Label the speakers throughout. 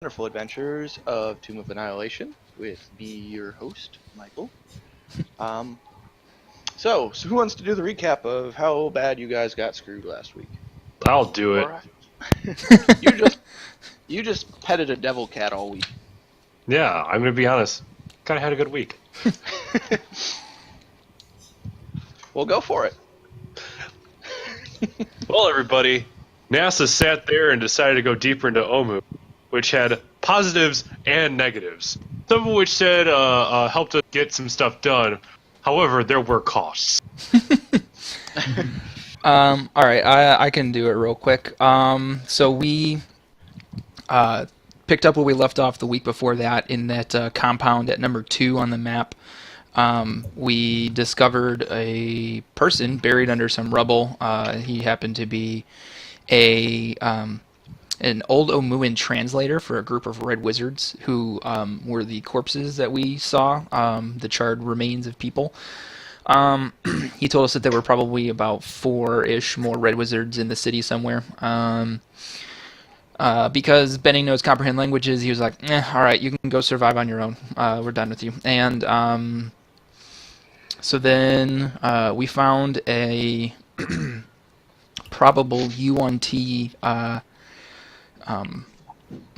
Speaker 1: wonderful adventures of Tomb of Annihilation with me, your host, Michael. Um, so who wants to do the recap of how bad you guys got screwed last week?
Speaker 2: I'll do it.
Speaker 1: Or you just you just petted a devil cat all week.
Speaker 2: Yeah, I'm gonna be honest. Kind of had a good week.
Speaker 1: Well, go for it.
Speaker 2: Well, everybody, NASA sat there and decided to go deeper into Omu, which had positives and negatives. Some of which said helped us get some stuff done. However, there were costs.
Speaker 3: All right, I can do it real quick. So we picked up where we left off the week before that in that compound at number 2 on the map. We discovered a person buried under some rubble. He happened to be a an old Omuan translator for a group of red wizards who were the corpses that we saw, the charred remains of people. He told us that there were probably about 4-ish more red wizards in the city somewhere. Because Benny knows comprehend languages, he was like, all right, you can go survive on your own. We're done with you. And so then we found a probable UNT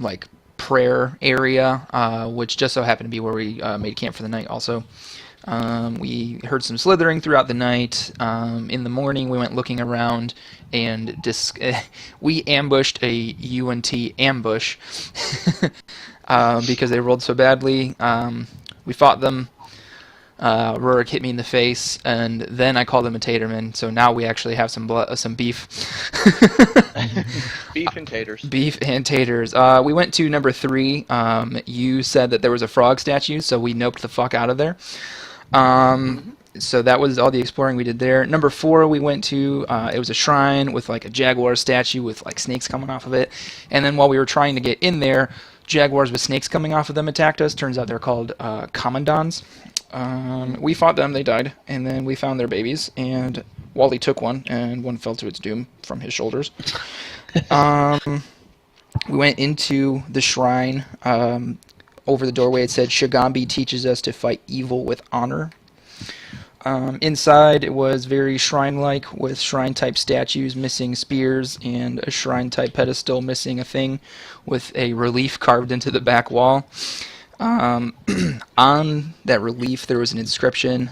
Speaker 3: like prayer area, which just so happened to be where we made camp for the night also. We heard some slithering throughout the night. In the morning, we went looking around and we ambushed a UNT ambush because they rolled so badly. We fought them. Rurik hit me in the face, and then I called him a taterman. So now we actually have some beef.
Speaker 1: Beef and taters.
Speaker 3: Beef and taters. We went to number 3. You said that there was a frog statue, so we noped the fuck out of there. So that was all the exploring we did there. Number 4, we went to, it was a shrine with like a jaguar statue with like snakes coming off of it. And then while we were trying to get in there, jaguars with snakes coming off of them attacked us. Turns out they're called commandants. We fought them, they died, and then we found their babies, and Wally took one, and one fell to its doom from his shoulders. We went into the shrine. Over the doorway it said, Shagambi teaches us to fight evil with honor. Inside it was very shrine-like, with shrine-type statues missing spears, and a shrine-type pedestal missing a thing with a relief carved into the back wall. On that relief there was an inscription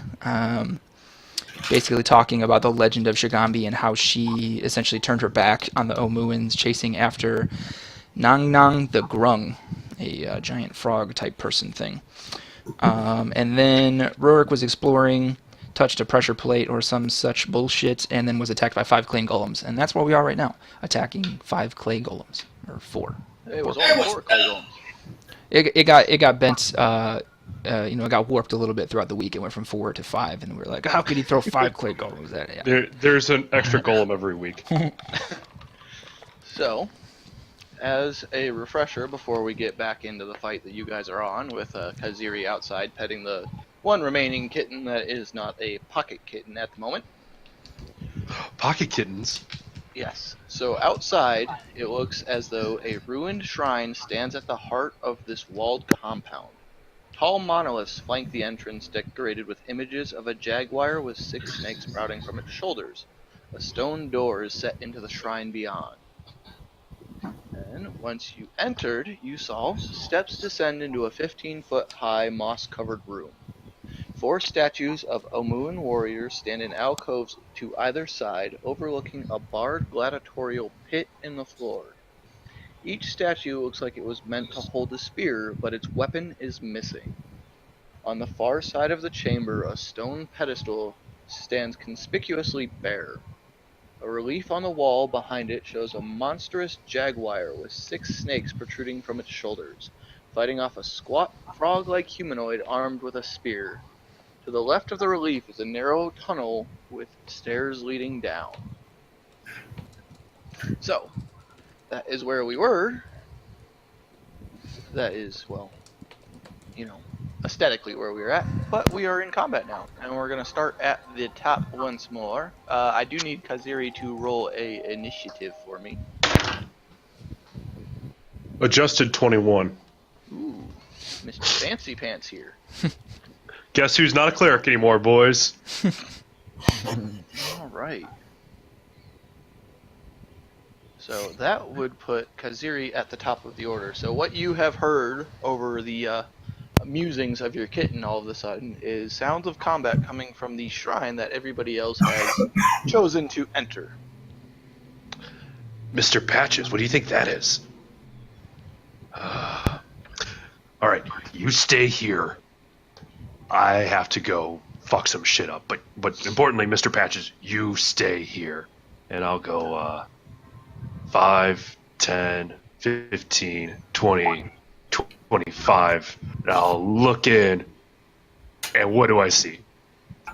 Speaker 3: basically talking about the legend of Shagambi and how she essentially turned her back on the Omuans chasing after Nang Nang the Grung, a giant frog-type person thing. And then Rurik was exploring, touched a pressure plate or some such bullshit, and then was attacked by 5 clay golems. And that's where we are right now, attacking 5 clay golems. Or 4.
Speaker 1: It was only 4 clay golems.
Speaker 3: It got bent, it got warped a little bit throughout the week. It went from 4 to 5, and we were like, how could he throw 5 clay golems at it? Yeah.
Speaker 2: There's an extra golem every week.
Speaker 1: So, as a refresher before we get back into the fight that you guys are on with Kaziri outside petting the one remaining kitten that is not a pocket kitten at the moment.
Speaker 2: Pocket kittens.
Speaker 1: Yes. So outside, it looks as though a ruined shrine stands at the heart of this walled compound. Tall monoliths flank the entrance, decorated with images of a jaguar with 6 snakes sprouting from its shoulders. A stone door is set into the shrine beyond. And once you entered, you saw steps descend into a 15-foot-high moss-covered room. 4 statues of Omuan warriors stand in alcoves to either side, overlooking a barred gladiatorial pit in the floor. Each statue looks like it was meant to hold a spear, but its weapon is missing. On the far side of the chamber, a stone pedestal stands conspicuously bare. A relief on the wall behind it shows a monstrous jaguar with 6 snakes protruding from its shoulders, fighting off a squat, frog-like humanoid armed with a spear. To the left of the relief is a narrow tunnel with stairs leading down. So, that is where we were. That is, well, aesthetically where we were at. But we are in combat now, and we're going to start at the top once more. I do need Kaziri to roll a initiative for me.
Speaker 2: Adjusted 21.
Speaker 1: Ooh, Mr. Fancy Pants here.
Speaker 2: Guess who's not a cleric anymore, boys?
Speaker 1: All right. So that would put Kaziri at the top of the order. So what you have heard over the musings of your kitten all of a sudden is sounds of combat coming from the shrine that everybody else has chosen to enter.
Speaker 2: Mr. Patches, what do you think that is? All right, you stay here. I have to go fuck some shit up. But importantly, Mr. Patches, you stay here. And I'll go 5, 10, 15, 20, 25. And I'll look in, and what do I see?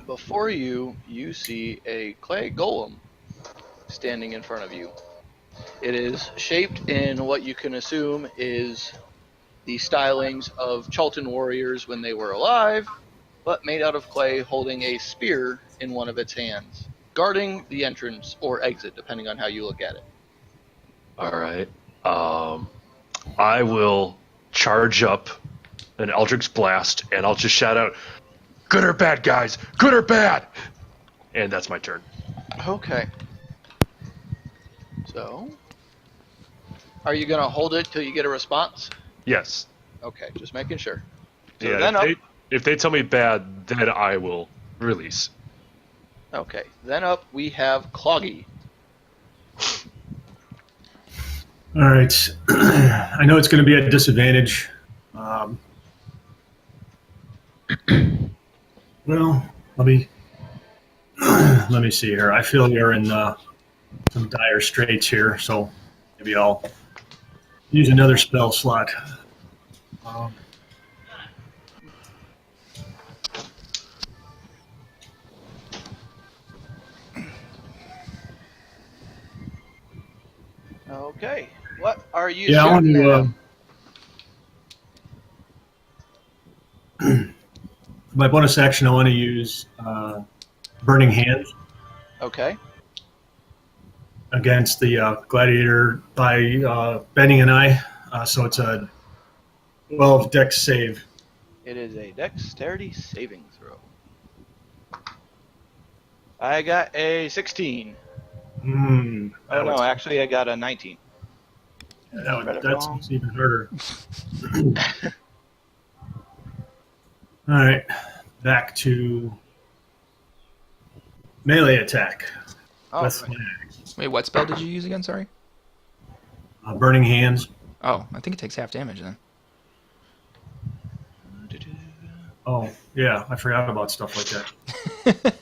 Speaker 1: Before you, you see a clay golem standing in front of you. It is shaped in what you can assume is the stylings of Chalton warriors when they were alive, but made out of clay, holding a spear in one of its hands, guarding the entrance or exit, depending on how you look at it.
Speaker 2: All right. I will charge up an Eldritch Blast, and I'll just shout out, "Good or bad, guys? Good or bad?" And that's my turn.
Speaker 1: Okay. So, are you going to hold it till you get a response?
Speaker 2: Yes.
Speaker 1: Okay, just making sure. So
Speaker 2: Yeah.
Speaker 1: then
Speaker 2: If they tell me bad, then I will release.
Speaker 1: Okay, then up we have Cloggy.
Speaker 4: All right. I know it's going to be at a disadvantage. Well, let me see here. I feel you're in some dire straits here, so maybe I'll use another spell slot.
Speaker 1: Okay, what are you
Speaker 4: Yeah, I want
Speaker 1: shooting at
Speaker 4: to.
Speaker 1: him?
Speaker 4: My bonus action, I want to use Burning Hands
Speaker 1: Okay,
Speaker 4: against the Gladiator by Benning and I. So it's a 12 dex save.
Speaker 1: it is a dexterity saving throw. I got a 16. Oh no, actually I got a 19.
Speaker 4: That's even harder. All right, back to melee attack
Speaker 1: Oh,
Speaker 4: with
Speaker 1: right.
Speaker 4: my axe.
Speaker 3: Wait, what spell did you use again? Sorry.
Speaker 4: Burning Hands.
Speaker 3: Oh, I think it takes half damage then.
Speaker 4: Oh, yeah, I forgot about stuff like that.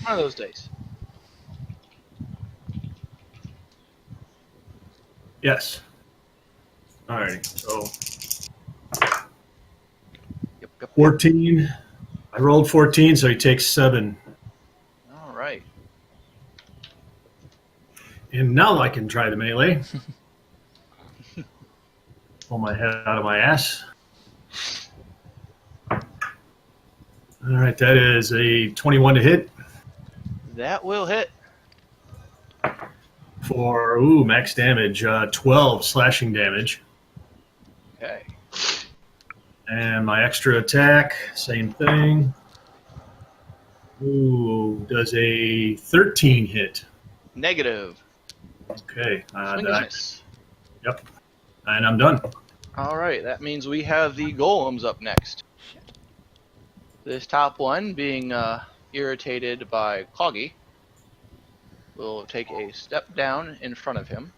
Speaker 1: One of those days.
Speaker 4: Yes. All right, so
Speaker 1: Yep.
Speaker 4: 14. I rolled 14, so he takes 7.
Speaker 1: All right.
Speaker 4: And now I can try the melee. Pull my head out of my ass. All right, that is a 21 to hit
Speaker 1: That will hit.
Speaker 4: for max damage, 12 slashing damage.
Speaker 1: Okay.
Speaker 4: And my extra attack, same thing. Does a 13 hit.
Speaker 1: Negative.
Speaker 4: Okay,
Speaker 1: Swing and a miss.
Speaker 4: yep, and I'm done.
Speaker 1: All right, that means we have the golems up next. This top one, being irritated by Cloggy, will take a step down in front of him,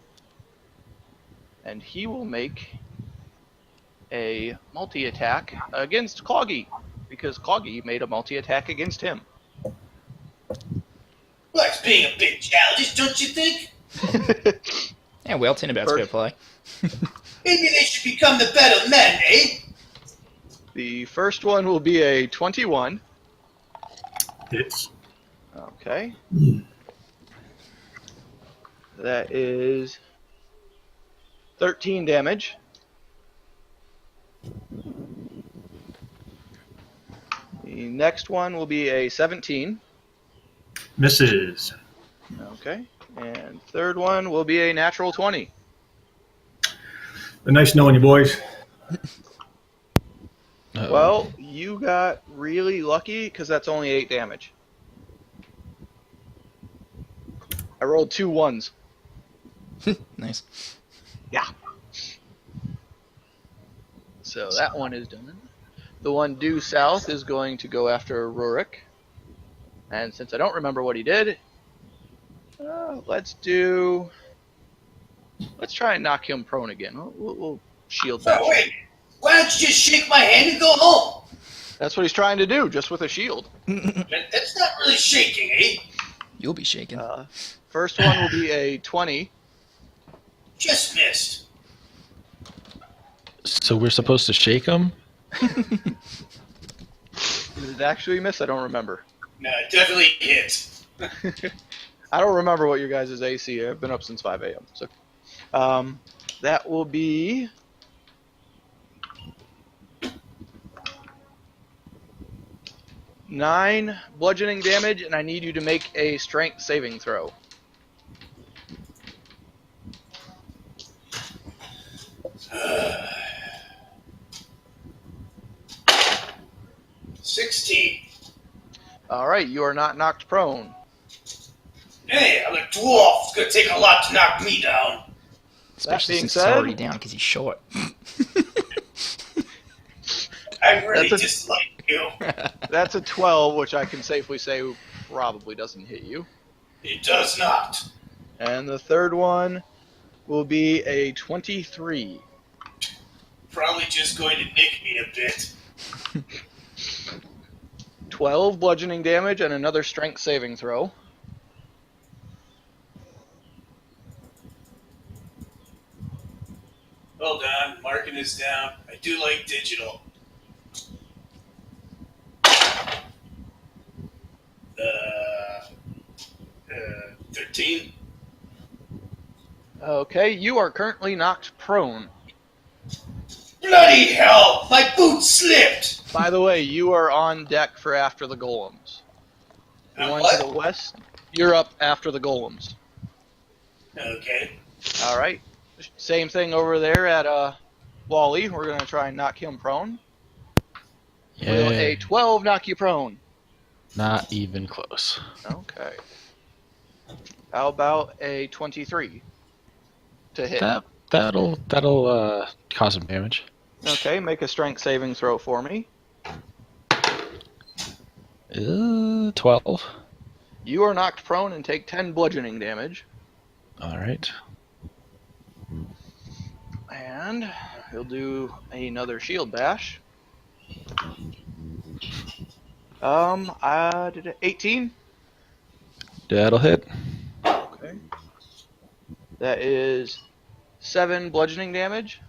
Speaker 1: and he will make a multi-attack against Cloggy, because Cloggy made a multi-attack against him.
Speaker 5: Well, it's being a bit childish, don't you think?
Speaker 3: Yeah, well, Tinnabout's good play.
Speaker 5: Maybe they should become the better men, eh?
Speaker 1: The first one will be a 21.
Speaker 4: Hits.
Speaker 1: Okay. That is 13 damage. The next one will be a 17.
Speaker 4: Misses.
Speaker 1: Okay. And third one will be a natural 20.
Speaker 4: Been nice knowing you, boys.
Speaker 1: Well, you got really lucky because that's only 8 damage. I rolled 2 ones.
Speaker 3: Nice.
Speaker 1: Yeah. So that one is done. The one due south is going to go after Rurik. And since I don't remember what he did, let's try and knock him prone again. We'll shield bash
Speaker 5: So
Speaker 1: him.
Speaker 5: wait, why don't you just shake my hand and go home?
Speaker 1: That's what he's trying to do, just with a shield.
Speaker 5: That's not really shaking, eh?
Speaker 3: You'll be shaken.
Speaker 1: First one will be a 20.
Speaker 5: Just missed.
Speaker 6: So we're supposed to shake him?
Speaker 1: Did it actually miss? I don't remember.
Speaker 5: No, it definitely hits.
Speaker 1: I don't remember what your guys' AC is. I've been up since 5 a.m. So, that will be 9 bludgeoning damage, and I need you to make a strength saving throw.
Speaker 5: Uh, 16.
Speaker 1: All right, you are not knocked prone.
Speaker 5: Hey, I'm a dwarf. It's gonna take a lot to knock me down.
Speaker 3: Especially
Speaker 1: being
Speaker 3: since he's
Speaker 1: said-
Speaker 3: already down because he's short.
Speaker 5: I really
Speaker 1: That's a-
Speaker 5: dislike you.
Speaker 1: That's a 12, which I can safely say probably doesn't hit you.
Speaker 5: It does not.
Speaker 1: And the third one will be a 23.
Speaker 5: Probably just going to nick me a bit.
Speaker 1: 12 bludgeoning damage and another strength saving throw.
Speaker 5: Hold on, marking this down. I do like digital. 13.
Speaker 1: Okay, you are currently knocked prone.
Speaker 5: Bloody hell! My boot slipped!
Speaker 1: By the way, you are on deck for after the golems. The one to the
Speaker 5: What?
Speaker 1: west, you're up after the golems.
Speaker 5: Okay.
Speaker 1: All right. Same thing over there at Wally. We're going to try and knock him prone. Will a
Speaker 6: Yeah.
Speaker 1: 12 knock you prone?
Speaker 6: Not even close.
Speaker 1: Okay. How about a 23 to hit?
Speaker 6: That'll cause some damage.
Speaker 1: Okay, make a strength saving throw for me.
Speaker 6: 12.
Speaker 1: You are knocked prone and take 10 bludgeoning damage.
Speaker 6: All right.
Speaker 1: And he'll do another shield bash. I did it 18.
Speaker 6: That'll hit.
Speaker 1: Okay. That is 7 bludgeoning damage.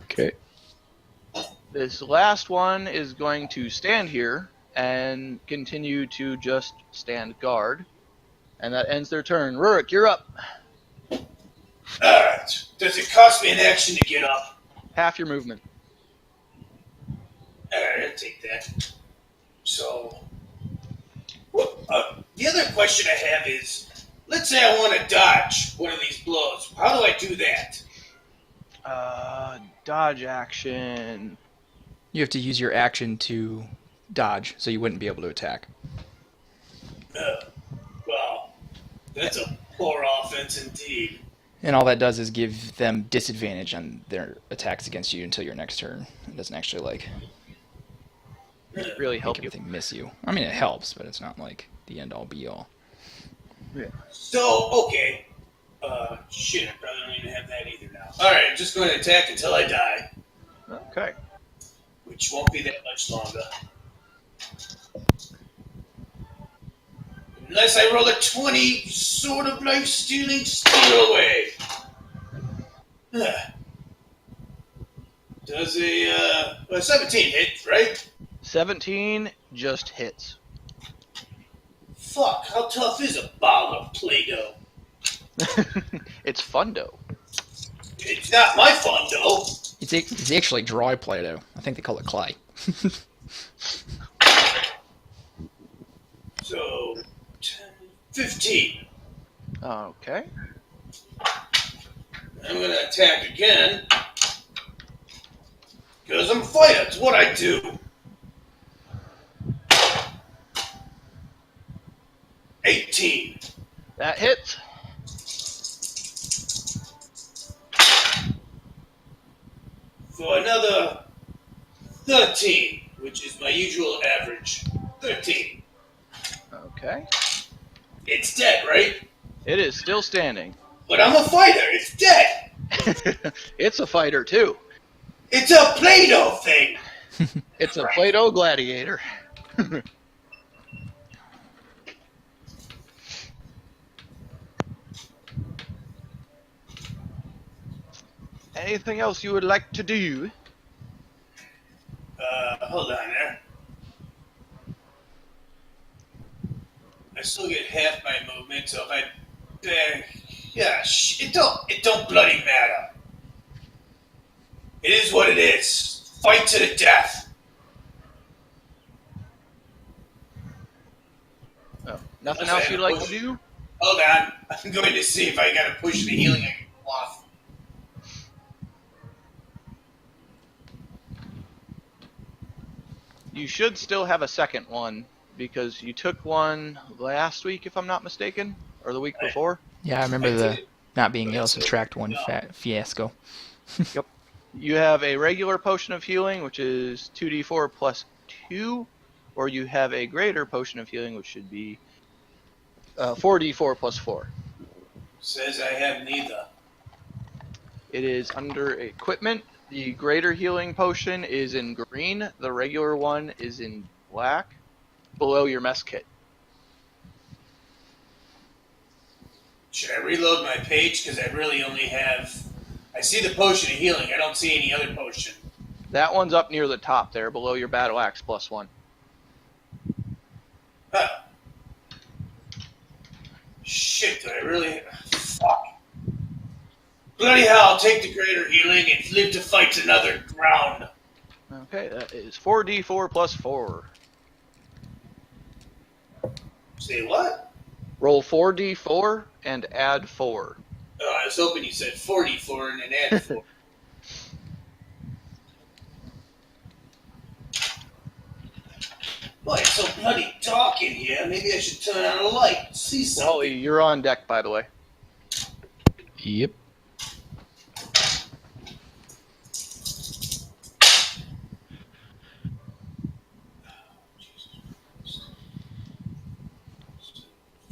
Speaker 6: Okay.
Speaker 1: This last one is going to stand here and continue to just stand guard. And that ends their turn. Rurik, you're up.
Speaker 5: Alright. Does it cost me an action to get up?
Speaker 1: Half your movement.
Speaker 5: Alright, I'll take that. So, the other question I have is, let's say I want to dodge one of these blows. How do I do that?
Speaker 1: Dodge action.
Speaker 3: You have to use your action to dodge, so you wouldn't be able to attack.
Speaker 5: Well, that's a poor offense indeed.
Speaker 3: And all that does is give them disadvantage on their attacks against you until your next turn. It doesn't actually like
Speaker 1: Really
Speaker 3: make
Speaker 1: help you.
Speaker 3: everything miss you. I mean, it helps, but it's not like the end all be all.
Speaker 5: So, okay. Shit, I probably don't even have that either now. Alright, I'm just going to attack until I die,
Speaker 1: Okay.
Speaker 5: which won't be that much longer. Unless I roll a 20, sort of life-stealing steal away. Does a 17 hit, right?
Speaker 1: 17 just hits.
Speaker 5: Fuck, how tough is a ball of Play-Doh?
Speaker 1: It's Fundo.
Speaker 5: It's not my fun, though.
Speaker 3: It's actually dry Play-Doh. I think they call it clay.
Speaker 5: So, 10, 15.
Speaker 1: Okay.
Speaker 5: I'm going to attack again. fighter. It's what I do. 18.
Speaker 1: That hits.
Speaker 5: For another 13, which is my usual average. 13.
Speaker 1: Okay.
Speaker 5: It's dead, right?
Speaker 1: It is still standing.
Speaker 5: But I'm a fighter. It's dead.
Speaker 1: It's a fighter, too.
Speaker 5: It's a Play-Doh thing.
Speaker 1: It's a Play-Doh gladiator. Anything else you would like to do?
Speaker 5: Hold on there. I still get half my movement, so if I... it don't bloody matter. It is what it is. Fight to the death.
Speaker 1: Oh, nothing else you'd like to do?
Speaker 5: Hold on. I'm going to see if I got a push the healing I can pull off.
Speaker 1: You should still have a second one, because you took one last week, if I'm not mistaken, or the week before.
Speaker 3: Yeah, I remember the not being able to subtract one fiasco.
Speaker 1: Yep. You have a regular potion of healing, which is 2d4 plus 2, or you have a greater potion of healing, which should be 4d4 plus 4.
Speaker 5: Says I have neither.
Speaker 1: It is under equipment. The greater healing potion is in green. The regular one is in black, below your mess kit.
Speaker 5: Should I reload my page? Because I really only have... I see the potion of healing. I don't see any other potion.
Speaker 1: That one's up near the top there, below your battle axe plus 1.
Speaker 5: Huh. Shit, do I really... Fuck. Bloody hell, I'll take the greater healing and live to fight another round.
Speaker 1: Okay, that is 4d4 plus 4.
Speaker 5: Say what?
Speaker 1: Roll 4d4 and add 4.
Speaker 5: Oh, I was hoping you said 44 and then add 4. Boy, it's so bloody dark in here. Maybe I should turn on a light and see something.
Speaker 1: Wally, you're on deck, by the way.
Speaker 6: Yep.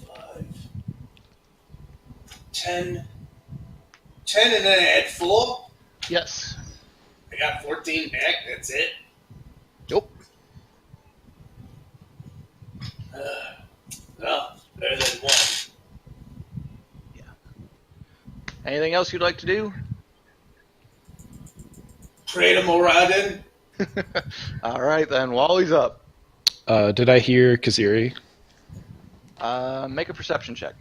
Speaker 5: Five. 10. 10 and then I add 4.
Speaker 1: Yes.
Speaker 5: I got 14 back. That's it.
Speaker 1: Nope.
Speaker 5: Well, better than 1.
Speaker 1: Anything else you'd like to do?
Speaker 5: Pray to Moradin.
Speaker 1: All right, then. Wally's up.
Speaker 6: Did I hear Kaziri?
Speaker 1: Make a perception check.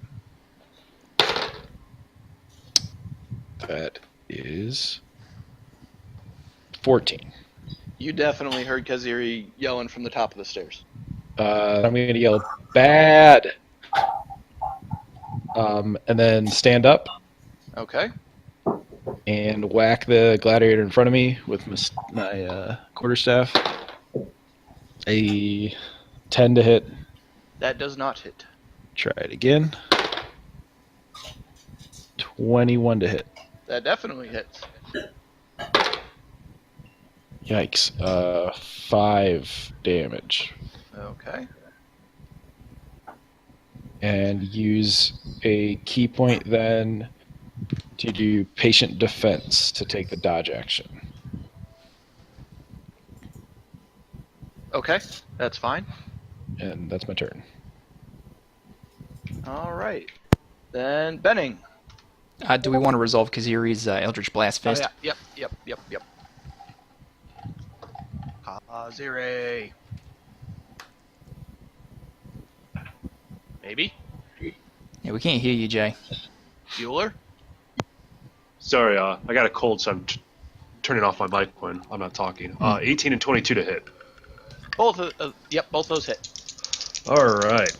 Speaker 6: That is 14.
Speaker 1: You definitely heard Kaziri yelling from the top of the stairs.
Speaker 6: I'm going to yell, bad! And then stand up
Speaker 1: Okay.
Speaker 6: and whack the gladiator in front of me with my quarterstaff. A 10 to hit.
Speaker 1: That does not hit.
Speaker 6: Try it again. 21 to hit.
Speaker 1: That definitely hits.
Speaker 6: Yikes. 5 damage.
Speaker 1: Okay.
Speaker 6: And use a key point then to do patient defense to take the dodge action.
Speaker 1: Okay, that's fine.
Speaker 6: And that's my turn.
Speaker 1: All right. Then Benning.
Speaker 3: Do we want to resolve Kaziri's Eldritch Blast Fist?
Speaker 1: Oh, yeah. Yep. Kaziri. Maybe?
Speaker 3: Yeah, we can't hear you, Jay.
Speaker 1: Bueller?
Speaker 2: Sorry, I got a cold, so I'm turning off my mic when I'm not talking. 18 and 22 to hit.
Speaker 1: Both those hit.
Speaker 2: All right.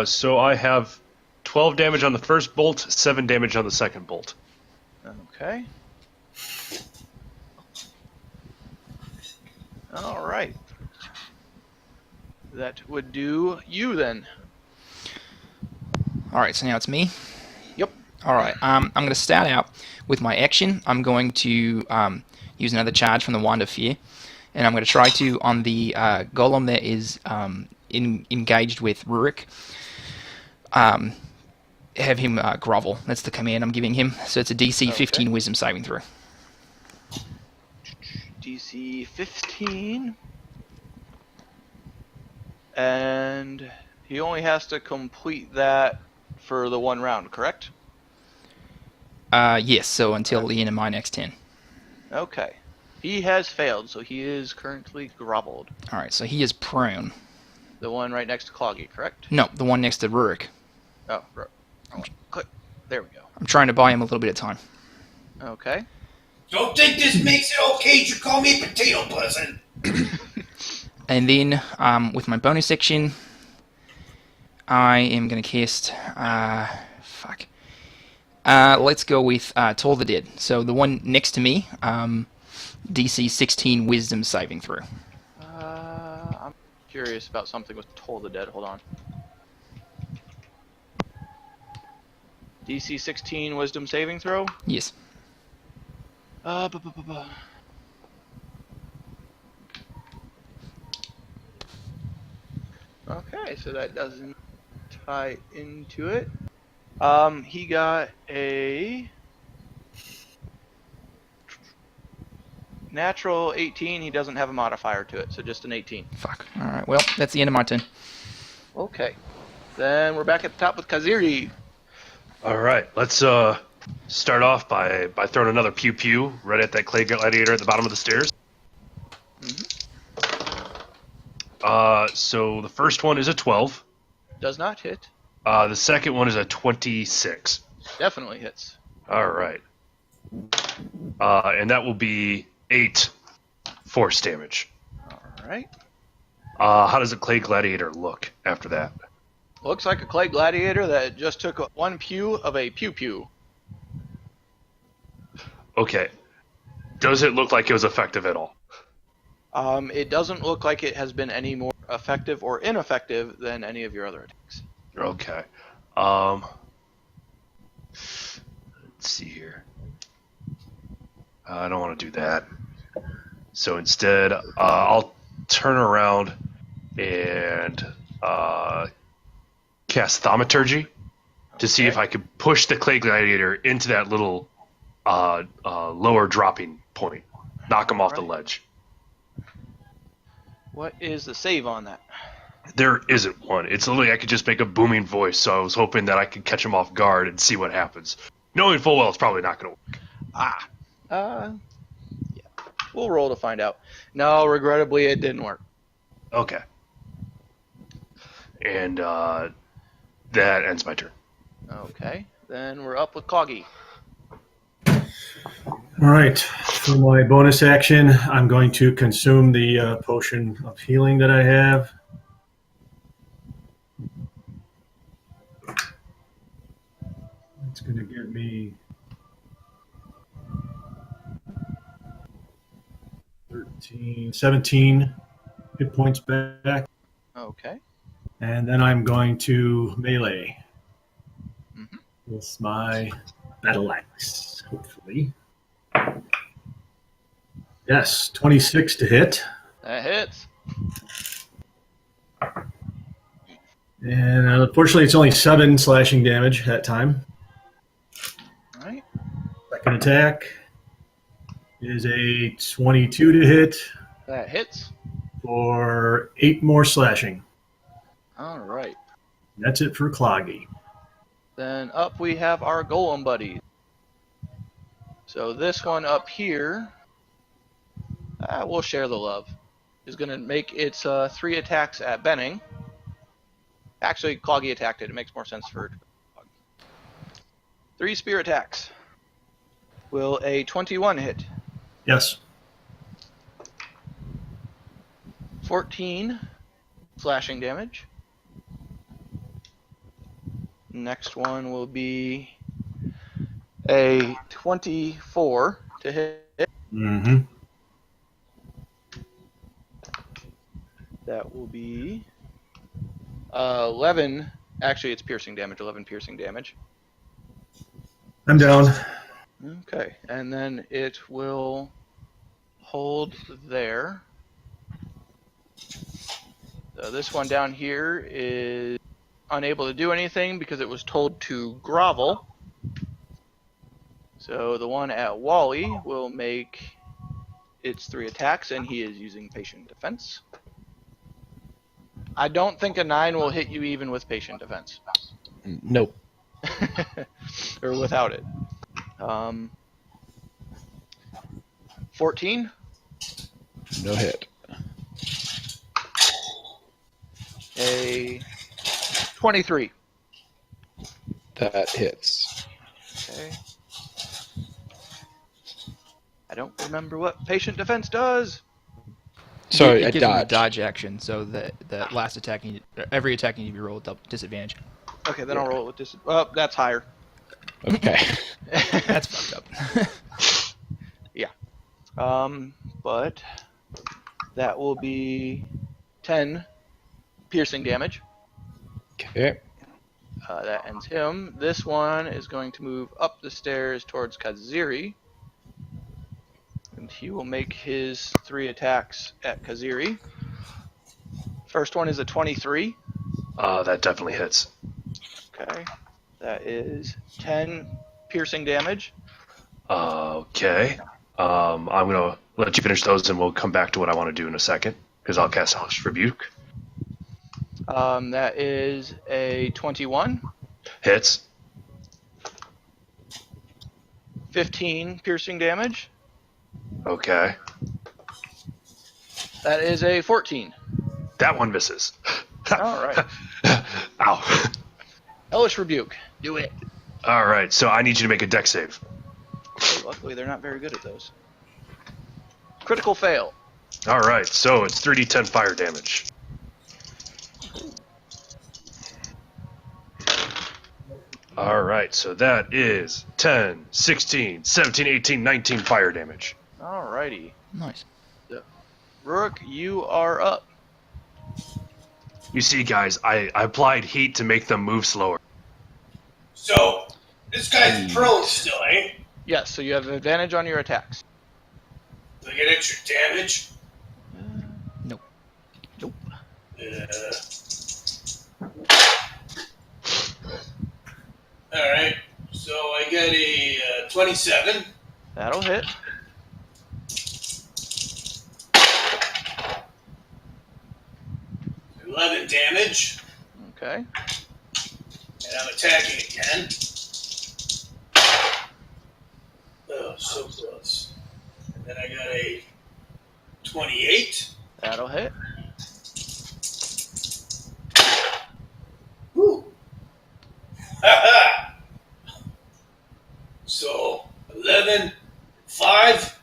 Speaker 2: So I have 12 damage on the first bolt, 7 damage on the second bolt.
Speaker 1: Okay. All right. That would do you then.
Speaker 3: All right, so now it's me.
Speaker 1: Yep.
Speaker 3: All right, I'm going to start out with my action. I'm going to use another charge from the Wand of Fear, and I'm going to try to, on the golem that is engaged with Rurik, have him grovel. That's the command I'm giving him. So it's a DC 15
Speaker 1: Okay.
Speaker 3: Wisdom saving throw.
Speaker 1: DC 15. And he only has to complete that for the 1 round, correct?
Speaker 3: Yes, so until the end of my next 10.
Speaker 1: Okay. He has failed, so he is currently groveled.
Speaker 3: All right, so he is prone.
Speaker 1: The one right next to Cloggy, correct?
Speaker 3: No, the one next to Rurik.
Speaker 1: Oh, click. There we go.
Speaker 3: I'm trying to buy him a little bit of time.
Speaker 1: Okay.
Speaker 5: Don't think this makes it okay to call me a potato person.
Speaker 3: And then, with my bonus action, I am going to cast... let's go with Toll the Dead. So the one next to me, DC 16 Wisdom saving throw.
Speaker 1: I'm curious about something with Toll the Dead. Hold on. DC 16 Wisdom saving throw?
Speaker 3: Yes.
Speaker 1: Okay, so that doesn't tie into it. He got a natural 18. He doesn't have a modifier to it, so just an 18.
Speaker 3: Fuck. Alright, well, that's the end of my turn.
Speaker 1: Okay. Then we're back at the top with Kaziri.
Speaker 2: All right, let's start off by throwing another pew pew right at that clay gladiator at the bottom of the stairs. So the first one is a 12.
Speaker 1: Does not hit.
Speaker 2: The second one is a 26.
Speaker 1: Definitely hits.
Speaker 2: All right. And that will be 8 force damage.
Speaker 1: Alright.
Speaker 2: How does a clay gladiator look after that?
Speaker 1: Looks like a clay gladiator that just took 1 pew of a pew pew.
Speaker 2: Okay. Does it look like it was effective at all?
Speaker 1: It doesn't look like it has been any more effective or ineffective than any of your other attacks.
Speaker 2: Okay. Let's see here. I don't want to do that. So instead, I'll turn around and cast Thaumaturgy to see if I could push the clay gladiator into that little lower dropping point. Knock him off the ledge.
Speaker 1: What is the save on that?
Speaker 2: There isn't one. It's literally I could just make a booming voice, so I was hoping that I could catch him off guard and see what happens. Knowing full well it's probably not going to work.
Speaker 1: Yeah. We'll roll to find out. No, regrettably, it didn't work.
Speaker 2: Okay. And that ends my turn.
Speaker 1: Okay. Then we're up with Coggy.
Speaker 4: All right. For my bonus action, I'm going to consume the potion of healing that I have. It's going to give me 17 hit points back.
Speaker 1: Okay.
Speaker 4: And then I'm going to melee with my battle axe, hopefully. Yes, 26 to hit.
Speaker 1: That hits.
Speaker 4: And unfortunately, it's only 7 slashing damage that time.
Speaker 1: All right.
Speaker 4: Second attack is a 22 to hit
Speaker 1: That hits.
Speaker 4: for 8 more slashing.
Speaker 1: All right.
Speaker 4: That's it for Cloggy.
Speaker 1: Then up we have our golem buddies. So this one up here, we'll share the love, is going to make its 3 attacks at Benning. Actually, Cloggy attacked it. It makes more sense for Cloggy. 3 spear attacks. Will a 21 hit?
Speaker 4: Yes.
Speaker 1: 14 slashing damage. Next one will be a 24 to hit.
Speaker 4: Mm-hmm.
Speaker 1: That will be 11. Actually, it's piercing damage. 11 piercing damage.
Speaker 4: I'm down.
Speaker 1: Okay, and then it will hold there. So this one down here is unable to do anything because it was told to grovel. So the one at Wally will make its 3 attacks, and he is using patient defense. I don't think a 9 will hit you even with patient defense.
Speaker 6: Nope.
Speaker 1: Or without it. 14?
Speaker 6: No hit.
Speaker 1: A 23.
Speaker 6: That hits.
Speaker 1: Okay. I don't remember what patient defense does.
Speaker 6: Sorry,
Speaker 3: it
Speaker 6: I
Speaker 3: gives you a
Speaker 6: dodged.
Speaker 3: dodge action, so that last attack, every attack needs to be rolled with disadvantage.
Speaker 1: Okay, then I'll roll it with this. Well, that's higher.
Speaker 6: Okay.
Speaker 3: That's fucked up.
Speaker 1: But that will be 10 piercing damage.
Speaker 6: Okay.
Speaker 1: That ends him. This one is going to move up the stairs towards Kaziri. And he will make his 3 attacks at Kaziri. First one is a 23.
Speaker 2: That definitely hits.
Speaker 1: Okay. That is 10 piercing damage.
Speaker 2: Okay. I'm gonna let you finish those, and we'll come back to what I want to do in a second, because I'll cast Hellish Rebuke.
Speaker 1: That is a 21.
Speaker 2: Hits.
Speaker 1: 15 piercing damage.
Speaker 2: Okay.
Speaker 1: That is a 14.
Speaker 2: That one misses.
Speaker 1: All right.
Speaker 2: Ow.
Speaker 1: Hellish Rebuke. Do it.
Speaker 2: All right, so I need you to make a dex save.
Speaker 1: Okay, luckily, they're not very good at those. Critical fail.
Speaker 2: All right, so it's 3d10 fire damage. All right, so that is 10, 16, 17, 18, 19 fire damage.
Speaker 1: Alrighty.
Speaker 3: Nice.
Speaker 1: Rook, you are up.
Speaker 2: You see, guys, I applied heat to make them move slower.
Speaker 5: So, this guy's prone still, eh?
Speaker 1: Yes, so you have advantage on your attacks.
Speaker 5: Do I get extra damage?
Speaker 3: Nope.
Speaker 1: Nope.
Speaker 5: Alright, so I got a 27.
Speaker 1: That'll hit.
Speaker 5: Damage,
Speaker 1: Okay.
Speaker 5: and I'm attacking again. Oh, so close. And then I got a 28.
Speaker 1: That'll hit.
Speaker 5: Woo! Haha! So, 11, 5,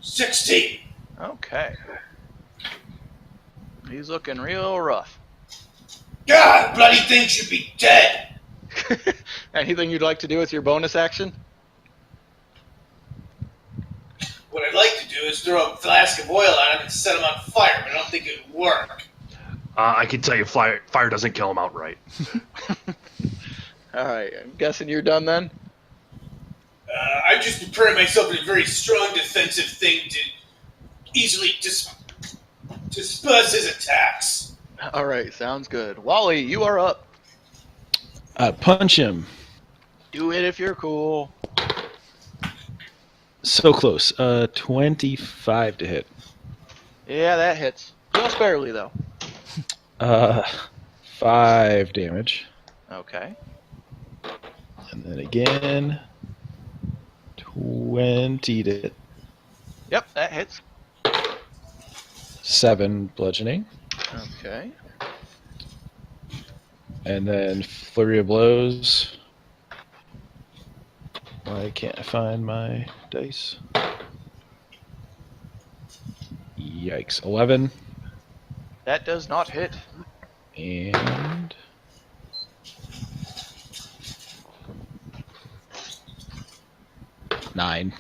Speaker 5: 16.
Speaker 1: Okay. He's looking real rough.
Speaker 5: God, bloody thing should be dead!
Speaker 1: Anything you'd like to do with your bonus action?
Speaker 5: What I'd like to do is throw a flask of oil on him and set him on fire, but I don't think it would work.
Speaker 2: I can tell you, fire doesn't kill him outright.
Speaker 1: Alright, I'm guessing you're done then?
Speaker 5: I'm just preparing myself in a very strong defensive thing to easily disperse his attacks.
Speaker 1: Alright, sounds good. Wally, you are up.
Speaker 6: Punch him.
Speaker 1: Do it if you're cool.
Speaker 6: So close. 25 to hit.
Speaker 1: Yeah, that hits. Just barely, though.
Speaker 6: 5 damage.
Speaker 1: Okay.
Speaker 6: And then again, 20 to hit.
Speaker 1: Yep, that hits.
Speaker 6: 7 bludgeoning.
Speaker 1: Okay.
Speaker 6: And then flurry of blows. Why can't I find my dice? Yikes. 11
Speaker 1: That does not hit.
Speaker 6: and 9. 9.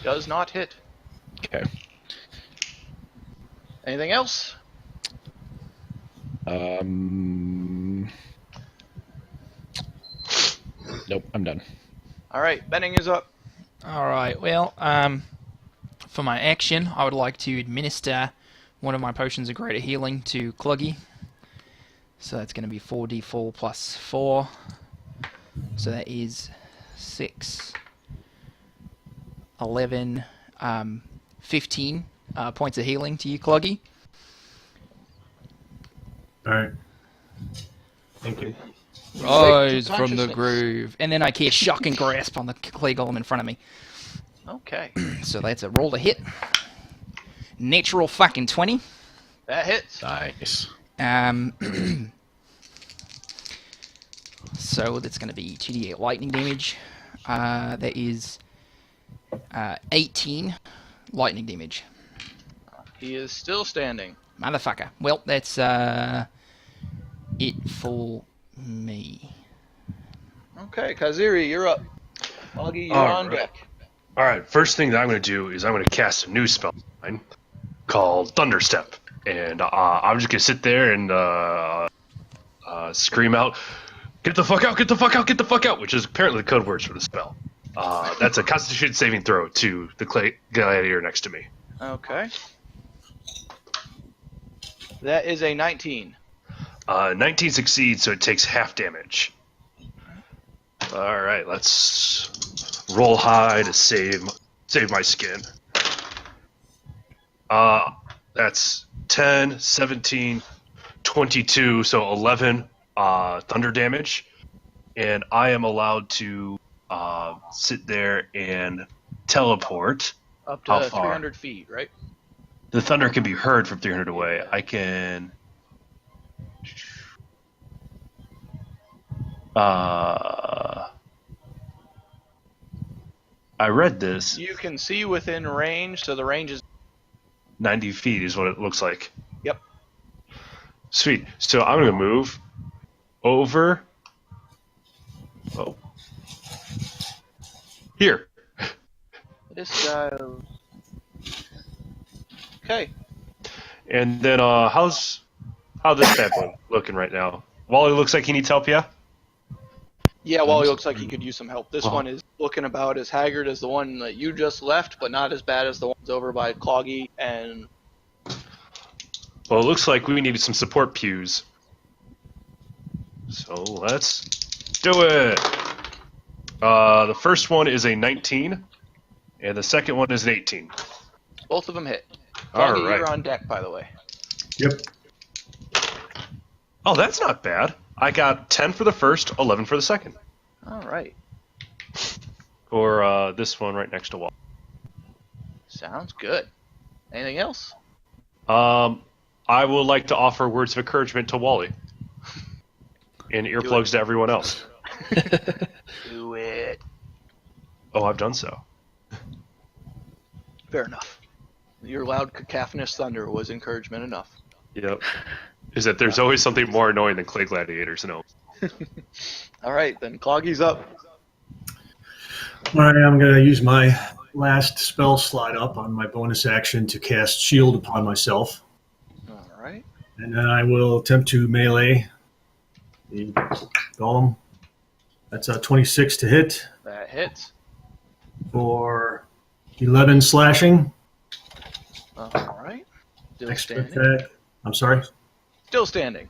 Speaker 1: Does not hit.
Speaker 6: Okay.
Speaker 1: Anything else?
Speaker 6: Nope, I'm done.
Speaker 1: All right, Benning is up.
Speaker 3: All right. Well, for my action, I would like to administer one of my potions of greater healing to Cluggy. So that's going to be 4d4 plus 4. So that is 6, 11, 15 points of healing to you, Cluggy.
Speaker 4: All right. Thank you.
Speaker 3: Rise from the
Speaker 1: consciousness.
Speaker 3: groove. And then I cast Shock and Grasp on the clay golem in front of me.
Speaker 1: Okay,
Speaker 3: So that's a roll to hit. Natural fucking 20.
Speaker 1: that hits.
Speaker 6: Nice.
Speaker 3: So that's going to be 2d8 lightning damage. That is 18 lightning damage.
Speaker 1: He is still standing.
Speaker 3: Motherfucker. Well, that's it for me.
Speaker 1: Okay, Kaziri, you're up. Augie, you're
Speaker 2: All
Speaker 1: on
Speaker 2: right.
Speaker 1: deck.
Speaker 2: All right, first thing that I'm going to do is I'm going to cast a new spell of mine called Thunderstep. And I'm just going to sit there and scream out, "Get the fuck out, get the fuck out, get the fuck out," which is apparently the code words for the spell. That's a Constitution saving throw to the gladiator next to me.
Speaker 1: Okay. That is a 19.
Speaker 2: 19 succeeds, so it takes half damage. All right, let's roll high to save my skin. That's 10, 17, 22, so 11 thunder damage. And I am allowed to sit there and teleport.
Speaker 1: Up
Speaker 2: How
Speaker 1: to
Speaker 2: far?
Speaker 1: 300 feet, right?
Speaker 2: The thunder can be heard from 300 away. I can... I read this.
Speaker 1: You can see within range, so the range is...
Speaker 2: 90 feet is what it looks like.
Speaker 1: Yep.
Speaker 2: Sweet. So I'm going to move over... Oh. Here.
Speaker 1: This guy... Okay.
Speaker 2: And then how's this bad boy looking right now? Wally looks like he needs help, yeah?
Speaker 1: Yeah, Wally looks like he could use some help. This
Speaker 2: Uh-huh.
Speaker 1: one is looking about as haggard as the one that you just left, but not as bad as the ones over by Cloggy and...
Speaker 2: Well, it looks like we needed some support pews. So let's do it. The first one is a 19, and the second one is an 18.
Speaker 1: Both of them hit.
Speaker 2: All
Speaker 1: Cloggy,
Speaker 2: right.
Speaker 1: you're on deck, by the way.
Speaker 4: Yep.
Speaker 2: Oh, that's not bad. I got 10 for the first, 11 for the second.
Speaker 1: All right.
Speaker 2: Or this one right next to Wall.
Speaker 1: Sounds good. Anything else?
Speaker 2: I would like to offer words of encouragement to Wally. And earplugs to everyone else.
Speaker 1: Do it.
Speaker 2: Oh, I've done so.
Speaker 1: Fair enough. Your loud cacophonous thunder was encouragement enough.
Speaker 2: Yep. Is that there's always something more annoying than clay gladiators, no.
Speaker 1: All right, then Cloggy's up.
Speaker 4: All right, I'm going to use my last spell slide up on my bonus action to cast Shield upon myself.
Speaker 1: All right.
Speaker 4: And then I will attempt to melee the golem. That's a 26 to hit
Speaker 1: That hits.
Speaker 4: for 11 slashing.
Speaker 1: All right. Still
Speaker 4: Extra
Speaker 1: standing.
Speaker 4: attack. I'm sorry.
Speaker 1: Still standing.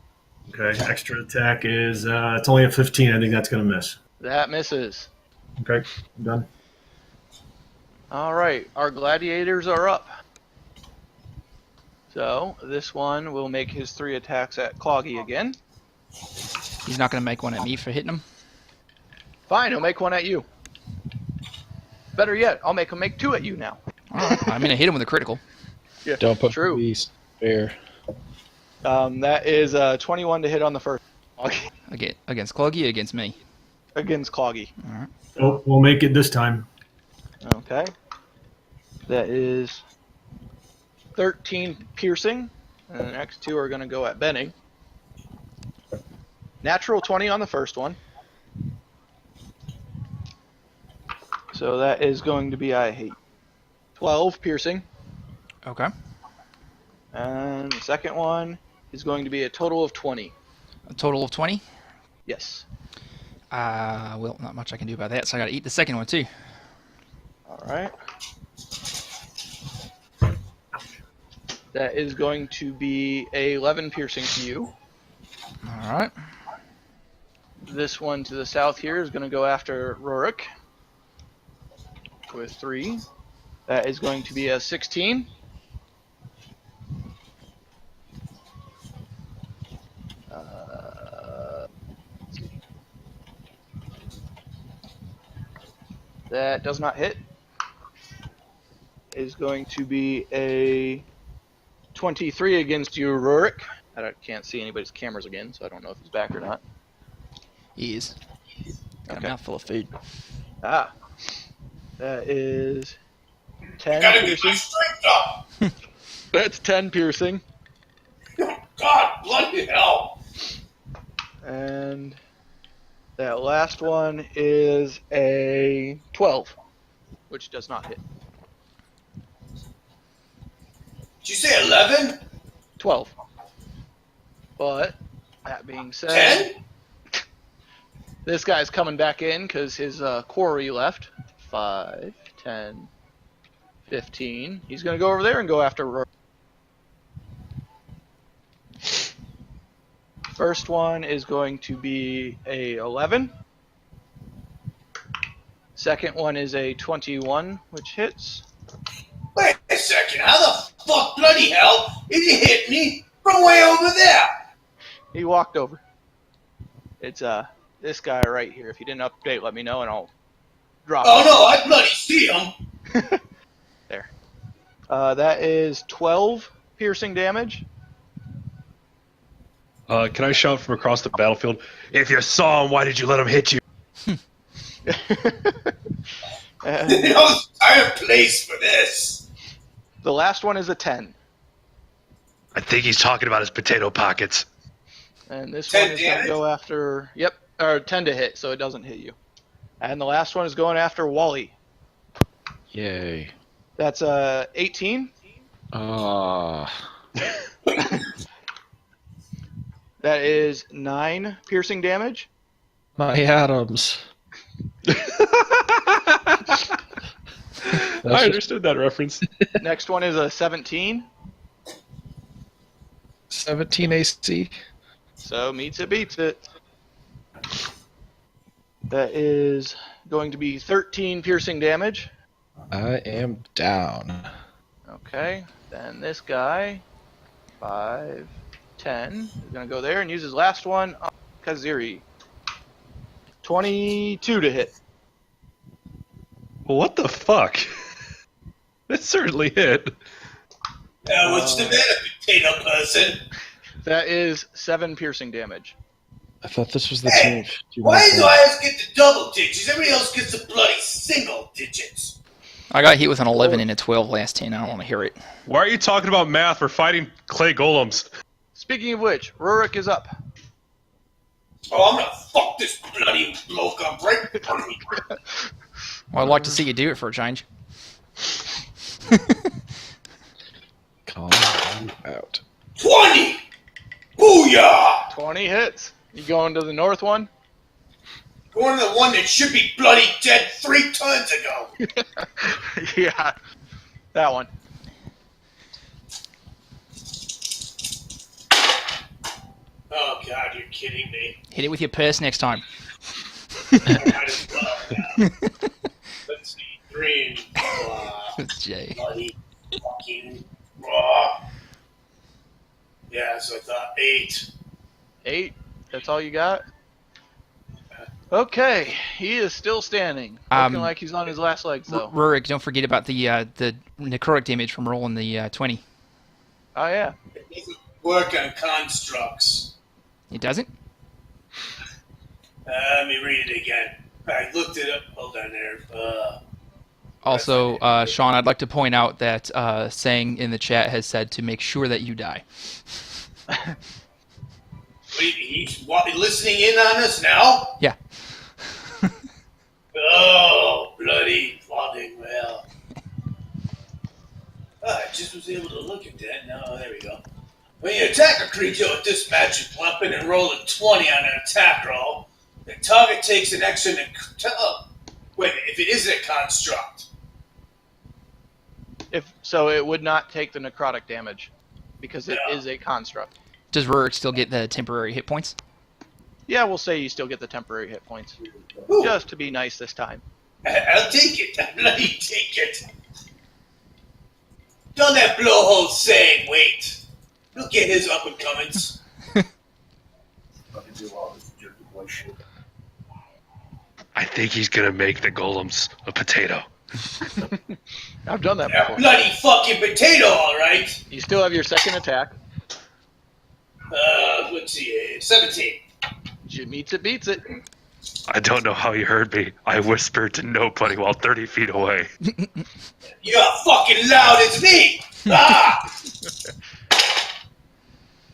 Speaker 4: Okay, extra attack is, it's only a 15. I think that's going to miss.
Speaker 1: That misses.
Speaker 4: Okay, I'm done.
Speaker 1: All right, our gladiators are up. So this one will make his 3 attacks at Cloggy again.
Speaker 3: He's not going to make one at me for hitting him.
Speaker 1: Fine, he'll make one at you. Better yet, I'll make him make 2 at you now.
Speaker 3: All right. I'm going to hit him with a critical.
Speaker 1: Yeah,
Speaker 6: Don't put
Speaker 1: true.
Speaker 6: me fair.
Speaker 1: That is 21 to hit on the first. Cloggy.
Speaker 3: Against Cloggy or against me?
Speaker 1: Against Cloggy.
Speaker 3: All right.
Speaker 4: Oh, we'll make it this time.
Speaker 1: Okay. That is 13 piercing. And the next 2 are going to go at Benning. Natural 20 on the first one. So that is going to be, I hate, 12 piercing.
Speaker 3: Okay.
Speaker 1: And the second one is going to be a total of 20.
Speaker 3: A total of 20.
Speaker 1: Yes.
Speaker 3: Well, not much I can do about that, so I gotta eat the second one too.
Speaker 1: Alright. That is going to be a 11 piercing to you.
Speaker 3: Alright.
Speaker 1: This one to the south here is going to go after Rurik with 3. That is going to be a 16. That does not hit. Is going to be a 23 against you, Rurik. I can't see anybody's cameras again, so I don't know if he's back or not.
Speaker 3: He is. Got
Speaker 1: Okay.
Speaker 3: a mouthful of food.
Speaker 1: Ah. That is 10
Speaker 5: Gotta get my
Speaker 1: piercing.
Speaker 5: strength up!
Speaker 1: That's 10 piercing.
Speaker 5: God, bloody hell!
Speaker 1: And that last one is a 12, which does not hit.
Speaker 5: Did you say 11?
Speaker 1: 12. But, that being said,
Speaker 5: 10?
Speaker 1: this guy's coming back in because his quarry left. 5, 10, 15. He's going to go over there and go after Rory. First one is going to be a 11. Second one is a 21, which hits.
Speaker 5: Wait a second, how the fuck, bloody hell, did he hit me from way over there?
Speaker 1: He walked over. It's this guy right here. If you didn't update, let me know and I'll drop
Speaker 5: Oh
Speaker 1: it.
Speaker 5: no, I bloody see him.
Speaker 1: There. That is 12 piercing damage.
Speaker 2: Can I shout from across the battlefield? If you saw him, why did you let him hit you?
Speaker 1: And
Speaker 5: No entire place for this.
Speaker 1: the last one is a 10.
Speaker 2: I think he's talking about his potato pockets.
Speaker 1: And this
Speaker 5: 10
Speaker 1: one is going to
Speaker 5: damage?
Speaker 1: go after... Yep, or 10 to hit, so it doesn't hit you. And the last one is going after Wally.
Speaker 6: Yay.
Speaker 1: That's 18.
Speaker 6: Ah.
Speaker 1: That is 9 piercing damage.
Speaker 6: My Adams.
Speaker 2: I understood that reference.
Speaker 1: Next one is a 17.
Speaker 6: 17 AC.
Speaker 1: So meets it, beats it. That is going to be 13 piercing damage.
Speaker 6: I am down.
Speaker 1: Okay, then this guy, 5, 10, is going to go there and use his last one on Kaziri. 22 to hit.
Speaker 2: What the fuck? That certainly hit.
Speaker 5: What's the matter, potato person?
Speaker 1: That is 7 piercing damage.
Speaker 6: I thought this was the
Speaker 5: Hey,
Speaker 6: team.
Speaker 5: why do I always get the double digits? Everybody else gets the bloody single digits.
Speaker 3: I got hit with an 11 and a 12 last 10. I don't want to hear it.
Speaker 2: Why are you talking about math? We're fighting clay golems.
Speaker 1: Speaking of which, Rurik is up.
Speaker 5: Oh, I'm gonna fuck this bloody bloke up right in front of me.
Speaker 3: Well, I'd like to see you do it for a change.
Speaker 6: Calm down out.
Speaker 5: 20! Booyah!
Speaker 1: 20 hits. You going to the north one?
Speaker 5: Going to the one that should be bloody dead 3 tons ago.
Speaker 1: Yeah, that one.
Speaker 5: Oh god, you're kidding me.
Speaker 3: Hit it with your purse next time.
Speaker 5: Might as well now. Let's see, 3 and
Speaker 3: Jay.
Speaker 5: bloody fucking raw. Yeah, so I thought 8.
Speaker 1: 8. That's all you got? Okay, he is still standing. Looking like he's on his last legs, though.
Speaker 3: Rurik, don't forget about the necrotic damage from rolling the 20.
Speaker 1: Oh, yeah.
Speaker 5: It doesn't work on constructs.
Speaker 3: It doesn't?
Speaker 5: Let me read it again. I looked it up. Hold on there.
Speaker 3: Also, Sean, I'd like to point out that Sang in the chat has said to make sure that you die.
Speaker 5: He's listening in on us now?
Speaker 3: Yeah.
Speaker 5: Oh. bloody fucking well. I just was able to look at that. Now, there we go. When you attack a creature with this magic weapon and roll a 20 on an attack roll, the target takes an extra... wait, if it isn't a construct.
Speaker 1: If so, it would not take the necrotic damage because it is a construct.
Speaker 3: Does Rurik still get the temporary hit points?
Speaker 1: Yeah, we'll say you still get the temporary hit points.
Speaker 5: Ooh,
Speaker 1: Just to be nice this time.
Speaker 5: I'll take it. I'll bloody take it. Don't that blowhole say, wait. Look at his up and comings.
Speaker 4: Fucking do all this jerky boy shit.
Speaker 2: I think he's gonna make the golems a potato.
Speaker 1: I've done that
Speaker 5: A
Speaker 1: before.
Speaker 5: bloody fucking potato, all right.
Speaker 1: You still have your second attack.
Speaker 5: Let's see, 17.
Speaker 1: Meets it, beats it.
Speaker 2: I don't know how you heard me. I whispered to nobody while 30 feet away.
Speaker 5: You're fucking loud as me. Ah!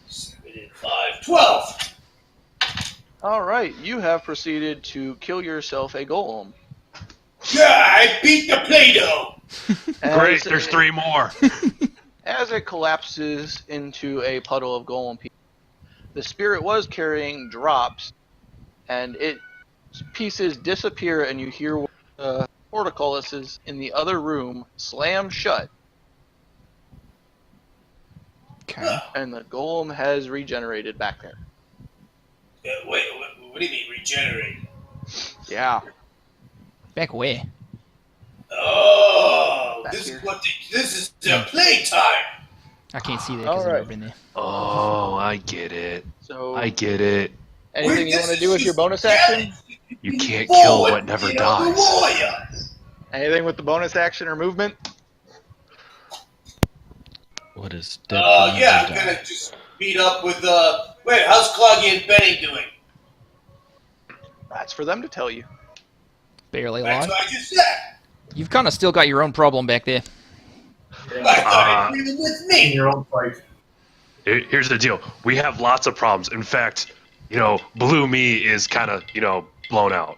Speaker 5: 7 and 5, 12.
Speaker 1: All right, you have proceeded to kill yourself a golem.
Speaker 5: Yeah, I beat the Play-Doh.
Speaker 2: Great,
Speaker 1: As
Speaker 2: there's
Speaker 1: it-
Speaker 2: 3 more.
Speaker 1: As it collapses into a puddle of golem pieces, the spirit was carrying drops, and its pieces disappear, and you hear the portcullises in the other room slam shut,
Speaker 3: Okay.
Speaker 1: and the golem has regenerated back there.
Speaker 5: Wait, what do you mean regenerate?
Speaker 1: Yeah.
Speaker 3: Back where?
Speaker 5: Oh,
Speaker 1: Back
Speaker 5: this
Speaker 1: here.
Speaker 5: this is the playtime.
Speaker 3: I can't see that because I've
Speaker 1: Alright.
Speaker 3: never been there.
Speaker 2: Oh, I get it.
Speaker 1: So,
Speaker 2: I get it.
Speaker 1: anything you want to do with your bonus action?
Speaker 2: You can't kill what never dies.
Speaker 5: Warrior.
Speaker 1: Anything with the bonus action or movement?
Speaker 6: What is dead?
Speaker 5: Yeah, I'm gonna just beat up with Wait, how's Cloggy and Benny doing?
Speaker 1: That's for them to tell you.
Speaker 3: Barely
Speaker 5: That's
Speaker 3: alive.
Speaker 5: what I just said.
Speaker 3: You've kind of still got your own problem back there.
Speaker 5: I thought it was with
Speaker 4: In
Speaker 5: me.
Speaker 4: your own fight.
Speaker 2: Here's the deal. We have lots of problems. In fact, Blue Me is kind of, blown out.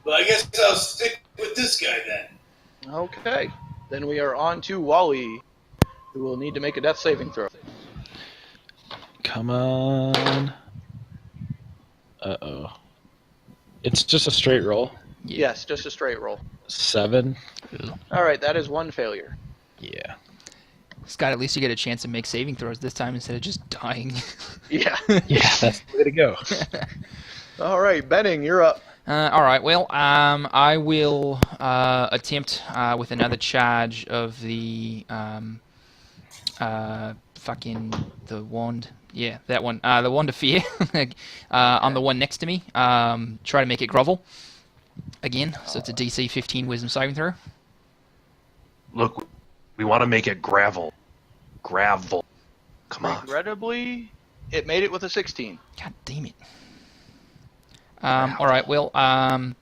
Speaker 5: Well, I guess I'll stick with this guy then.
Speaker 1: Okay. Then we are on to Wally, who will need to make a death saving throw.
Speaker 6: Come on. Uh-oh. It's just a straight roll.
Speaker 1: Yes, just a straight roll.
Speaker 6: 7.
Speaker 1: All right, that is one failure.
Speaker 6: Yeah.
Speaker 3: Scott, at least you get a chance to make saving throws this time instead of just dying.
Speaker 1: Yeah.
Speaker 6: Yeah, that's the way to go.
Speaker 1: All right, Benning, you're up.
Speaker 3: All right. Well, I will attempt with another charge of the fucking the wand. Yeah, that one. The wand of fear on the one next to me. Try to make it grovel again. So it's a DC 15 Wisdom saving throw.
Speaker 2: Look, we want to make it gravel. Gravel. Come on.
Speaker 1: Regrettably, it made it with a 16.
Speaker 3: God damn it. All right. Well, I'm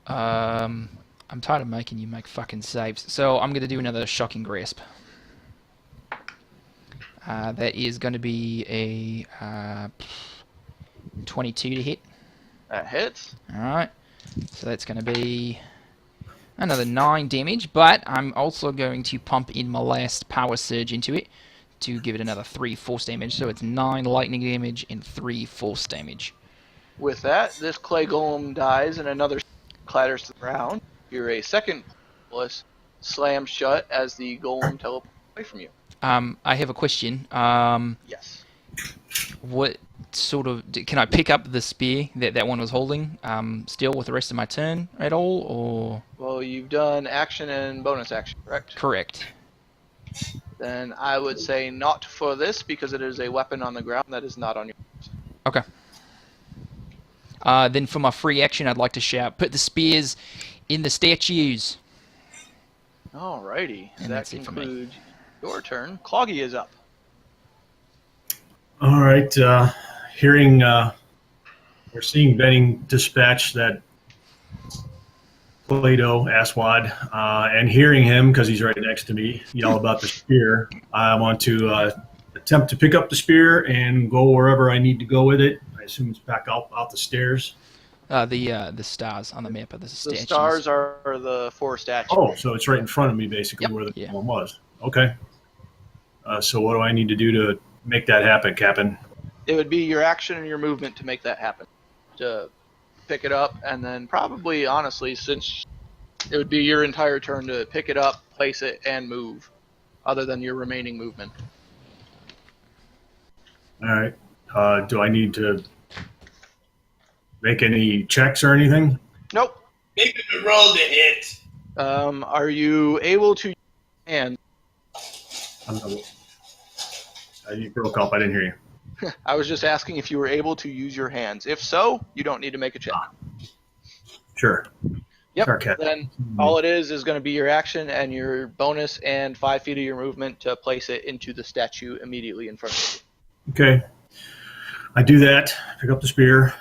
Speaker 3: tired of making you make fucking saves, so I'm gonna do another shocking grasp. That is going to be a 22 to hit.
Speaker 1: That hits.
Speaker 3: Alright, so that's going to be another 9 damage, but I'm also going to pump in my last power surge into it to give it another 3 force damage, so it's 9 lightning damage and 3 force damage.
Speaker 1: With that, this clay golem dies, and another clatters to the ground. You're a second bullet slams shut as the golem teleports away from you.
Speaker 3: I have a question.
Speaker 1: Yes.
Speaker 3: What sort of... Can I pick up the spear that one was holding still with the rest of my turn at all, or...?
Speaker 1: Well, you've done action and bonus action, correct?
Speaker 3: Correct.
Speaker 1: Then I would say not for this, because it is a weapon on the ground that is not on your...
Speaker 3: Okay. Then for my free action, I'd like to shout, "Put the spears in the statues!"
Speaker 1: Alrighty.
Speaker 3: And
Speaker 1: That
Speaker 3: that's it for me.
Speaker 1: concludes your turn. Cloggy is up.
Speaker 4: All right. We're seeing Benning dispatch that Plato, Aswad, and hearing him, because he's right next to me, yell about the spear. I want to attempt to pick up the spear and go wherever I need to go with it. I assume it's back out the stairs.
Speaker 3: The stars on the map of the
Speaker 1: The
Speaker 3: statues.
Speaker 1: stars are the 4 statues.
Speaker 4: Oh, so it's right in front of me, basically,
Speaker 1: Yep.
Speaker 4: where the
Speaker 3: Yeah.
Speaker 4: one was. Okay. So what do I need to do to make that happen, Captain?
Speaker 1: It would be your action and your movement to make that happen. To pick it up, and then probably, honestly, since it would be your entire turn to pick it up, place it, and move, other than your remaining movement.
Speaker 4: All right. Do I need to make any checks or anything?
Speaker 1: Nope.
Speaker 5: Make him roll to hit.
Speaker 1: Are you able to use your hand?
Speaker 4: You broke up. I didn't hear you.
Speaker 1: I was just asking if you were able to use your hands. If so, you don't need to make a check.
Speaker 4: Sure.
Speaker 1: Yep.
Speaker 4: Sure, Captain.
Speaker 1: Then all it is going to be your action and your bonus and 5 feet of your movement to place it into the statue immediately in front of you.
Speaker 4: Okay. I do that. Pick up the spear.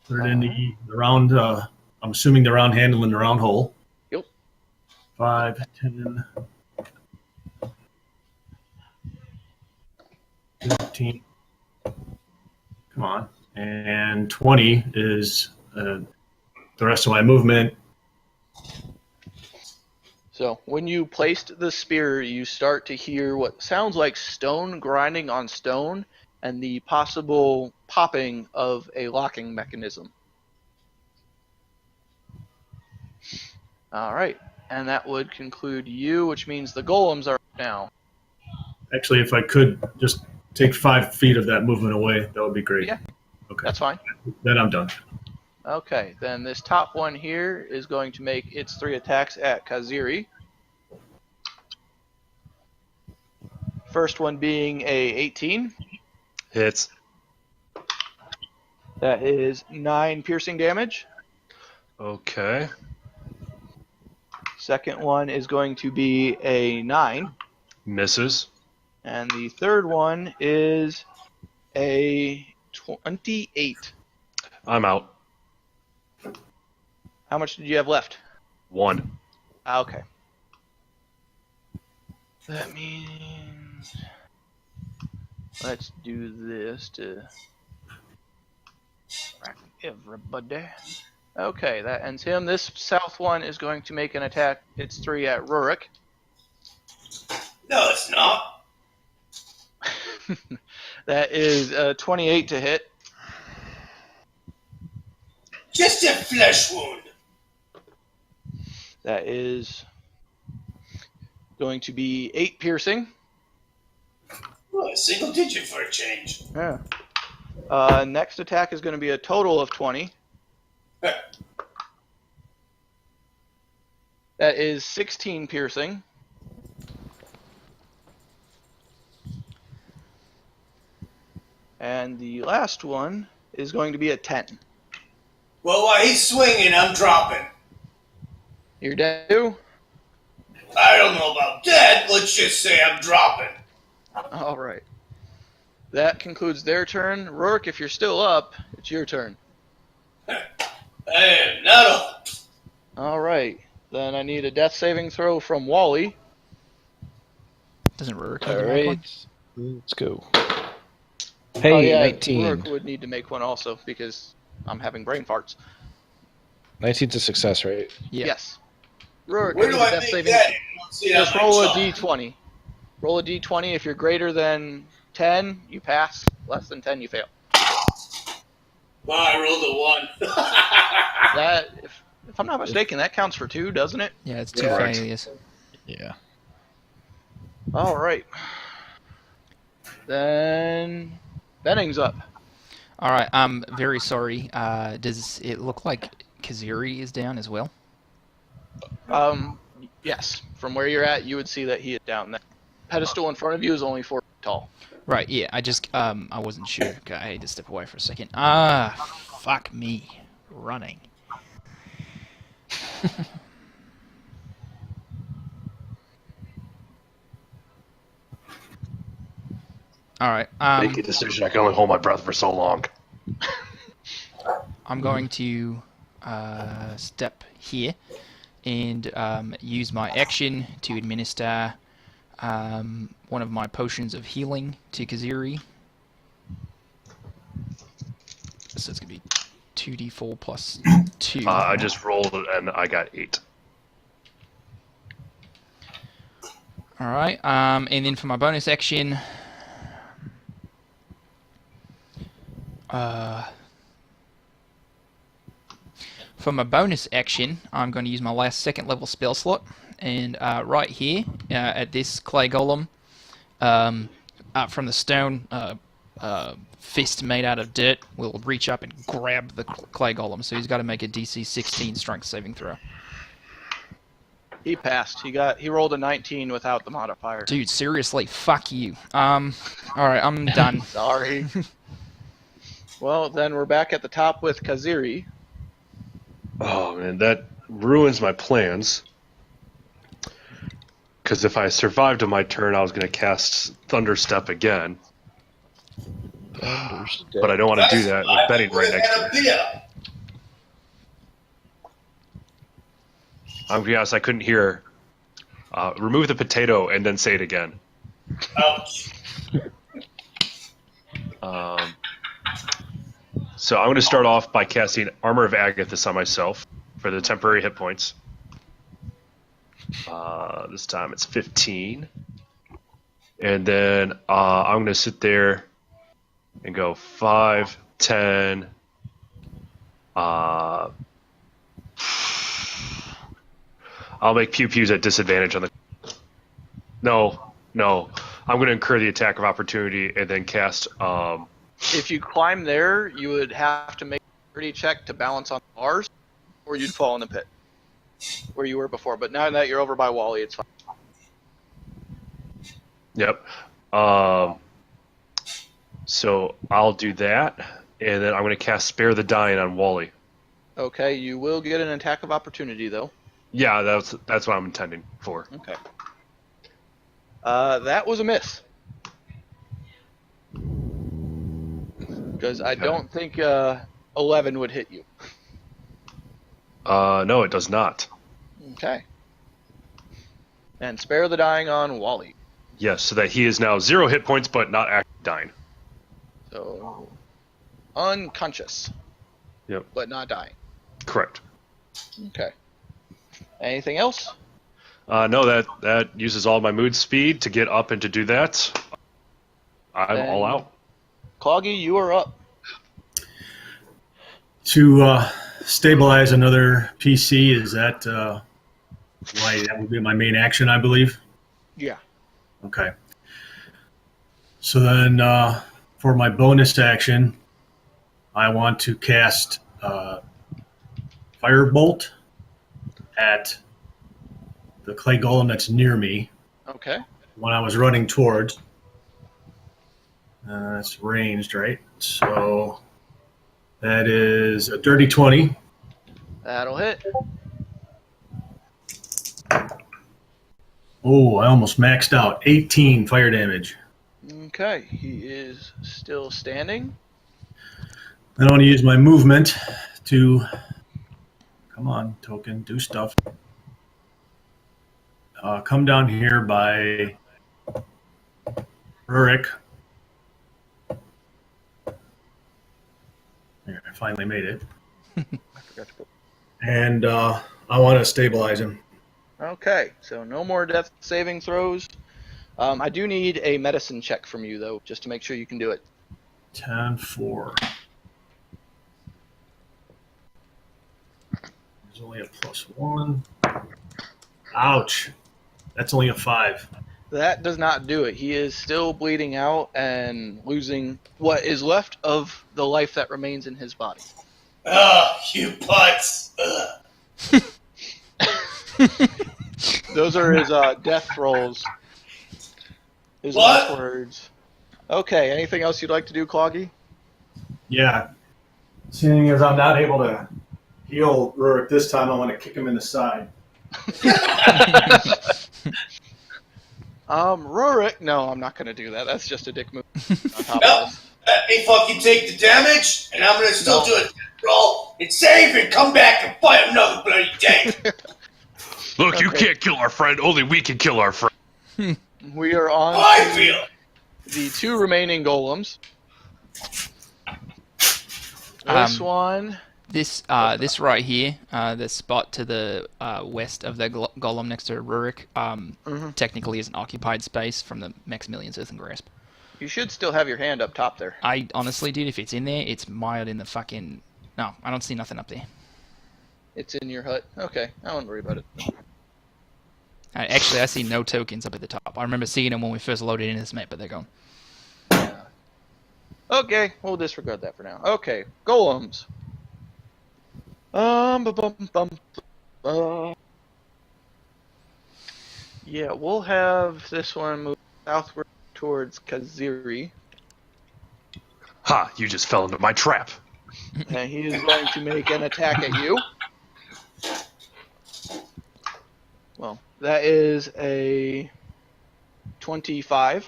Speaker 4: Put it in the round. I'm assuming the round handle in the round hole.
Speaker 1: Yep.
Speaker 4: 5, 10, 15. Come on. And 20 is the rest of my movement.
Speaker 1: So when you placed the spear, you start to hear what sounds like stone grinding on stone and the possible popping of a locking mechanism. All right, and that would conclude you, which means the golems are up now.
Speaker 4: Actually, if I could just take 5 feet of that movement away, that would be great.
Speaker 1: Yeah.
Speaker 4: Okay.
Speaker 1: That's fine.
Speaker 4: Then I'm done.
Speaker 1: Okay, then this top one here is going to make its 3 attacks at Kaziri. First one being a 18.
Speaker 2: Hits.
Speaker 1: That is 9 piercing damage.
Speaker 2: Okay.
Speaker 1: Second one is going to be a 9.
Speaker 2: Misses.
Speaker 1: And the third one is a 28.
Speaker 2: I'm out.
Speaker 1: How much did you have left?
Speaker 2: 1.
Speaker 1: Okay. That means... let's do this to... everybody. Okay, that ends him. This south one is going to make an attack. It's 3 at Rurik.
Speaker 5: No, it's not.
Speaker 1: That is 28 to hit.
Speaker 5: Just a flesh wound.
Speaker 1: That is going to be 8 piercing.
Speaker 5: Oh, a single digit for a change.
Speaker 1: Yeah. Next attack is going to be a total of 20. That is 16 piercing. And the last one is going to be a 10.
Speaker 5: Well, while he's swinging, I'm dropping.
Speaker 1: You're dead too?
Speaker 5: I don't know about that. Let's just say I'm dropping.
Speaker 1: All right. That concludes their turn. Rourke, if you're still up, it's your turn.
Speaker 5: I am not up.
Speaker 1: All right. Then I need a death saving throw from Wally.
Speaker 3: Doesn't work.
Speaker 6: All right. Let's go.
Speaker 1: Oh,
Speaker 6: Hey,
Speaker 1: yeah,
Speaker 6: 19.
Speaker 1: Rourke would need to make one also because I'm having brain farts.
Speaker 6: 19's a success, right?
Speaker 3: Yeah.
Speaker 1: Yes. Rourke,
Speaker 5: Where do
Speaker 1: need a
Speaker 5: I
Speaker 1: death
Speaker 5: make
Speaker 1: saving.
Speaker 5: that? I don't see it on
Speaker 1: Just
Speaker 5: my
Speaker 1: roll a
Speaker 5: chart.
Speaker 1: d20. Roll a d20. If you're greater than 10, you pass. Less than 10, you fail.
Speaker 5: Well, I rolled a 1.
Speaker 1: That, if I'm not mistaken, that counts for 2, doesn't it?
Speaker 3: Yeah, it's 2
Speaker 5: Yeah.
Speaker 3: failures.
Speaker 6: Yeah.
Speaker 1: All right. Then Benning's up.
Speaker 3: All right, I'm very sorry. Does it look like Kaziri is down as well?
Speaker 1: Yes. From where you're at, you would see that he is down. That pedestal in front of you is only 4 feet tall.
Speaker 3: Right, yeah, I wasn't sure. Okay, I had to step away for a second. Fuck me. Running. All right.
Speaker 2: Make a decision. I can only hold my breath for so long.
Speaker 3: I'm going to step here and use my action to administer one of my potions of healing to Kaziri. So it's going to be 2d4 plus 2.
Speaker 2: I just rolled and I got 8.
Speaker 3: Alright, and then for my bonus action... for my bonus action, I'm going to use my last second level spell slot, and right here, at this clay golem, up from the stone, fist made out of dirt will reach up and grab the clay golem, so he's got to make a DC 16 strength saving throw.
Speaker 1: He passed. He rolled a 19 without the modifier.
Speaker 3: Dude, seriously, fuck you. Alright, I'm done.
Speaker 1: Sorry. Well, then we're back at the top with Kaziri.
Speaker 2: Oh man, that ruins my plans. Because if I survived on my turn, I was going to cast Thunderstep again. But I don't want to do that with Betting right next to me. I'm going to guess I couldn't hear. Remove the potato and then say it again.
Speaker 5: Ouch.
Speaker 2: So I'm going to start off by casting Armor of Agathis on myself for the temporary hit points. This time it's 15. And then I'm going to sit there and go 5, 10. I'll make pew-pews at disadvantage on the... No. I'm going to incur the attack of opportunity and then cast...
Speaker 1: If you climb there, you would have to make a pretty check to balance on the bars, or you'd fall in the pit where you were before. But now that you're over by Wally, it's fine.
Speaker 2: Yep. So I'll do that, and then I'm going to cast Spare the Dying on Wally.
Speaker 1: Okay, you will get an attack of opportunity, though.
Speaker 2: Yeah, that's what I'm intending for.
Speaker 1: Okay. That was a miss. Because I don't think 11 would hit you.
Speaker 2: No, it does not.
Speaker 1: Okay. And Spare the Dying on Wally.
Speaker 2: Yes, so that he is now 0 hit points, but not actually dying.
Speaker 1: So, unconscious.
Speaker 2: Yep.
Speaker 1: But not dying.
Speaker 2: Correct.
Speaker 1: Okay. Anything else?
Speaker 2: No, that uses all my mood speed to get up and to do that. I'm
Speaker 1: Then-
Speaker 2: all out.
Speaker 1: Cloggy, you are up.
Speaker 4: To stabilize another PC, is that that would be my main action, I believe?
Speaker 1: Yeah.
Speaker 4: Okay. So then for my bonus action, I want to cast Firebolt at the clay golem that's near me
Speaker 1: Okay.
Speaker 4: when I was running towards. It's ranged, right? So that is a dirty 20.
Speaker 1: That'll hit.
Speaker 4: Oh, I almost maxed out. 18 fire damage.
Speaker 1: Okay. He is still standing.
Speaker 4: Then I want to use my movement to... Come on, token, do stuff. Come down here by Rurik. There, I finally made it.
Speaker 1: I forgot to put...
Speaker 4: And I want to stabilize him.
Speaker 1: Okay. So no more death saving throws. I do need a medicine check from you, though, just to make sure you can do it.
Speaker 4: 10-4. There's only a +1. Ouch. That's only a 5.
Speaker 1: That does not do it. He is still bleeding out and losing what is left of the life that remains in his body.
Speaker 5: Ugh, you butts. Ugh.
Speaker 1: Those are his death rolls. His
Speaker 5: What?
Speaker 1: last words. Okay, anything else you'd like to do, Cloggy?
Speaker 4: Yeah. Seeing as I'm not able to heal Rurik this time, I want to kick him in the side.
Speaker 1: Rurik? No, I'm not going to do that. That's just a dick move. On top
Speaker 5: No.
Speaker 1: of this.
Speaker 5: Let me fucking take the damage, and I'm gonna still
Speaker 1: No.
Speaker 5: do a roll and save and come back and fight another bloody day.
Speaker 2: Look, you
Speaker 1: Okay.
Speaker 2: can't kill our friend. Only we can kill our friend.
Speaker 1: We are on
Speaker 5: I feel.
Speaker 1: the 2 remaining golems. This one
Speaker 3: This right here, the spot to the west of the golem next to Rurik, technically is an occupied space from the Maximilian's Earthen Grasp.
Speaker 1: You should still have your hand up top there.
Speaker 3: I honestly, dude, if it's in there, it's mired in the fucking... No, I don't see nothing up there.
Speaker 1: It's in your hut. Okay, I won't worry about it.
Speaker 3: Actually, I see no tokens up at the top. I remember seeing them when we first loaded into this map, but they're gone.
Speaker 1: Yeah. Okay, we'll disregard that for now. Okay, golems. Yeah, we'll have this one move southward towards Kaziri,
Speaker 2: Ha! You just fell into my trap.
Speaker 1: and he is going to make an attack at you. Well, that is a 25.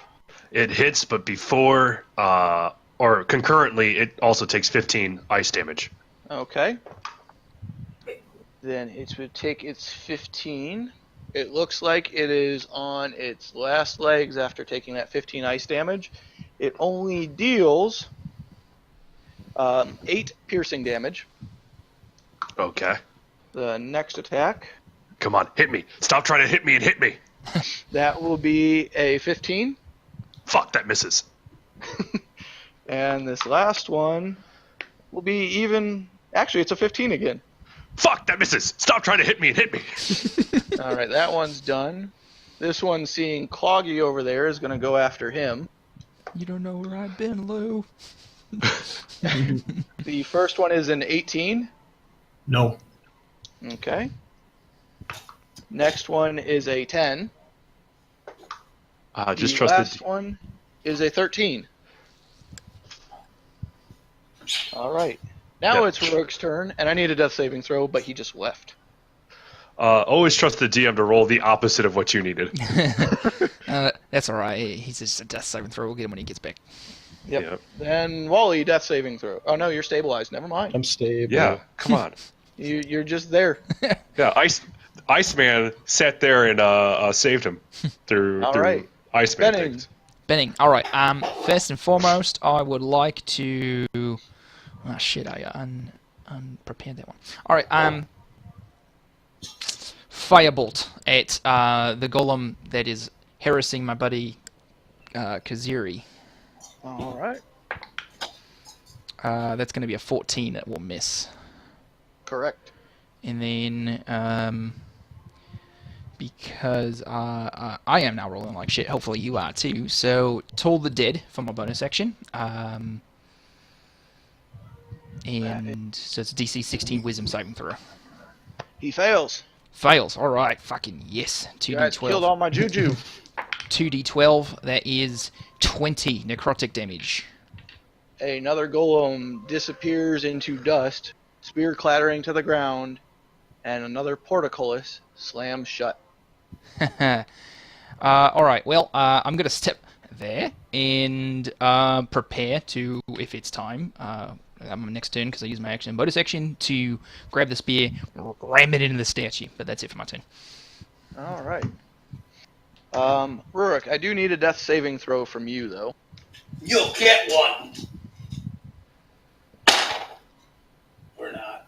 Speaker 2: It hits, but before or concurrently, it also takes 15 ice damage.
Speaker 1: Okay. Then it would take its 15. It looks like it is on its last legs after taking that 15 ice damage. It only deals 8 piercing damage.
Speaker 2: Okay.
Speaker 1: The next attack,
Speaker 2: Come on, hit me. Stop trying to hit me and hit me.
Speaker 1: that will be a 15.
Speaker 2: Fuck, that misses.
Speaker 1: And this last one will be even... Actually, it's a 15 again.
Speaker 2: Fuck, that misses. Stop trying to hit me and hit me.
Speaker 1: Alright, that one's done. This one, seeing Cloggy over there, is going to go after him.
Speaker 3: You don't know where I've been, Lou.
Speaker 1: The first one is an 18.
Speaker 4: No.
Speaker 1: Okay. Next one is a 10.
Speaker 2: Just
Speaker 1: The
Speaker 2: trust
Speaker 1: last
Speaker 2: the...
Speaker 1: one is a 13. Alright. Now
Speaker 2: Yep.
Speaker 1: it's Rogue's turn, and I need a death saving throw, but he just left.
Speaker 2: Always trust the DM to roll the opposite of what you needed.
Speaker 3: That's alright. He's just a death saving throw. We'll get him when he gets back.
Speaker 1: Yep. Then Wally, death saving throw. Oh no, you're stabilized. Never mind.
Speaker 6: I'm stable.
Speaker 2: Yeah, come on.
Speaker 1: You're just there.
Speaker 2: Yeah, Iceman sat there and saved him through
Speaker 1: Alright.
Speaker 2: Iceman
Speaker 1: Benning.
Speaker 2: things.
Speaker 3: Benning. Alright, first and foremost, I would like to... Oh shit, I unprepared that one. Alright, Firebolt at the golem that is harassing my buddy Kaziri.
Speaker 1: Alright.
Speaker 3: That's going to be a 14 that will miss.
Speaker 1: Correct.
Speaker 3: And then, because I am now rolling like shit, hopefully you are too, so Toll the Dead for my bonus action. And so it's a DC 16 Wisdom saving throw.
Speaker 1: He fails.
Speaker 3: Fails, alright, fucking yes.
Speaker 1: You guys killed
Speaker 3: 2d12.
Speaker 1: all my juju.
Speaker 3: 2d12, that is 20 necrotic damage.
Speaker 1: Another golem disappears into dust, spear clattering to the ground, and another portcullis slams shut.
Speaker 3: Alright, well, I'm going to step there and prepare to, if it's time, I'm my next turn because I use my action and bonus action to grab the spear, ram it into the statue, but that's it for my turn.
Speaker 1: Alright. Rurik, I do need a death saving throw from you, though.
Speaker 5: You'll get one. Or not.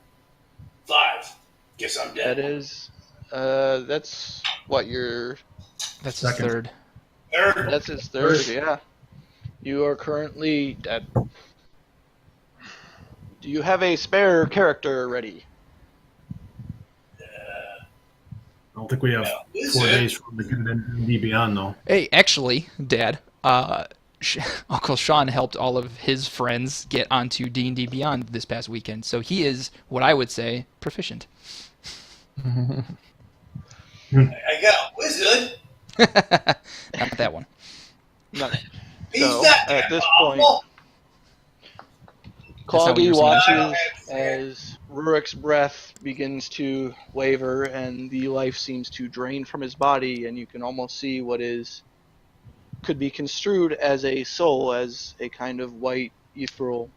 Speaker 5: 5. Guess I'm dead.
Speaker 1: That is, that's what your,
Speaker 3: That's his
Speaker 4: Second.
Speaker 3: third.
Speaker 5: Third.
Speaker 1: that's his third, yeah. You are currently dead. Do you have a spare character ready?
Speaker 4: I don't think we have
Speaker 5: Is
Speaker 4: 4
Speaker 5: it?
Speaker 4: days from the D Beyond, though.
Speaker 3: Hey, actually, Dad, Uncle Sean helped all of his friends get onto D&D Beyond this past weekend, so he is, what I would say, proficient.
Speaker 5: I got a wizard.
Speaker 3: Not that one.
Speaker 1: No.
Speaker 5: He's
Speaker 1: So,
Speaker 5: not
Speaker 1: at
Speaker 5: that
Speaker 1: this
Speaker 5: powerful.
Speaker 3: That's not what you
Speaker 1: Cloggy
Speaker 3: were saying.
Speaker 1: watches as Rurik's breath begins to waver and the life seems to drain from his body, and you can almost see what could be construed as a soul, as a kind of white, ethereal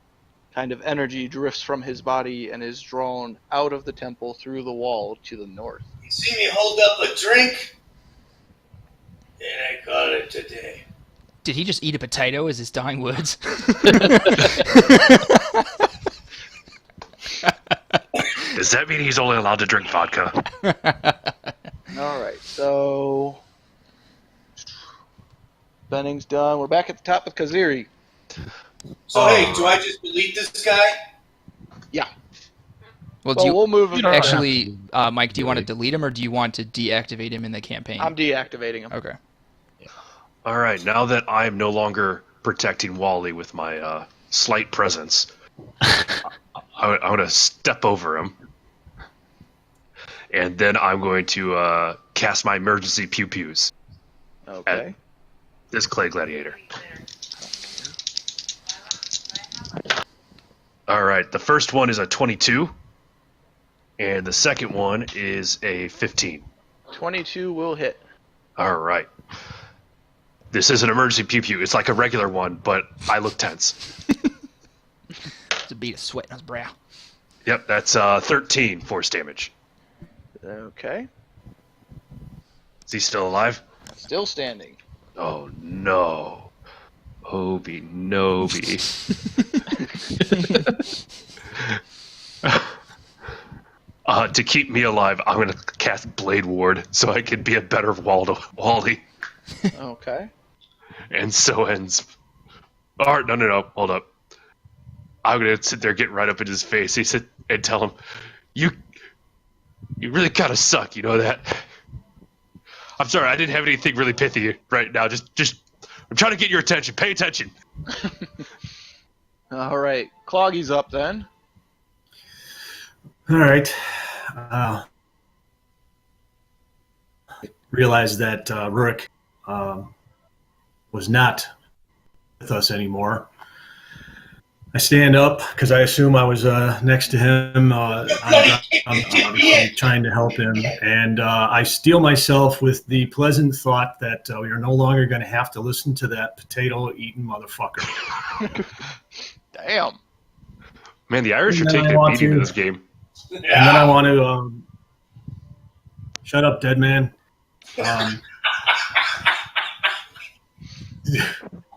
Speaker 1: kind of energy drifts from his body and is drawn out of the temple through the wall to the north.
Speaker 5: You see me hold up a drink? And I got it today.
Speaker 3: Did he just eat a potato as his dying words?
Speaker 2: Does that mean he's only allowed to drink vodka?
Speaker 1: All right, so Benning's done. We're back at the top with Kaziri.
Speaker 5: So, hey, do I just delete this guy?
Speaker 3: Well,
Speaker 1: Well, we'll move him.
Speaker 3: actually, Mike, do you want to delete him or do you want to deactivate him in the campaign?
Speaker 1: I'm deactivating him.
Speaker 3: Okay.
Speaker 2: All right, now that I'm no longer protecting Wally with my slight presence, I'm going to step over him. And then I'm going to cast my emergency pew-pews
Speaker 1: Okay.
Speaker 2: at this clay gladiator. All right, the first one is a 22, and the second one is a 15.
Speaker 1: 22 will hit.
Speaker 2: All right. This is an emergency pew-pew. It's like a regular one, but I look tense.
Speaker 3: It's a bead of sweat on his brow.
Speaker 2: Yep, that's 13 force damage.
Speaker 1: Okay.
Speaker 2: Is he still alive?
Speaker 1: Still standing.
Speaker 2: Oh, no. Obi Nobi. To keep me alive, I'm going to cast Blade Ward so I can be a better Wally.
Speaker 1: Okay.
Speaker 2: And so ends. Oh, no. Hold up. I'm going to sit there, get right up in his face. He said, and tell him, you really kind of suck, you know that? I'm sorry, I didn't have anything really pithy right now. Just, I'm trying to get your attention. Pay attention.
Speaker 1: All right. Cloggy's up then.
Speaker 4: All right. Realized that Rurik was not with us anymore. I stand up because I assume I was next to him. I'm obviously trying to help him, and I steel myself with the pleasant thought that we are no longer going to have to listen to that potato-eating motherfucker.
Speaker 1: Damn.
Speaker 2: Man, the Irish are
Speaker 4: And then
Speaker 2: taking
Speaker 4: I
Speaker 2: a
Speaker 4: want
Speaker 2: beating
Speaker 4: to-
Speaker 2: in this game.
Speaker 4: And then I want to shut up, dead man.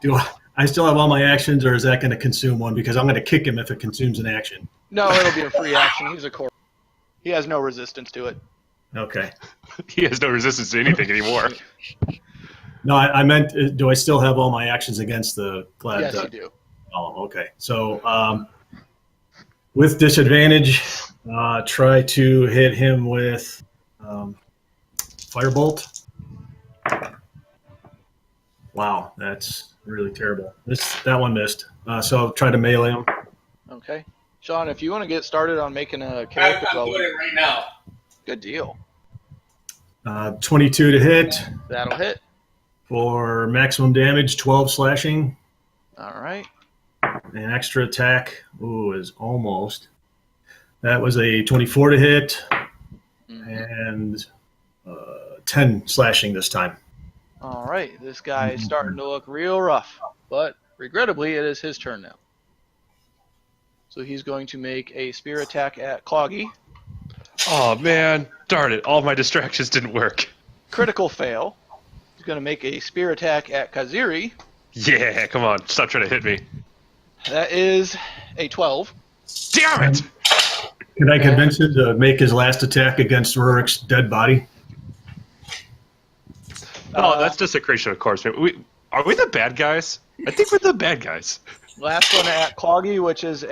Speaker 4: Do I still have all my actions, or is that going to consume one? Because I'm going to kick him if it consumes an action.
Speaker 1: No, it'll be a free action. He's a corpse. He has no resistance to it.
Speaker 4: Okay.
Speaker 2: He has no resistance to anything anymore.
Speaker 4: No, I meant, do I still have all my actions against the glad?
Speaker 1: Yes, you do.
Speaker 4: Oh, okay. So with disadvantage, try to hit him with Firebolt. Wow, that's really terrible. That one missed. So I'll try to melee him.
Speaker 1: Okay. Sean, if you want to get started on making a
Speaker 5: I'm
Speaker 1: character
Speaker 5: doing
Speaker 1: development,
Speaker 5: it right now.
Speaker 1: good deal.
Speaker 4: 22 to hit
Speaker 1: That'll hit.
Speaker 4: for maximum damage, 12 slashing.
Speaker 1: All right.
Speaker 4: An extra attack. Ooh, is almost. That was a 24 to hit and 10 slashing this time.
Speaker 1: All right. This guy is starting to look real rough, but regrettably, it is his turn now. So he's going to make a spear attack at Cloggy.
Speaker 2: Oh, man. Darn it. All my distractions didn't work.
Speaker 1: Critical fail. He's going to make a spear attack at Kaziri.
Speaker 2: Yeah, come on. Stop trying to hit me.
Speaker 1: That is a 12.
Speaker 2: Damn it!
Speaker 4: Can I convince him to make his last attack against Rurik's dead body?
Speaker 2: Oh, that's desecration of corpse. Are we the bad guys? I think we're the bad guys.
Speaker 1: Last one at Cloggy, which is a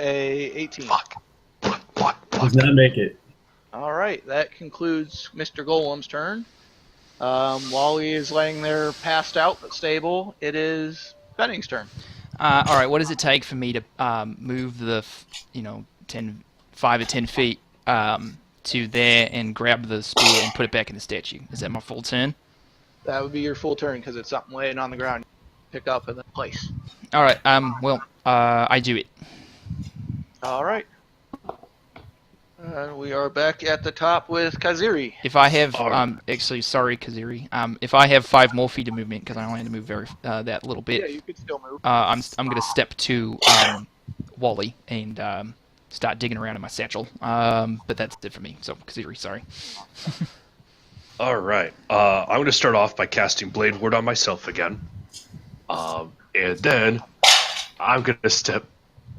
Speaker 1: 18.
Speaker 2: Fuck.
Speaker 4: Does not make it.
Speaker 1: All right, that concludes Mr. Golem's turn. While he is laying there passed out but stable, it is Benning's turn.
Speaker 3: All right, what does it take for me to move the, 5 or 10 feet to there and grab the spear and put it back in the statue? Is that my full turn?
Speaker 1: That would be your full turn because it's something laying on the ground. Pick up and then place.
Speaker 3: All right, I do it.
Speaker 1: All right. We are back at the top with Kaziri.
Speaker 3: If I have,
Speaker 2: Alright.
Speaker 3: actually, sorry, Kaziri. If I have 5 more feet of movement, because I only had to move that little bit,
Speaker 1: Yeah, you could still move.
Speaker 3: I'm going to step to Wally and start digging around in my satchel. But that's it for me. So, Kaziri, sorry.
Speaker 2: All right. I'm going to start off by casting Blade Ward on myself again. And then I'm going to step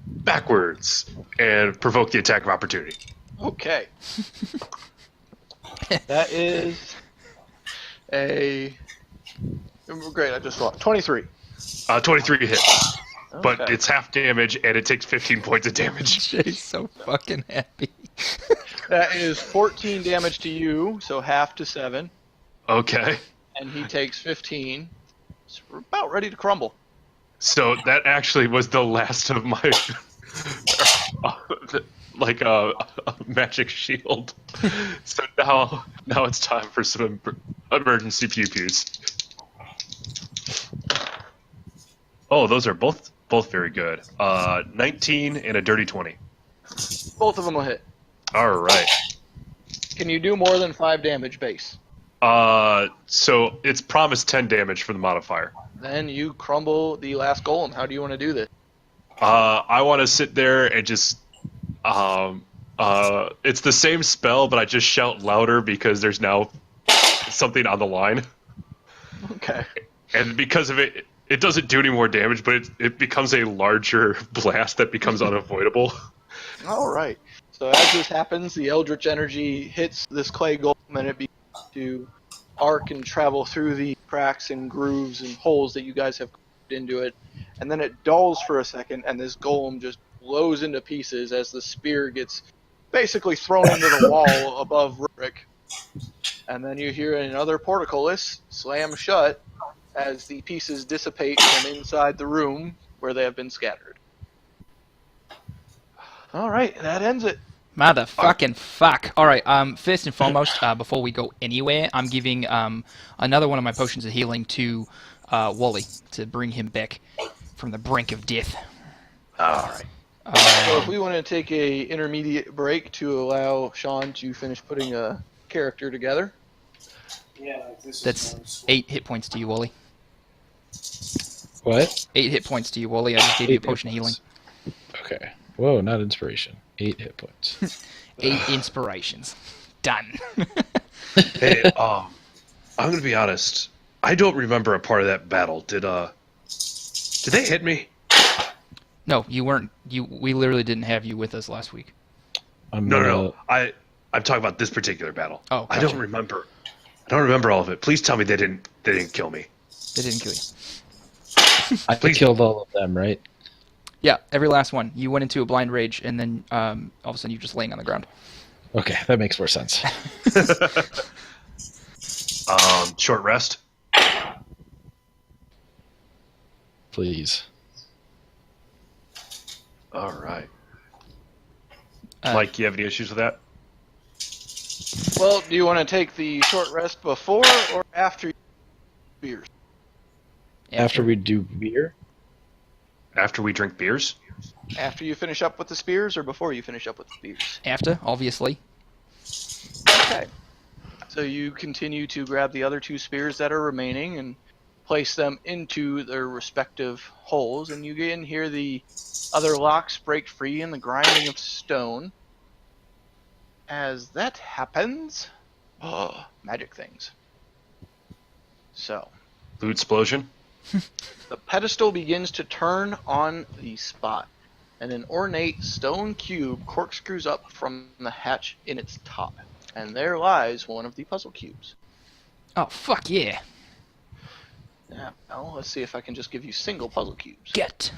Speaker 2: backwards and provoke the attack of opportunity.
Speaker 1: Okay. That is a... Great, I just saw it. 23.
Speaker 2: 23 hits. But
Speaker 1: Okay.
Speaker 2: it's half damage, and it takes 15 points of damage.
Speaker 3: Jay's so fucking happy.
Speaker 1: That is 14 damage to you, so half to 7.
Speaker 2: Okay.
Speaker 1: And he takes 15. So we're about ready to crumble.
Speaker 2: So that actually was the last of my... magic shield. So now it's time for some emergency pew-pews. Oh, those are both very good. 19 and a dirty 20.
Speaker 1: Both of them will hit.
Speaker 2: All right.
Speaker 1: Can you do more than 5 damage base?
Speaker 2: So it's promised 10 damage for the modifier.
Speaker 1: Then you crumble the last golem. How do you want to do this?
Speaker 2: I want to sit there and just, it's the same spell, but I just shout louder because there's now something on the line.
Speaker 1: Okay.
Speaker 2: And because of it, it doesn't do any more damage, but it becomes a larger blast that becomes unavoidable.
Speaker 1: All right. So as this happens, the Eldritch energy hits this clay golem, and it begins to arc and travel through the cracks and grooves and holes that you guys have put into it. And then it dulls for a second, and this golem just blows into pieces as the spear gets basically thrown into the wall above Rick. And then you hear another portcullis slam shut as the pieces dissipate from inside the room where they have been scattered. All right, that ends it.
Speaker 3: Motherfucking fuck. Alright, first and foremost, before we go anywhere, I'm giving another one of my potions of healing to Wally to bring him back from the brink of death.
Speaker 1: Alright. So if we want to take a intermediate break to allow Sean to finish putting a character together.
Speaker 5: Yeah, this
Speaker 3: That's
Speaker 5: is
Speaker 3: 8 hit points to you, Wally.
Speaker 6: What?
Speaker 3: 8 hit points to you, Wally. I just gave you a potion of healing.
Speaker 6: Okay. Whoa, not inspiration. 8 hit points.
Speaker 3: 8 inspirations. Done.
Speaker 2: Hey, I'm gonna be honest. I don't remember a part of that battle. Did they hit me?
Speaker 3: No, you weren't. We literally didn't have you with us last week.
Speaker 2: No. I'm talking about this particular battle.
Speaker 3: Oh,
Speaker 2: I
Speaker 3: gotcha.
Speaker 2: don't remember. I don't remember all of it. Please tell me they didn't kill me.
Speaker 3: They didn't kill you.
Speaker 6: I killed all of them, right?
Speaker 3: Yeah, every last one. You went into a blind rage, and then all of a sudden you're just laying on the ground.
Speaker 6: Okay, that makes more sense.
Speaker 2: Short rest.
Speaker 6: Please.
Speaker 2: All right.
Speaker 3: Uh,
Speaker 2: Mike, you have any issues with that?
Speaker 1: Well, do you want to take the short rest before or after beers?
Speaker 6: After we do beer?
Speaker 2: After we drink beers?
Speaker 1: After you finish up with the spears or before you finish up with the spears?
Speaker 3: After, obviously.
Speaker 1: Okay. So you continue to grab the other 2 spears that are remaining and place them into their respective holes, and you again hear the other locks break free and the grinding of stone. As that happens, magic things. So,
Speaker 2: Loot explosion?
Speaker 1: the pedestal begins to turn on the spot, and an ornate stone cube corkscrews up from the hatch in its top. And there lies one of the puzzle cubes.
Speaker 3: Oh, fuck yeah.
Speaker 1: Now, let's see if I can just give you single puzzle cubes.
Speaker 3: Get.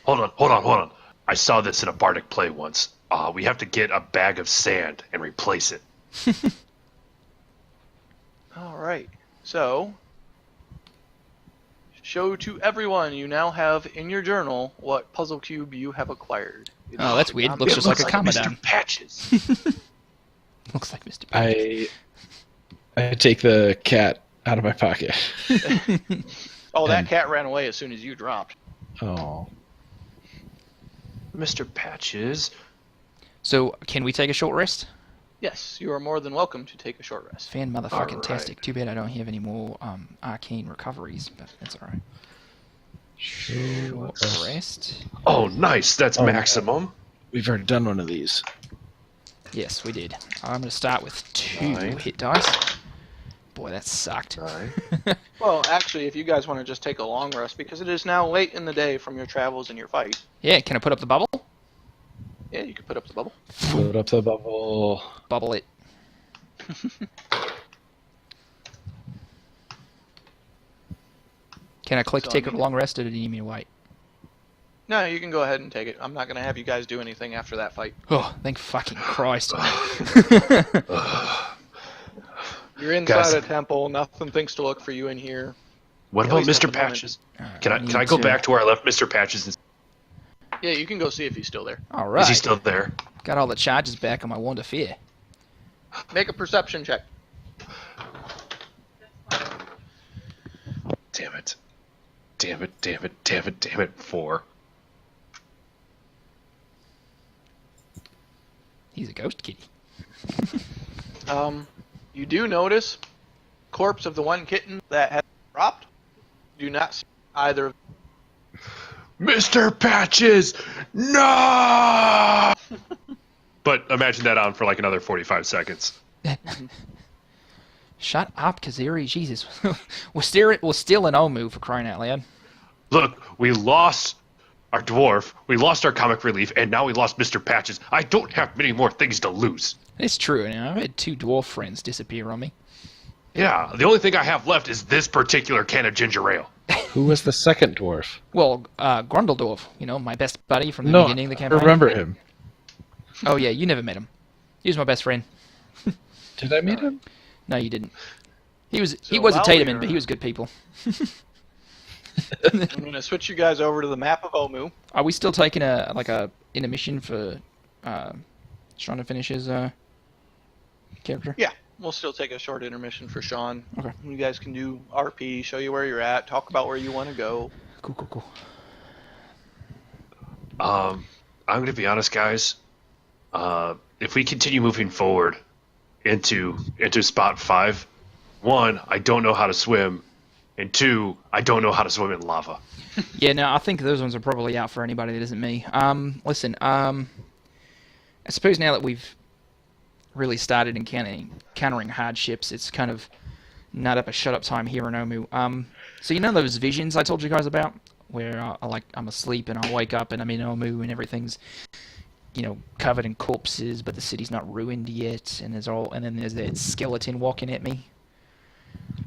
Speaker 2: Hold on. I saw this in a bardic play once. We have to get a bag of sand and replace it.
Speaker 1: Alright, so show to everyone you now have in your journal what puzzle cube you have acquired.
Speaker 3: Oh, that's weird. Looks just like a Commodore.
Speaker 2: Mr. Patches.
Speaker 3: Looks like Mr. Patches.
Speaker 6: I take the cat out of my pocket.
Speaker 1: Oh, that
Speaker 6: And-
Speaker 1: cat ran away as soon as you dropped.
Speaker 6: Oh.
Speaker 2: Mr. Patches.
Speaker 3: So, can we take a short rest?
Speaker 1: Yes, you are more than welcome to take a short rest.
Speaker 3: Fan motherfucking tastic.
Speaker 2: Alright.
Speaker 3: Too bad I don't have any more arcane recoveries, but that's alright. Short rest?
Speaker 2: Oh, nice. That's
Speaker 6: Oh,
Speaker 2: maximum.
Speaker 6: We've already done one of these.
Speaker 3: Yes, we did. I'm going to start with 2
Speaker 2: 9.
Speaker 3: hit dice. Boy, that sucked.
Speaker 2: 9.
Speaker 1: Well, actually, if you guys want to just take a long rest, because it is now late in the day from your travels and your fight,
Speaker 3: Yeah, can I put up the bubble?
Speaker 1: yeah, you can Put up the bubble.
Speaker 6: Load up the bubble.
Speaker 3: Bubble it. Can I click
Speaker 1: So,
Speaker 3: take a long rest, or do you need me to wait?
Speaker 1: No, you can go ahead and take it. I'm not going to have you guys do anything after that fight.
Speaker 3: Oh, thank fucking Christ.
Speaker 1: You're inside
Speaker 2: Guys.
Speaker 1: a temple. Nothing thinks to look for you in here.
Speaker 2: What
Speaker 1: At
Speaker 2: about
Speaker 1: least at
Speaker 2: Mr.
Speaker 1: the moment.
Speaker 2: Patches?
Speaker 3: Alright,
Speaker 2: Can
Speaker 3: need
Speaker 2: I go
Speaker 3: to-
Speaker 2: back to where I left Mr. Patches?
Speaker 1: Yeah, you can go see if he's still there.
Speaker 3: All right.
Speaker 2: Is he still there?
Speaker 3: Got all the charges back on my Wand of Fear.
Speaker 1: Make a perception check.
Speaker 2: Damn it. Damn it, damn it, damn it, damn it. 4.
Speaker 3: He's a ghost kitty.
Speaker 1: You do notice corpse of the one kitten that has dropped. You do not see either of
Speaker 2: Mr. Patches! No! But imagine that on for like another 45 seconds.
Speaker 3: Shut up, Kaziri. Jesus. we're still in Omu, for crying out loud.
Speaker 2: Look, we lost our dwarf, we lost our comic relief, and now we lost Mr. Patches. I don't have many more things to lose.
Speaker 3: It's true. You know, I've had 2 dwarf friends disappear on me.
Speaker 2: Yeah, the only thing I have left is this particular can of ginger ale.
Speaker 6: Who was the second dwarf?
Speaker 3: Well, Grundledorf, you know, my best buddy from the
Speaker 6: No,
Speaker 3: beginning of the
Speaker 6: I
Speaker 3: campaign.
Speaker 6: remember him.
Speaker 3: Oh, yeah, you never met him. He was my best friend.
Speaker 6: Did I meet him?
Speaker 3: No, you didn't. He was a
Speaker 1: while
Speaker 3: Taterman,
Speaker 1: you're-
Speaker 3: but he was good people.
Speaker 1: I'm going to switch you guys over to the map of Omu.
Speaker 3: Are we still taking a intermission for trying to finish his character?
Speaker 1: Yeah, we'll still take a short intermission for Sean.
Speaker 3: Okay.
Speaker 1: You guys can do RP, show you where you're at, talk about where you want to go.
Speaker 3: Cool.
Speaker 2: I'm going to be honest, guys. If we continue moving forward into spot 5, 1, I don't know how to swim, and 2, I don't know how to swim in lava.
Speaker 3: Yeah, no, I think those ones are probably out for anybody that isn't me. Listen, I suppose now that we've really started encountering hardships, it's kind of not up a shut-up time here in Omu. So you know those visions I told you guys about, where I'm asleep and I wake up and I'm in Omu and everything's, you know, covered in corpses, but the city's not ruined yet, and then there's that skeleton walking at me.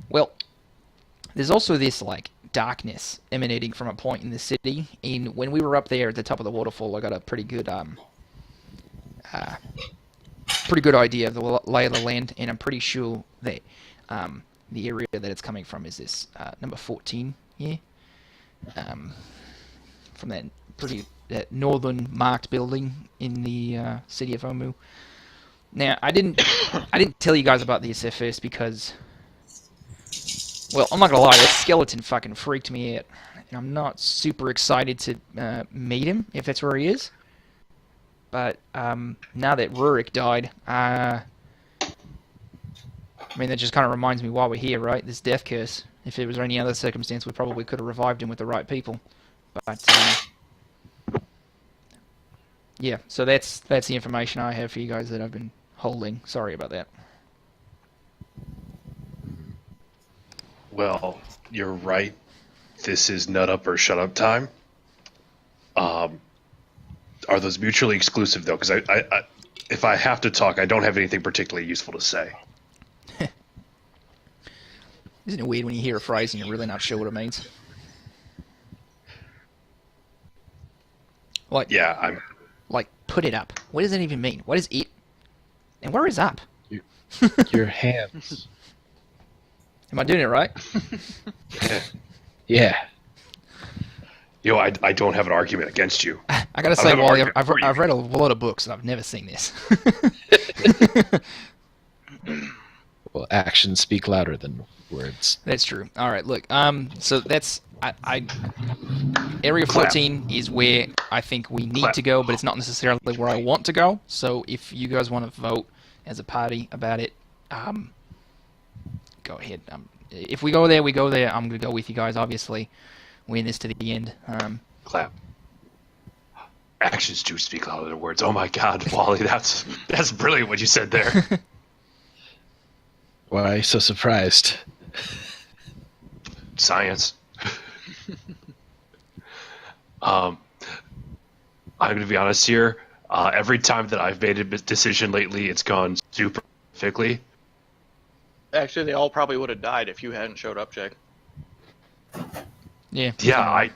Speaker 3: Well, there's also this like darkness emanating from a point in the city. And when we were up there at the top of the waterfall, I got a pretty good idea of the lay of the land, and I'm pretty sure that the area that it's coming from is this number 14 here, from that northern marked building in the city of Omu. Now, I didn't tell you guys about this at first because, well, I'm not gonna lie, that skeleton fucking freaked me out, and I'm not super excited to meet him if that's where he is. But now that Rurik died, I mean, that just kind of reminds me why we're here, right? This death curse. If it was any other circumstance, we probably could have revived him with the right people. But yeah, so that's the information I have for you guys that I've been holding. Sorry about that.
Speaker 2: Well, you're right. This is nut up or shut up time. Are those mutually exclusive though? Because I, if I have to talk, I don't have anything particularly useful to say.
Speaker 3: Isn't it weird when you hear a phrase and you're really not sure what it means? Like,
Speaker 2: Yeah, I'm.
Speaker 3: like, put it up. What does that even mean? What is it? And where is up?
Speaker 6: Your hands.
Speaker 3: Am I doing it right?
Speaker 6: Yeah.
Speaker 2: Yo, I don't have an argument against you.
Speaker 3: I gotta
Speaker 2: I
Speaker 3: say,
Speaker 2: have an
Speaker 3: Wally,
Speaker 2: argument for you.
Speaker 3: I've read a lot of books and I've never seen this.
Speaker 6: Well, actions speak louder than words.
Speaker 3: That's true. All right, look. So that's Area 14 is where I think we need to go, but it's not necessarily where I want to go. So if you guys want to vote as a party about it, go ahead. If we go there, we go there. I'm gonna go with you guys. Obviously, win this to the end.
Speaker 2: Clap. Actions do speak louder than words. Oh my God, Wally, that's brilliant what you said there.
Speaker 6: Why so surprised?
Speaker 2: Science. I'm going to be honest here. Every time that I've made a decision lately, it's gone super perfectly.
Speaker 1: Actually, they all probably would have died if you hadn't showed up, Jake.
Speaker 3: Yeah.
Speaker 2: Yeah,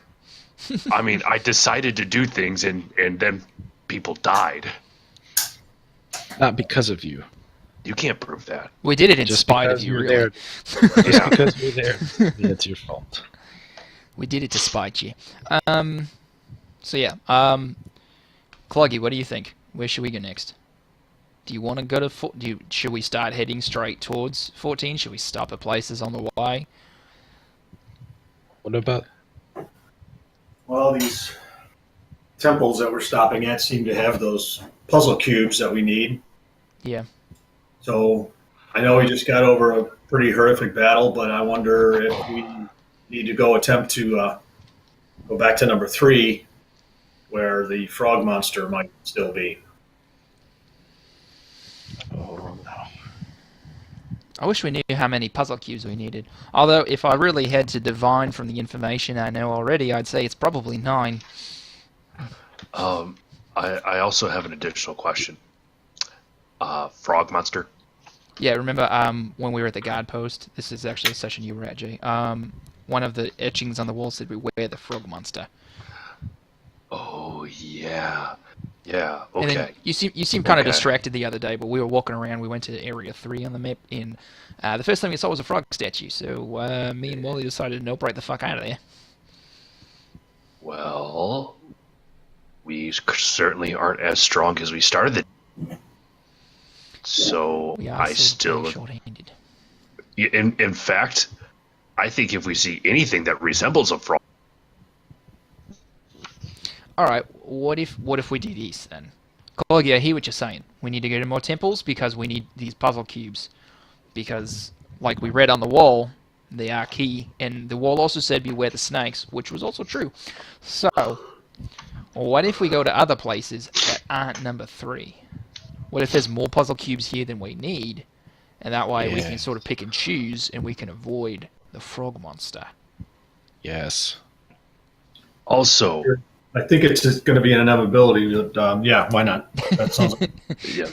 Speaker 2: I mean, I decided to do things, and then people died.
Speaker 6: Not because of you.
Speaker 2: You can't prove that.
Speaker 3: We did it in
Speaker 6: Just
Speaker 3: spite of
Speaker 6: because
Speaker 3: you,
Speaker 6: you're
Speaker 3: really.
Speaker 6: there. Just because you're there, it's your fault.
Speaker 3: We did it to spite you. So yeah. Cloggy, what do you think? Where should we go next? Do you want to go to... should we start heading straight towards 14? Should we stop at places on the way?
Speaker 6: What about?
Speaker 4: Well, these temples that we're stopping at seem to have those puzzle cubes that we need.
Speaker 3: Yeah.
Speaker 4: So I know we just got over a pretty horrific battle, but I wonder if we need to go attempt to go back to number 3, where the frog monster might still be.
Speaker 6: Oh no.
Speaker 3: I wish we knew how many puzzle cubes we needed. Although, if I really had to divine from the information I know already, I'd say it's probably 9.
Speaker 2: I also have an additional question. Frog monster.
Speaker 3: Yeah, remember when we were at the guard post? This is actually a session you were at, Jay. One of the etchings on the wall said, "Beware the frog monster."
Speaker 2: Oh yeah, yeah.
Speaker 3: And then
Speaker 2: Okay.
Speaker 3: you seem kind of
Speaker 2: Okay.
Speaker 3: distracted the other day, but we were walking around. We went to Area 3 on the map, and the first thing we saw was a frog statue. So me and Wally decided to nope right the fuck out of there.
Speaker 2: Well, we certainly aren't as strong as we started. So
Speaker 3: We are
Speaker 2: I
Speaker 3: still
Speaker 2: still,
Speaker 3: very short-handed.
Speaker 2: in fact, I think if we see anything that resembles a frog,
Speaker 3: All right, what if we did east then? Cloggy, I hear what you're saying. We need to go to more temples because we need these puzzle cubes. Because, like we read on the wall, they are key, and the wall also said beware the snakes, which was also true. So, what if we go to other places that aren't number 3? What if there's more puzzle cubes here than we need, and that way we
Speaker 6: Yeah.
Speaker 3: can sort of pick and choose, and we can avoid the frog monster?
Speaker 6: Yes.
Speaker 2: also,
Speaker 4: I think it's just going to be an inevitability. That, yeah, why not? That sounds like
Speaker 2: yeah,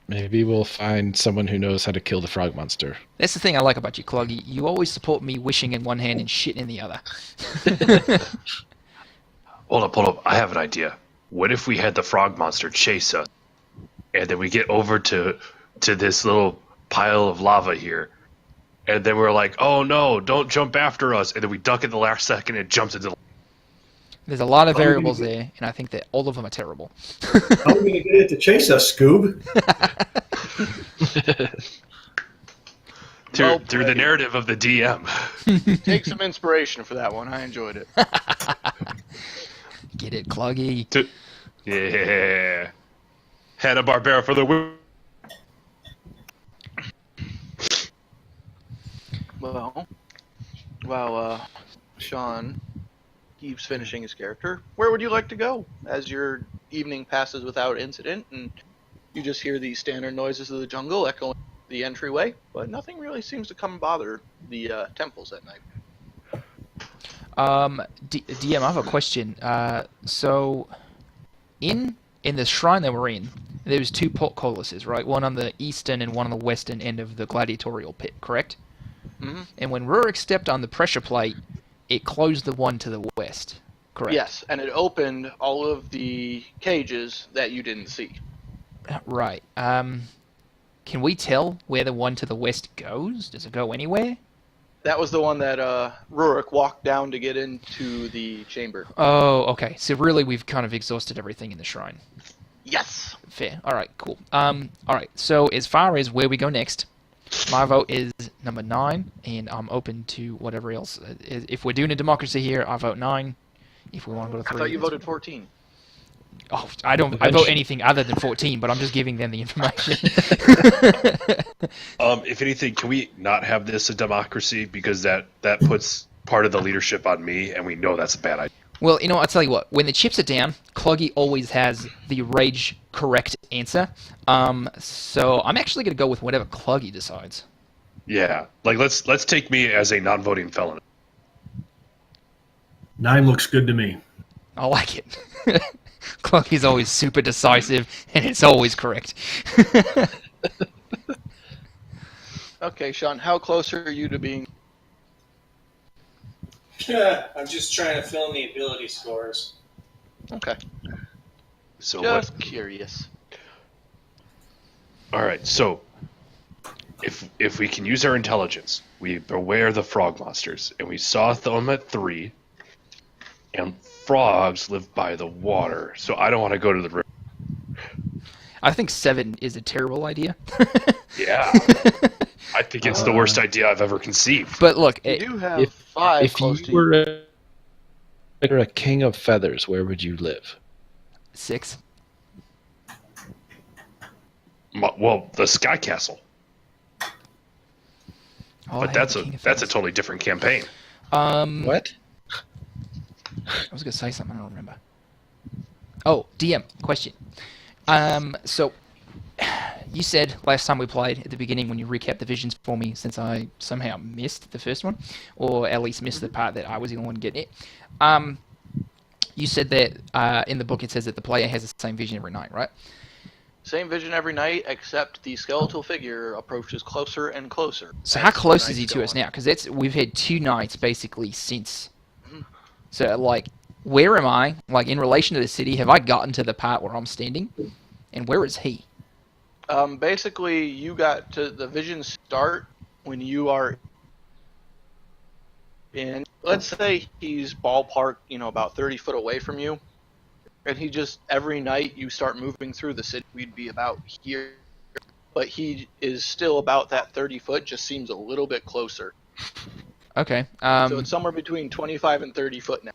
Speaker 6: Maybe we'll find someone who knows how to kill the frog monster.
Speaker 3: That's the thing I like about you, Cloggy. You always support me wishing in one hand and shit in the other.
Speaker 2: hold up. I have an idea. What if we had the frog monster chase us, and then we get over to this little pile of lava here, and then we're like, oh no, don't jump after us, and then we duck at the last second and jumps into the...
Speaker 3: There's a lot of variables there, and I think that all of them are terrible.
Speaker 4: how are we going to get it to chase us, Scoob?
Speaker 1: Well
Speaker 2: through the
Speaker 1: played.
Speaker 2: narrative of the DM.
Speaker 1: Take some inspiration for that one. I enjoyed it.
Speaker 3: Get it, Cloggy?
Speaker 2: Yeah. Hanna-Barbera for the win.
Speaker 1: Well, while Sean keeps finishing his character, where would you like to go as your evening passes without incident and you just hear the standard noises of the jungle echoing the entryway, but nothing really seems to come bother the temples at night.
Speaker 3: DM, I have a question. So, in the shrine that we're in, there was 2 portcullises, right? One on the eastern and one on the western end of the gladiatorial pit, correct?
Speaker 1: Mm-hmm.
Speaker 3: And when Rurik stepped on the pressure plate, it closed the one to the west, correct?
Speaker 1: Yes, and it opened all of the cages that you didn't see.
Speaker 3: Right. Can we tell where the one to the west goes? Does it go anywhere?
Speaker 1: That was the one that Rurik walked down to get into the chamber.
Speaker 3: Oh, okay. So really, we've kind of exhausted everything in the shrine.
Speaker 1: Yes.
Speaker 3: Fair. All right. Cool. All right. So as far as where we go next, my vote is number 9, and I'm open to whatever else. If we're doing a democracy here, I vote 9. If we want to go to 3,
Speaker 1: I thought you
Speaker 3: that's
Speaker 1: voted
Speaker 3: fine.
Speaker 1: 14.
Speaker 3: Oh, I don't. I vote anything other than 14, but I'm just giving them the information.
Speaker 2: If anything, can we not have this a democracy, because that puts part of the leadership on me, and we know that's a bad idea.
Speaker 3: Well, you know, I'll tell you what. When the chips are down, Cloggy always has the rage correct answer. So I'm actually going to go with whatever Cloggy decides.
Speaker 2: Yeah, like let's take me as a non-voting felon.
Speaker 4: 9 looks good to me.
Speaker 3: I like it. Clock is always super decisive, and it's always correct.
Speaker 1: Okay, Sean, how close are you to being?
Speaker 5: I'm just trying to fill in the ability scores.
Speaker 1: Okay,
Speaker 2: So
Speaker 1: just
Speaker 2: what?
Speaker 1: curious.
Speaker 2: All right. So if we can use our intelligence, we beware the frog monsters, and we saw them at 3, and frogs live by the water. So I don't want to go to the river.
Speaker 3: I think 7 is a terrible idea.
Speaker 2: Yeah, I think it's the worst idea I've ever conceived.
Speaker 3: But look,
Speaker 1: You do have
Speaker 6: If
Speaker 1: 5
Speaker 6: if
Speaker 1: close
Speaker 6: you
Speaker 1: to you.
Speaker 6: were a king of feathers, where would you live?
Speaker 3: 6.
Speaker 2: Well, the Sky Castle,
Speaker 3: Oh,
Speaker 2: but that's a totally different campaign.
Speaker 6: What?
Speaker 3: I was gonna say something. I don't remember. Oh, DM question. So you said last time we played at the beginning when you recapped the visions for me, since I somehow missed the first one, or at least missed the part that I was the only one getting it. You said that in the book it says that the player has the same vision every night, right?
Speaker 1: Same vision every night, except the skeletal figure approaches closer and closer.
Speaker 3: So
Speaker 1: as
Speaker 3: how
Speaker 1: the
Speaker 3: close is
Speaker 1: nights
Speaker 3: he
Speaker 1: go
Speaker 3: to us
Speaker 1: on.
Speaker 3: now? Because we've had 2 nights basically since.
Speaker 1: Mhm.
Speaker 3: So like, where am I? Like in relation to the city, have I gotten to the part where I'm standing? And where is he?
Speaker 1: Basically, you got to the visions start when you are in. Let's say he's ballpark, about 30 foot away from you, and he just every night you start moving through the city. We'd be about here, but he is still about that 30 foot. Just seems a little bit closer.
Speaker 3: Okay.
Speaker 1: So it's somewhere between 25 and 30 foot now.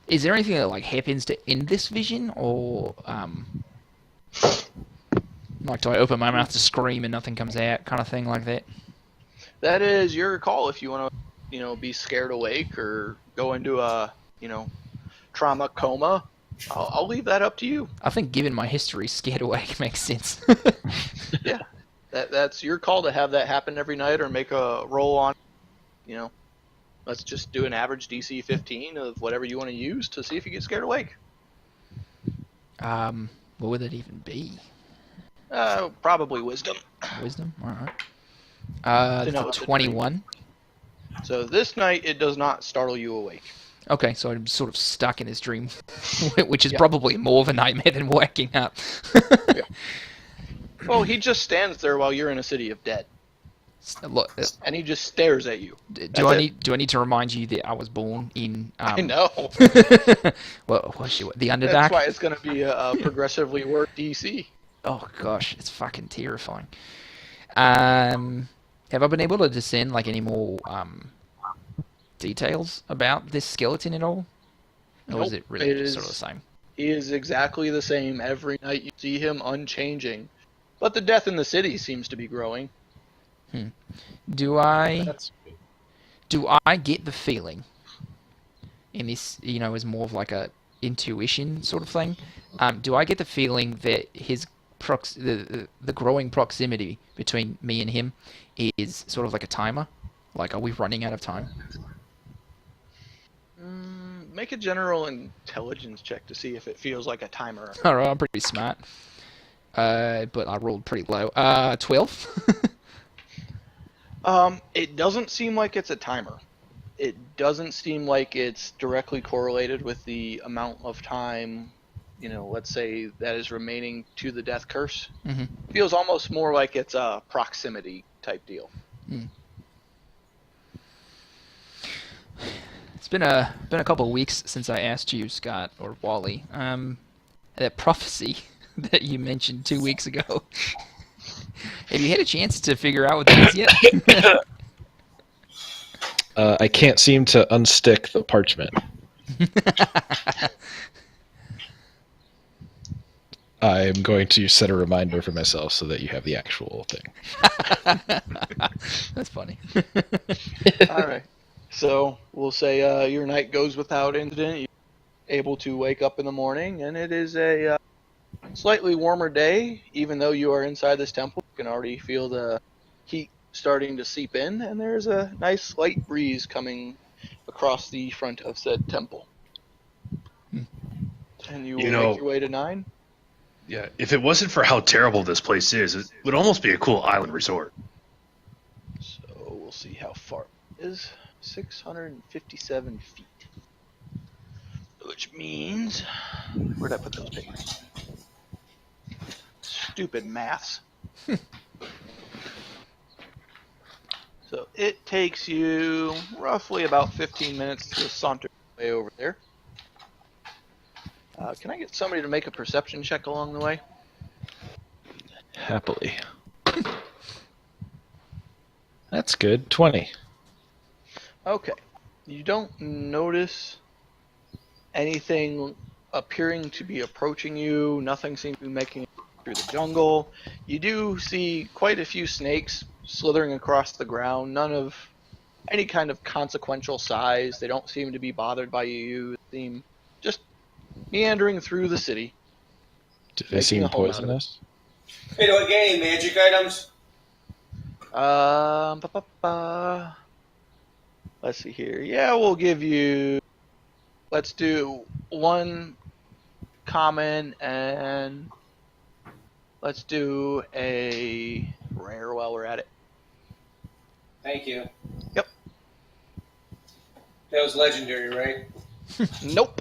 Speaker 3: Is there anything that like happens to end this vision, or like do I open my mouth to scream and nothing comes out, kind of thing like that?
Speaker 1: That is your call if you want to, be scared awake or go into a, trauma coma. I'll leave that up to you.
Speaker 3: I think given my history, scared awake makes sense.
Speaker 1: Yeah, that's your call to have that happen every night or make a roll on. Let's just do an average DC 15 of whatever you want to use to see if you get scared awake.
Speaker 3: What would it even be?
Speaker 1: Probably wisdom.
Speaker 3: Wisdom. All right.
Speaker 1: To know
Speaker 3: The
Speaker 1: it's a
Speaker 3: 21.
Speaker 1: So this night it does not startle you awake.
Speaker 3: Okay, so I'm sort of stuck in this dream, which is
Speaker 1: Yeah.
Speaker 3: probably more of a nightmare than waking up.
Speaker 1: Yeah. Well, he just stands there while you're in a city of dead,
Speaker 3: Look,
Speaker 1: and he just stares at you.
Speaker 3: do I need to remind you that I was born in?
Speaker 1: I know.
Speaker 3: Well, what's she? The
Speaker 1: That's
Speaker 3: Underdark.
Speaker 1: why it's going to be a progressively worse DC.
Speaker 3: Oh gosh, it's fucking terrifying. Have I been able to discern like any more details about this skeleton at all? Or is
Speaker 1: Nope,
Speaker 3: it really
Speaker 1: it
Speaker 3: just
Speaker 1: is-
Speaker 3: sort of the same?
Speaker 1: He is exactly the same every night. You see him unchanging, but the death in the city seems to be growing.
Speaker 3: Do I
Speaker 6: That's
Speaker 3: get the feeling, and this is more of like a intuition sort of thing? Do I get the feeling that his the growing proximity between me and him is sort of like a timer? Like, are we running out of time?
Speaker 1: Make a general intelligence check to see if it feels like a timer.
Speaker 3: All right, I'm pretty smart. But I rolled pretty low. 12.
Speaker 1: It doesn't seem like it's a timer. It doesn't seem like it's directly correlated with the amount of time, let's say that is remaining to the death curse.
Speaker 3: Mhm.
Speaker 1: Feels almost more like it's a proximity type deal.
Speaker 3: It's been a couple of weeks since I asked you, Scott or Wally, that prophecy that you mentioned 2 weeks ago. Have you had a chance to figure out what that is yet?
Speaker 6: I can't seem to unstick the parchment. I'm going to set a reminder for myself so that you have the actual thing.
Speaker 3: That's funny.
Speaker 1: All right. So we'll say your night goes without incident. You're able to wake up in the morning, and it is a slightly warmer day. Even though you are inside this temple, you can already feel the heat starting to seep in, and there's a nice light breeze coming across the front of said temple. And you
Speaker 2: You
Speaker 1: will make
Speaker 2: know,
Speaker 1: your way to 9?
Speaker 2: yeah, if it wasn't for how terrible this place is, it would almost be a cool island resort.
Speaker 1: So we'll see how far it is. 657 feet. Which means... Where'd I put those papers? Stupid maths. So it takes you roughly about 15 minutes to saunter way over there. Can I get somebody to make a perception check along the way?
Speaker 6: Happily. That's good. 20.
Speaker 1: Okay. You don't notice anything appearing to be approaching you. Nothing seems to be making it through the jungle. You do see quite a few snakes slithering across the ground. None of any kind of consequential size. They don't seem to be bothered by you. They seem just meandering through the city.
Speaker 6: Do they
Speaker 1: Making
Speaker 6: seem
Speaker 1: a home out of it.
Speaker 6: poisonous?
Speaker 5: Hey, do I get any magic items?
Speaker 1: Let's see here. Yeah, we'll give you. Let's do one common and let's do a rare while we're at it.
Speaker 5: Thank you.
Speaker 1: Yep.
Speaker 5: That was legendary, right?
Speaker 1: Nope.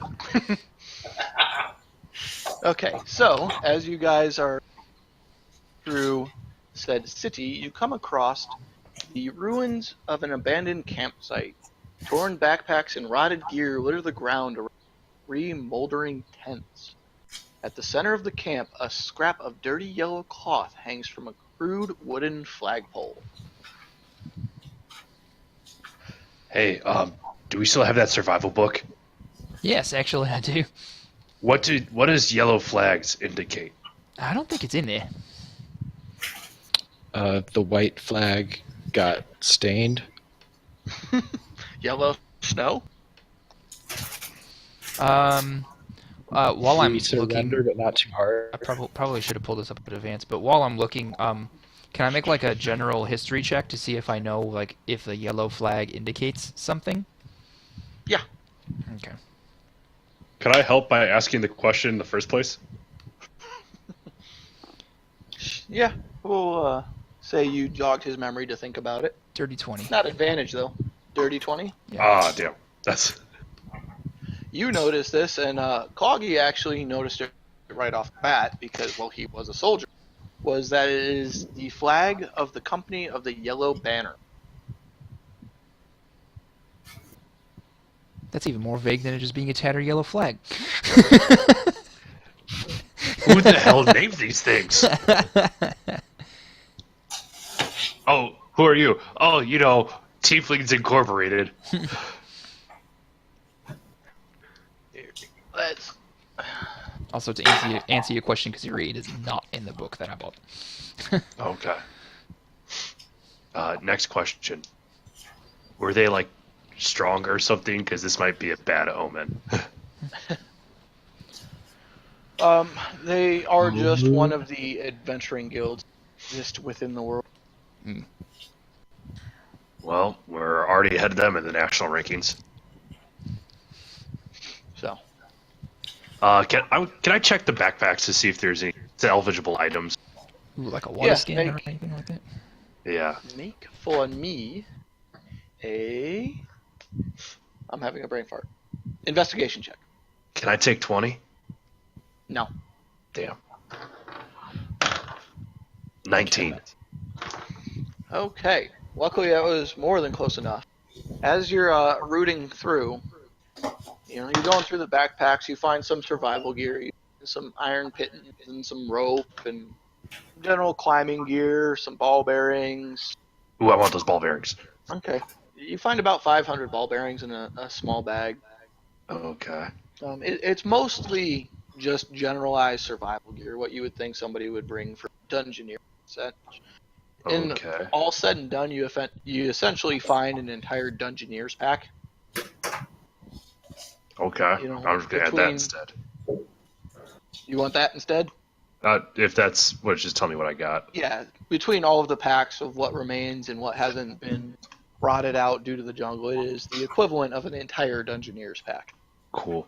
Speaker 1: Okay, so as you guys are through said city, you come across the ruins of an abandoned campsite. Torn backpacks and rotted gear litter the ground around 3 moldering tents. At the center of the camp, a scrap of dirty yellow cloth hangs from a crude wooden flagpole.
Speaker 2: Hey, do we still have that survival book?
Speaker 3: Yes, actually, I do.
Speaker 2: What does yellow flags indicate?
Speaker 3: I don't think it's in there.
Speaker 6: The white flag got stained.
Speaker 1: Yellow snow?
Speaker 3: While I'm
Speaker 6: We surrendered,
Speaker 3: looking,
Speaker 6: but not too hard.
Speaker 3: I probably should have pulled this up in advance. But while I'm looking, can I make like a general history check to see if I know like if the yellow flag indicates something?
Speaker 1: Yeah.
Speaker 3: Okay.
Speaker 2: Could I help by asking the question in the first place?
Speaker 1: Yeah, we'll say you jogged his memory to think about it.
Speaker 3: Dirty 20.
Speaker 1: Not advantage, though. Dirty 20.
Speaker 3: Yeah.
Speaker 2: Ah, damn. That's...
Speaker 1: You noticed this, and Coggy actually noticed it right off the bat because, well, he was a soldier, was that it is the flag of the Company of the Yellow Banner.
Speaker 3: That's even more vague than it just being a tattered yellow flag.
Speaker 2: Who the hell named these things? Oh, who are you? Oh, you know, Tieflings Incorporated.
Speaker 1: Let's...
Speaker 3: Also, to answer your question, because your aid is not in the book that I bought.
Speaker 2: Okay. Next question. Were they, like, strong or something? Because this might be a bad omen.
Speaker 1: They are just one of the adventuring guilds just within the world.
Speaker 2: Well, we're already ahead of them in the national rankings.
Speaker 1: So,
Speaker 2: Can I check the backpacks to see if there's any salvageable items?
Speaker 3: Ooh, like a water
Speaker 1: Yeah,
Speaker 3: skin or anything like that?
Speaker 2: Yeah.
Speaker 1: make for me a... I'm having a brain fart. Investigation check.
Speaker 2: Can I take 20?
Speaker 1: No.
Speaker 2: Damn. 19.
Speaker 1: Okay. Luckily, that was more than close enough. As you're rooting through, you're going through the backpacks. You find some survival gear, you find some iron pittons and some rope and general climbing gear, some ball bearings.
Speaker 2: Ooh, I want those ball bearings.
Speaker 1: Okay. You find about 500 ball bearings in a small bag.
Speaker 2: Okay.
Speaker 1: It's mostly just generalized survival gear, what you would think somebody would bring for dungeoneering. In
Speaker 2: Okay.
Speaker 1: all said and done, you essentially find an entire Dungeoneer's pack.
Speaker 2: Okay.
Speaker 1: You know,
Speaker 2: I'm just gonna add that
Speaker 1: between-
Speaker 2: instead.
Speaker 1: You want that instead?
Speaker 2: If that's what, just tell me what I got.
Speaker 1: Yeah, between all of the packs of what remains and what hasn't been rotted out due to the jungle, it is the equivalent of an entire Dungeoneer's pack.
Speaker 2: Cool.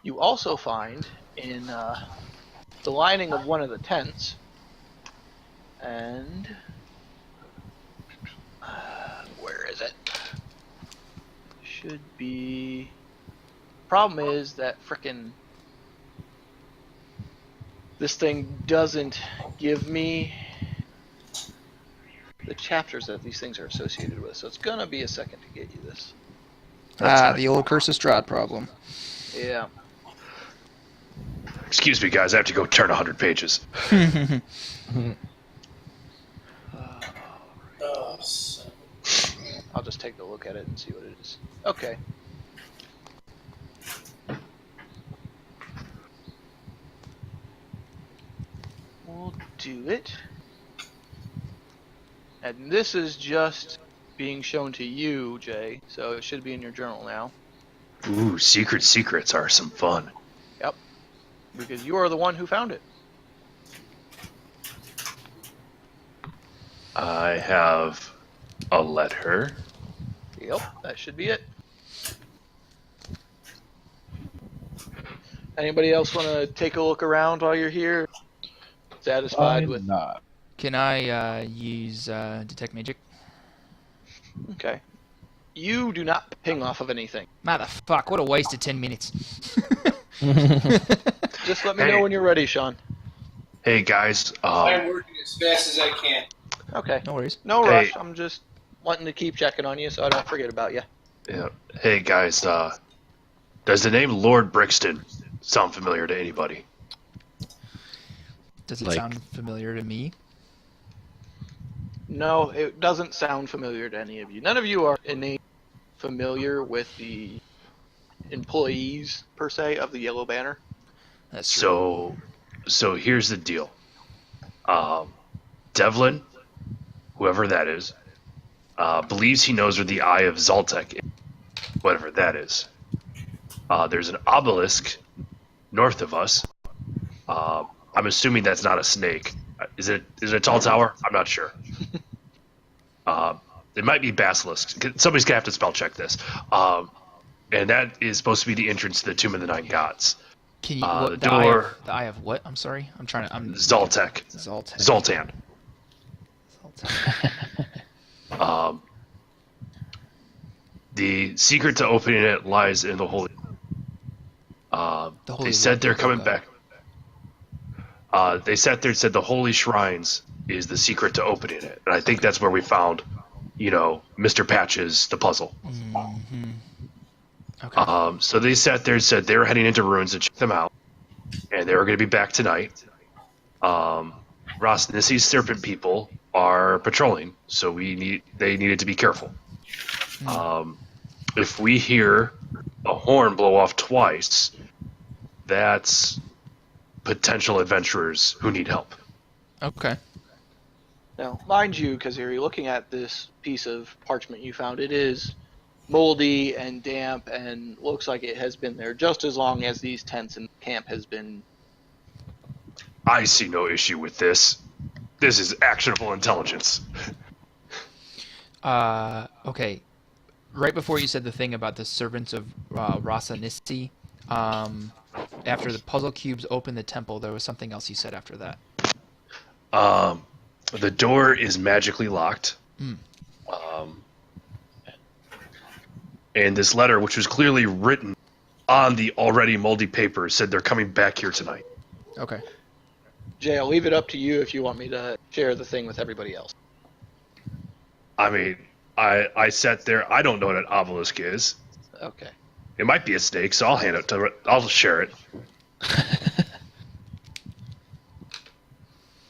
Speaker 1: You also find in the lining of one of the tents, and where is it? Should be. Problem is that frickin' this thing doesn't give me the chapters that these things are associated with, so it's gonna be a second to get you this.
Speaker 3: The old Curse of Strahd problem.
Speaker 1: Yeah.
Speaker 2: Excuse me, guys. I have to go turn 100 pages.
Speaker 5: Oh, son.
Speaker 1: I'll just take a look at it and see what it is. Okay. We'll do it. And this is just being shown to you, Jay, so it should be in your journal now.
Speaker 2: Ooh, secrets are some fun.
Speaker 1: Yep. Because you are the one who found it.
Speaker 2: I have a letter.
Speaker 1: Yep, that should be it. Anybody else want to take a look around while you're here? Satisfied with...
Speaker 6: Not.
Speaker 3: Can I use Detect Magic?
Speaker 1: Okay. You do not ping off of anything.
Speaker 3: Motherfuck, what a waste of 10 minutes.
Speaker 1: Just let me know when you're ready, Sean.
Speaker 2: Hey, guys.
Speaker 5: I'm working as fast as I can.
Speaker 1: Okay.
Speaker 3: No worries.
Speaker 1: No rush. I'm just wanting to keep checking on you so I don't forget about you.
Speaker 2: Yeah. Hey, guys. Does the name Lord Brixton sound familiar to anybody?
Speaker 3: Does it
Speaker 6: Like-
Speaker 3: sound familiar to me?
Speaker 1: No, it doesn't sound familiar to any of you. None of you are innately familiar with the employees, per se, of the Yellow Banner.
Speaker 3: That's true.
Speaker 2: So here's the deal. Devlin, whoever that is, believes he knows where the Eye of Zoltek is, whatever that is. There's an obelisk north of us. I'm assuming that's not a snake. Is it a tall tower? I'm not sure. It might be basilisk. Somebody's gonna have to spell check this. And that is supposed to be the entrance to the Tomb of the Nine Gods.
Speaker 3: Can you
Speaker 2: the door.
Speaker 3: The eye of what? I'm sorry. I'm trying to.
Speaker 2: Zoltek.
Speaker 3: Zoltan.
Speaker 2: Zoltan. The secret to opening it lies in the holy.
Speaker 3: The holy
Speaker 2: They said they're coming
Speaker 3: God.
Speaker 2: back. They sat there and said the holy shrines is the secret to opening it, and I think that's where we found, Mr. Patches, the puzzle.
Speaker 3: Mm-hmm. Okay.
Speaker 2: So they sat there and said they were heading into ruins to check them out, and they were going to be back tonight. Ross Nissi's serpent people are patrolling, so they needed to be careful. If we hear a horn blow off twice, that's potential adventurers who need help.
Speaker 3: Okay.
Speaker 1: Now, mind you, because you're looking at this piece of parchment you found, it is moldy and damp and looks like it has been there just as long as these tents and camp has been.
Speaker 2: I see no issue with this. This is actionable intelligence.
Speaker 3: Okay. Right before you said the thing about the servants of Rasa Nissi, after the puzzle cubes opened the temple, there was something else you said after that.
Speaker 2: The door is magically locked. And this letter, which was clearly written on the already moldy paper, said they're coming back here tonight.
Speaker 3: Okay.
Speaker 1: Jay, I'll leave it up to you if you want me to share the thing with everybody else.
Speaker 2: I mean, I sat there. I don't know what an obelisk is.
Speaker 1: Okay.
Speaker 2: It might be a snake, so I'll share it.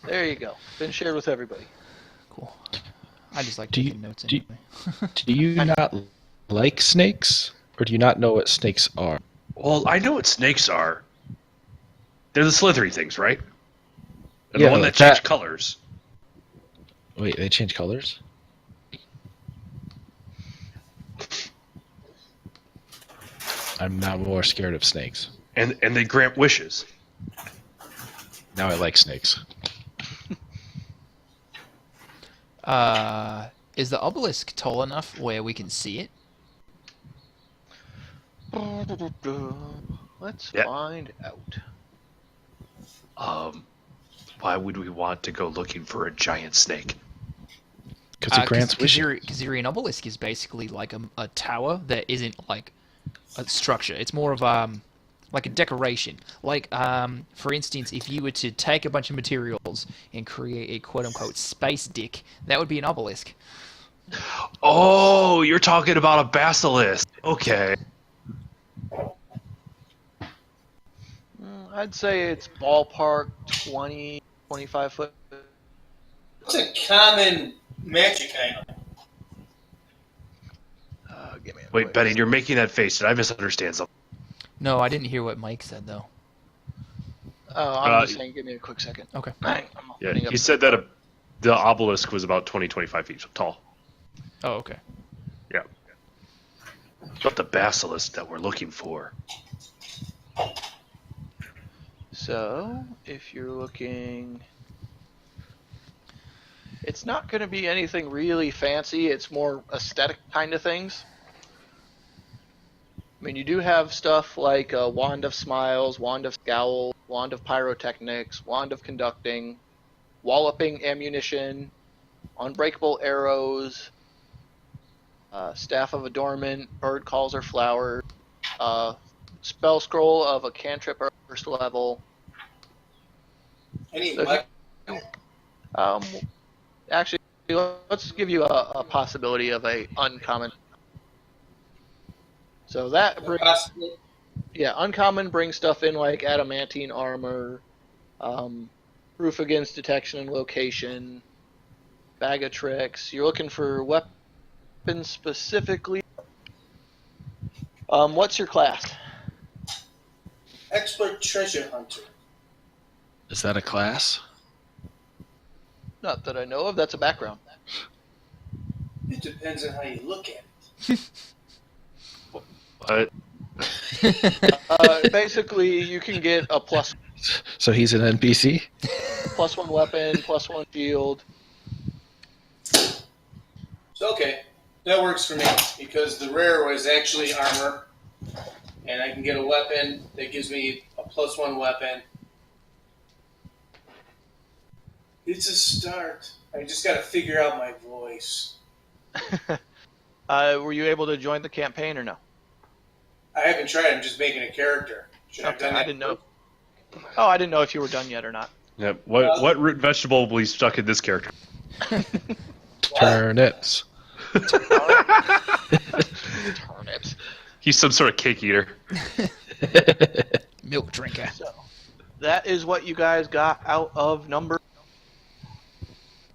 Speaker 1: There you go. Been shared with everybody.
Speaker 3: Cool. I just like
Speaker 6: Do you-
Speaker 3: taking notes
Speaker 6: do you-
Speaker 3: anyway.
Speaker 6: Do you not like snakes, or do you not know what snakes are?
Speaker 2: Well, I know what snakes are. They're the slithery things, right? And
Speaker 6: Yeah,
Speaker 2: the one
Speaker 6: like
Speaker 2: that change
Speaker 6: that.
Speaker 2: colors.
Speaker 6: Wait, they change colors? I'm now more scared of snakes.
Speaker 2: And they grant wishes.
Speaker 6: Now I like snakes.
Speaker 3: Is the obelisk tall enough where we can see it?
Speaker 1: Let's
Speaker 2: Yep.
Speaker 1: find out.
Speaker 2: Why would we want to go looking for a giant snake?
Speaker 6: Because it grants wishes.
Speaker 3: Kazarian obelisk is basically like a tower that isn't like a structure. It's more of like a decoration. Like for instance, if you were to take a bunch of materials and create a quote unquote space dick, that would be an obelisk.
Speaker 2: Oh, you're talking about a basilisk. Okay.
Speaker 1: I'd say it's ballpark 20, 25 foot.
Speaker 5: What's a common magic item?
Speaker 1: Give me a
Speaker 2: Wait,
Speaker 1: quick-
Speaker 2: Benny, you're making that face. Did I misunderstand something?
Speaker 3: No, I didn't hear what Mike said though.
Speaker 1: Oh, I'm just saying, give me a quick second.
Speaker 3: Okay.
Speaker 1: I'm
Speaker 2: Yeah,
Speaker 1: opening up
Speaker 2: he said that the obelisk was about 20, 25 feet tall.
Speaker 3: Oh, okay.
Speaker 2: Yeah. But the basilisk that we're looking for.
Speaker 1: So, if you're looking... It's not going to be anything really fancy. It's more aesthetic kind of things. I mean, you do have stuff like a Wand of Smiles, Wand of Scowl, Wand of Pyrotechnics, Wand of Conducting, Walloping Ammunition, Unbreakable Arrows, Staff of Adornment, Bird Calls or Flowers, Spell Scroll of a Cantrip or first level.
Speaker 5: Any
Speaker 1: So-
Speaker 5: weapon?
Speaker 1: Actually, let's give you a possibility of a uncommon. So that brings,
Speaker 5: Possibly.
Speaker 1: yeah, uncommon brings stuff in like adamantine armor, proof against detection and location, bag of tricks. You're looking for weapons specifically. What's your class?
Speaker 5: Expert treasure hunter.
Speaker 6: Is that a class?
Speaker 1: Not that I know of. That's a background.
Speaker 5: It depends on how you look at it.
Speaker 2: What?
Speaker 1: Basically, you can get a
Speaker 6: So he's an NPC?
Speaker 1: +1 weapon, +1 shield.
Speaker 5: So okay, that works for me because the rare was actually armor, and I can get a weapon that gives me a +1 weapon. It's a start. I just got to figure out my voice.
Speaker 1: Were you able to join the campaign or no?
Speaker 5: I haven't tried. I'm just making a character. Should I have
Speaker 1: Okay,
Speaker 5: done that?
Speaker 1: I didn't know. Oh, I didn't know if you were done yet or not.
Speaker 2: Yeah. What root vegetable will be stuck in this character?
Speaker 6: Turnips.
Speaker 1: Turnips.
Speaker 2: He's some sort of cake eater.
Speaker 3: Milk drinker.
Speaker 1: So that is what you guys got out of number.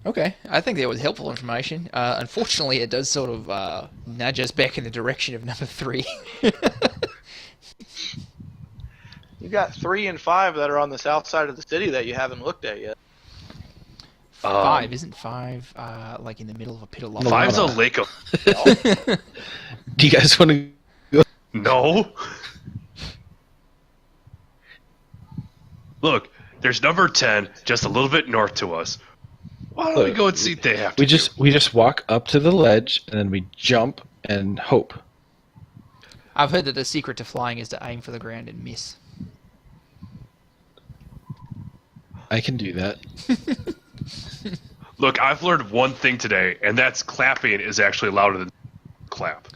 Speaker 3: Okay, I think that was helpful information. Unfortunately, it does sort of nudge us back in the direction of number 3.
Speaker 1: You got 3 and 5 that are on the south side of the city that you haven't looked at yet.
Speaker 3: 5 isn't 5 like in the middle of a pit of lava?
Speaker 2: Five's a lake of...
Speaker 6: Do you guys want to go?
Speaker 2: No. Look, there's number 10 just a little bit north to us. Why don't we go and see what they have to do?
Speaker 6: We just walk up to the ledge and then we jump and hope.
Speaker 3: I've heard that the secret to flying is to aim for the ground and miss.
Speaker 6: I can do that.
Speaker 2: Look, I've learned one thing today, and that's clapping is actually louder than clap.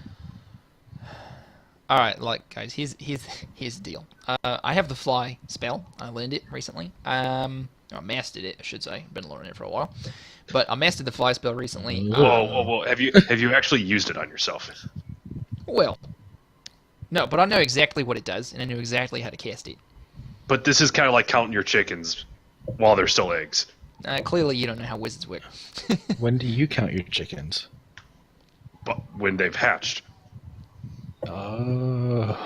Speaker 3: All right, like guys, here's the deal. I have the fly spell. I learned it recently. I mastered it, I should say. Been learning it for a while, but I mastered the fly spell recently.
Speaker 2: Whoa! Have you actually used it on yourself?
Speaker 3: Well, no, but I know exactly what it does, and I know exactly how to cast it.
Speaker 2: But this is kind of like counting your chickens while they're still eggs.
Speaker 3: Clearly, you don't know how wizards work.
Speaker 6: When do you count your chickens?
Speaker 2: But when they've hatched.
Speaker 6: Oh.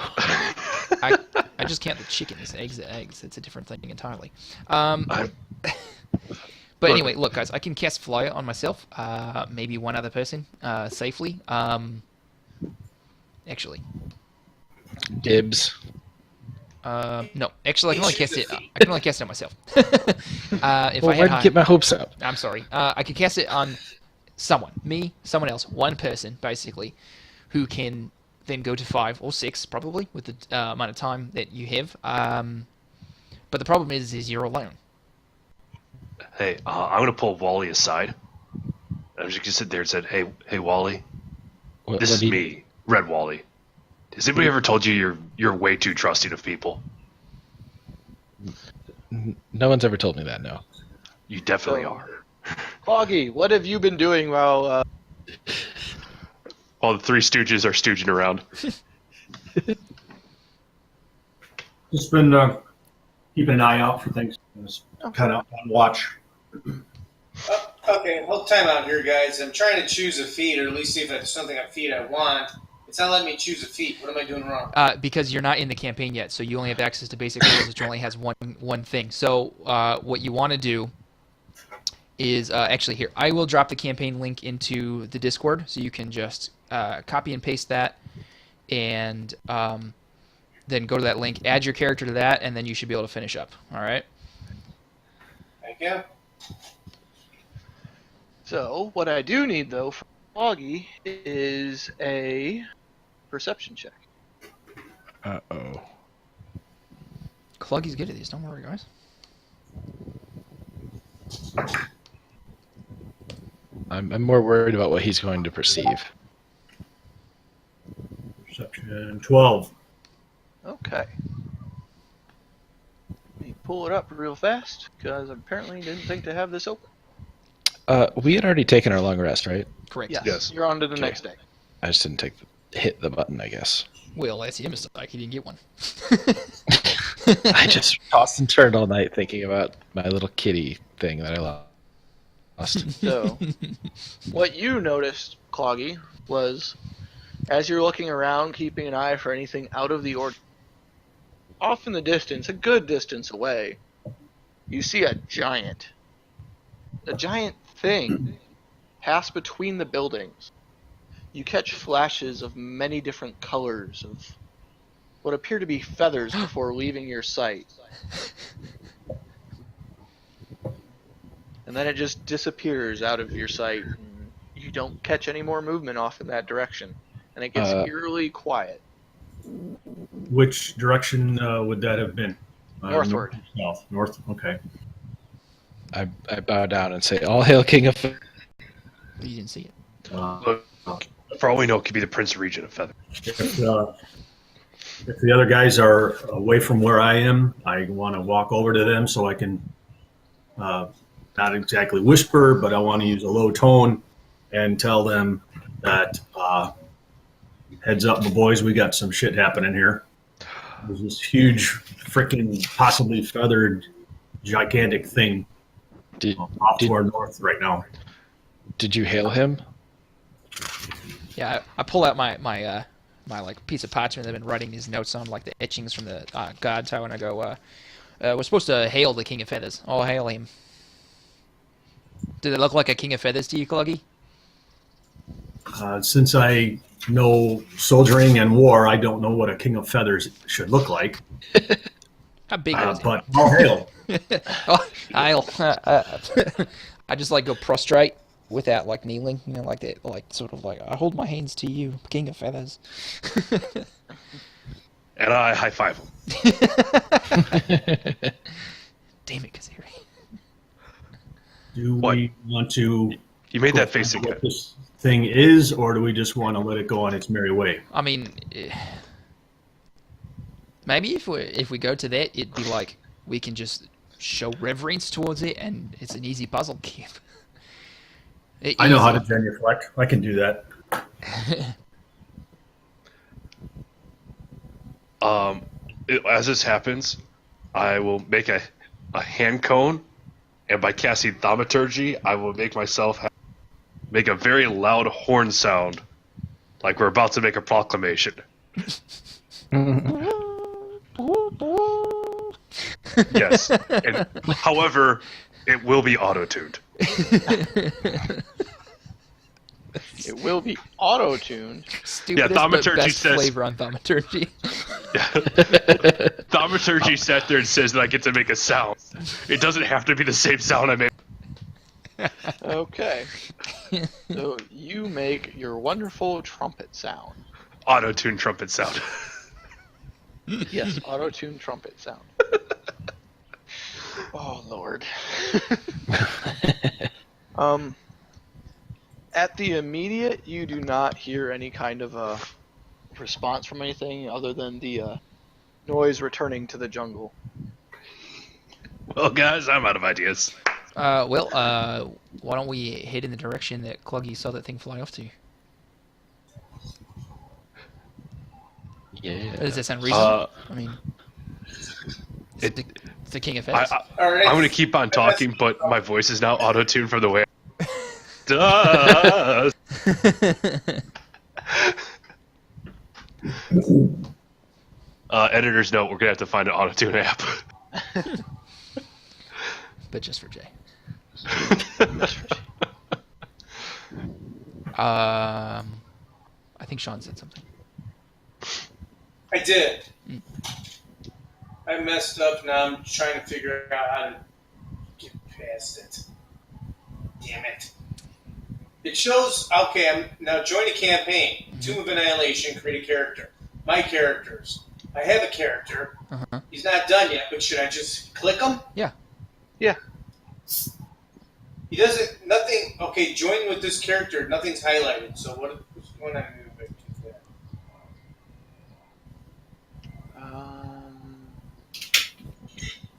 Speaker 3: I just count the chickens. Eggs are eggs. It's a different thing entirely. But anyway, look, guys, I can cast fly on myself. Maybe one other person safely. Actually,
Speaker 6: Dibs.
Speaker 3: no. Actually, I can only cast it. I can only cast it on myself. If
Speaker 6: Well,
Speaker 3: I had
Speaker 6: why'd you get my hopes up?
Speaker 3: I'm sorry. I could cast it on someone, me, someone else, one person, basically, who can then go to 5 or 6 probably with the amount of time that you have. But the problem is you're alone.
Speaker 2: Hey, I'm gonna pull Wally aside. I'm just gonna sit there and said, "Hey, Wally, this is me, Red Wally. Has anybody ever told you you're way too trusting of people?
Speaker 6: No one's ever told me that. No.
Speaker 2: You definitely
Speaker 1: So-
Speaker 2: are."
Speaker 1: Cloggy, what have you been doing while?
Speaker 2: While the Three Stooges are stooging around.
Speaker 4: Just been keeping an eye out for things. Just kind of on watch.
Speaker 5: Okay, hold time out here, guys. I'm trying to choose a feat, or at least see if it's something a feat I want. It's not letting me choose a feat. What am I doing wrong?
Speaker 3: Because you're not in the campaign yet, so you only have access to basic rules, which only has one thing. So what you want to do is actually here. I will drop the campaign link into the Discord, so you can just copy and paste that, and then go to that link, add your character to that, and then you should be able to finish up. All right.
Speaker 5: Thank you.
Speaker 1: So what I do need though from Cloggy is a perception check.
Speaker 6: Uh-oh.
Speaker 3: Cluggy's good at these. Don't worry, guys.
Speaker 6: I'm more worried about what he's going to perceive.
Speaker 4: Perception 12.
Speaker 1: Okay. Let me pull it up real fast because I apparently didn't think to have this open.
Speaker 6: We had already taken our long rest, right?
Speaker 3: Correct.
Speaker 2: Yes.
Speaker 1: You're on to the
Speaker 6: Okay.
Speaker 1: next day.
Speaker 6: I just didn't hit the button, I guess.
Speaker 3: Well, that's him mistake. He didn't get one.
Speaker 6: I just tossed and turned all night thinking about my little kitty thing that I lost.
Speaker 1: So, what you noticed, Cloggy, was as you're looking around, keeping an eye for anything out of the ordinary, off in the distance, a good distance away, you see a giant thing pass between the buildings. You catch flashes of many different colors of what appear to be feathers before leaving your sight. And then it just disappears out of your sight, and you don't catch any more movement off in that direction. And it gets eerily quiet.
Speaker 4: Which direction would that have been?
Speaker 1: Northward.
Speaker 4: South. North. Okay.
Speaker 6: I bow down and say, "All hail, King of."
Speaker 3: You didn't see it.
Speaker 4: Uh,
Speaker 2: For all we know, it could be the Prince Regent of Feather.
Speaker 4: if the other guys are away from where I am, I want to walk over to them so I can not exactly whisper, but I want to use a low tone and tell them that heads up, my boys, we got some shit happening here. There's this huge, freaking, possibly feathered, gigantic thing off to our north right now.
Speaker 6: Did you hail him?
Speaker 3: Yeah, I pull out my like piece of parchment that I've been writing these notes on, like the etchings from the god tower, and I go, we're supposed to hail the King of Feathers. All hail him. Did it look like a King of Feathers to you, Cloggy?
Speaker 4: Since I know soldiering and war, I don't know what a king of feathers should look like.
Speaker 3: How big is
Speaker 4: But all hail.
Speaker 3: it? Oh, I just like go prostrate without like kneeling, you know, like that, like sort of like I hold my hands to you, King of Feathers.
Speaker 2: And I high five him.
Speaker 3: Damn it, Kaziri.
Speaker 4: Do
Speaker 2: What?
Speaker 4: we want to
Speaker 2: You made that face
Speaker 4: what
Speaker 2: again.
Speaker 4: this thing is, or do we just want to let it go on its merry way?
Speaker 3: I mean, maybe if we go to that, it'd be like we can just show reverence towards it, and it's an easy puzzle game.
Speaker 4: I know how to genuflect. I can do that.
Speaker 2: As this happens, I will make a hand cone, and by casting thaumaturgy, I will make myself make a very loud horn sound, like we're about to make a proclamation. Yes. And, however, it will be auto-tuned.
Speaker 1: It will be auto-tuned.
Speaker 3: Stupidest
Speaker 2: thaumaturgy
Speaker 3: but best
Speaker 2: says-
Speaker 3: flavor on thaumaturgy.
Speaker 2: Thaumaturgy sat there and says that I get to make a sound. It doesn't have to be the same sound I made.
Speaker 1: Okay. So you make your wonderful trumpet sound.
Speaker 2: auto-tune trumpet sound.
Speaker 1: Yes, auto-tune trumpet sound. Oh, Lord. At the immediate, you do not hear any kind of a response from anything other than the noise returning to the jungle.
Speaker 2: Well, guys, I'm out of ideas.
Speaker 3: Why don't we head in the direction that Cluggy saw that thing fly off to?
Speaker 6: Yeah.
Speaker 3: Does that sound reasonable? I mean,
Speaker 2: It,
Speaker 3: it's the King of Feathers.
Speaker 5: All right.
Speaker 2: I'm going to keep on talking, but my voice is now auto-tuned from the way it does. Editor's note, we're going to have to find an auto-tune app.
Speaker 3: But just for Jay.
Speaker 1: Just for-
Speaker 3: I think Sean said something.
Speaker 5: I did. I messed up. Now I'm trying to figure out how to get past it. Damn it. It shows, okay, I'm now join a campaign. Tomb of Annihilation, create a character. My characters. I have a character.
Speaker 3: Uh-huh.
Speaker 5: He's not done yet, but should I just click him?
Speaker 3: Yeah.
Speaker 1: Yeah.
Speaker 5: He doesn't, nothing, okay, join with this character, nothing's highlighted. So what's going on?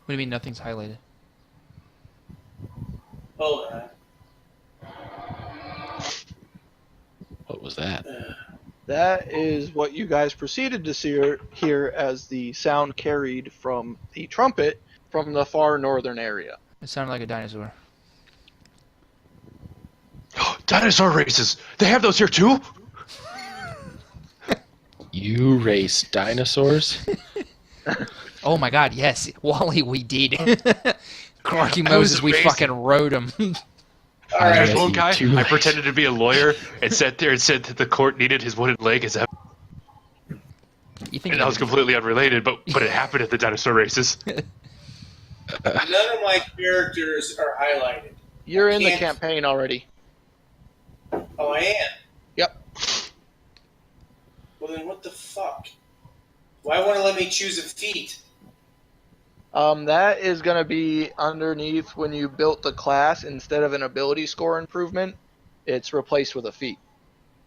Speaker 3: What do you mean nothing's highlighted?
Speaker 5: Hold on.
Speaker 6: What was that?
Speaker 1: That is what you guys proceeded to hear as the sound carried from the trumpet from the far northern area.
Speaker 3: It sounded like a dinosaur.
Speaker 2: Dinosaur races! They have those here too?
Speaker 6: You race dinosaurs?
Speaker 3: Oh my god, yes. Wally, we did. Clarky
Speaker 2: I was
Speaker 3: Moses, we
Speaker 2: amazing.
Speaker 3: fucking rode him.
Speaker 5: All right.
Speaker 2: There's
Speaker 6: Yeah,
Speaker 2: one
Speaker 6: you
Speaker 2: guy,
Speaker 6: too.
Speaker 2: I pretended to be a lawyer and sat there and said that the court needed his wooden leg as evidence.
Speaker 3: You think
Speaker 2: And that was completely unrelated, but it happened at the dinosaur races.
Speaker 5: None of my characters are highlighted.
Speaker 1: You're in the
Speaker 5: Can't-
Speaker 1: campaign already.
Speaker 5: Oh, I am?
Speaker 1: Yep.
Speaker 5: Well, then what the fuck? Why won't it let me choose a feat?
Speaker 1: That is going to be underneath when you built the class. Instead of an ability score improvement, it's replaced with a feat.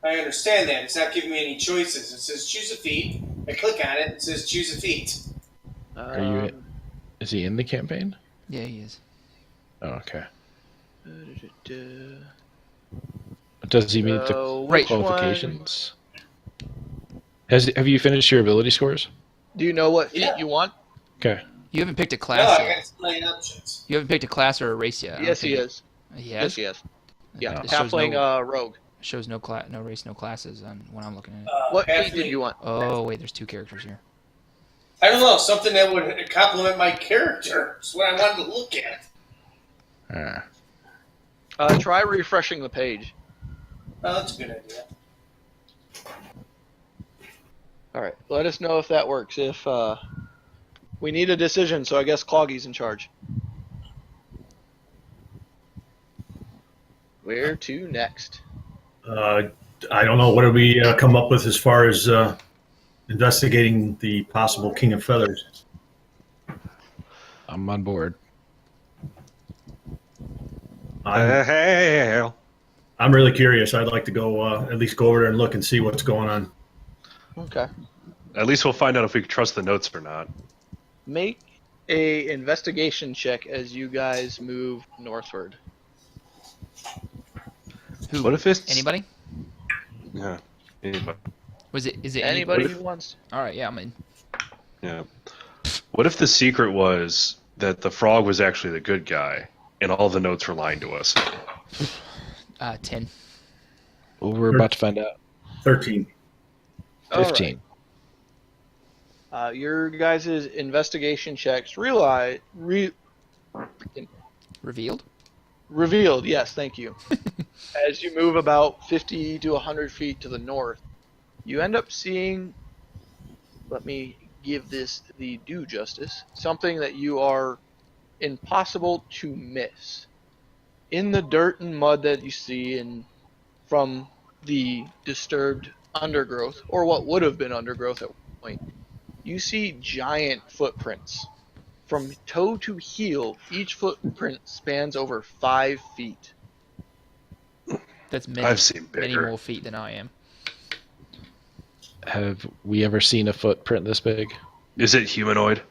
Speaker 5: I understand that. It's not giving me any choices. It says choose a feat. I click on it. It says choose a feat.
Speaker 6: Are you? Is he in the campaign?
Speaker 3: Yeah, he is.
Speaker 6: Oh, okay.
Speaker 1: Uh,
Speaker 6: Does he meet the
Speaker 1: so
Speaker 3: Right.
Speaker 1: which one-
Speaker 6: qualifications? Have you finished your ability scores?
Speaker 1: Do you know what feat
Speaker 5: Yeah.
Speaker 1: you want?
Speaker 6: Okay.
Speaker 3: You haven't picked a
Speaker 5: No,
Speaker 3: class
Speaker 5: I
Speaker 3: yet.
Speaker 5: got so many options.
Speaker 3: You haven't picked a class or a race yet. I don't
Speaker 1: Yes, he
Speaker 3: think.
Speaker 1: is.
Speaker 3: He
Speaker 1: Yes,
Speaker 3: has?
Speaker 1: he is. Yeah,
Speaker 3: It shows
Speaker 1: halfling
Speaker 3: no,
Speaker 1: rogue.
Speaker 3: shows no race, no classes on when I'm looking at it.
Speaker 1: What feat
Speaker 5: Halfling-
Speaker 1: did you want?
Speaker 3: Oh, wait, there's two characters here.
Speaker 5: I don't know. Something that would complement my character. It's what I wanted to look at.
Speaker 1: Try refreshing the page.
Speaker 5: Oh, that's a good idea.
Speaker 1: All right, let us know if that works. If we need a decision, so I guess Cloggy's in charge. Where to next?
Speaker 4: I don't know. What do we come up with as far as investigating the possible King of Feathers?
Speaker 6: I'm on board.
Speaker 4: I'm really curious. I'd like to go at least go over there and look and see what's going on.
Speaker 1: Okay.
Speaker 2: At least we'll find out if we can trust the notes or not.
Speaker 1: Make a investigation check as you guys move northward.
Speaker 3: Who?
Speaker 2: What if it's
Speaker 3: Anybody?
Speaker 2: Yeah. Anybody.
Speaker 3: Is it
Speaker 1: Anybody who wants.
Speaker 3: All right, yeah, I'm in.
Speaker 2: Yeah. What if the secret was that the frog was actually the good guy and all the notes were lying to us?
Speaker 3: 10.
Speaker 6: Well, we're about to find out.
Speaker 4: 13.
Speaker 6: 15.
Speaker 1: Your guys' investigation checks
Speaker 3: Revealed?
Speaker 1: revealed, yes, thank you. As you move about 50 to 100 feet to the north, you end up seeing, let me give this the due justice, something that you are impossible to miss. In the dirt and mud that you see from the disturbed undergrowth, or what would have been undergrowth at one point, you see giant footprints. From toe to heel, each footprint spans over 5 feet.
Speaker 3: That's
Speaker 2: I've seen
Speaker 3: many
Speaker 2: bigger.
Speaker 3: more feet than I am.
Speaker 6: Have we ever seen a footprint this big?
Speaker 2: Is it humanoid?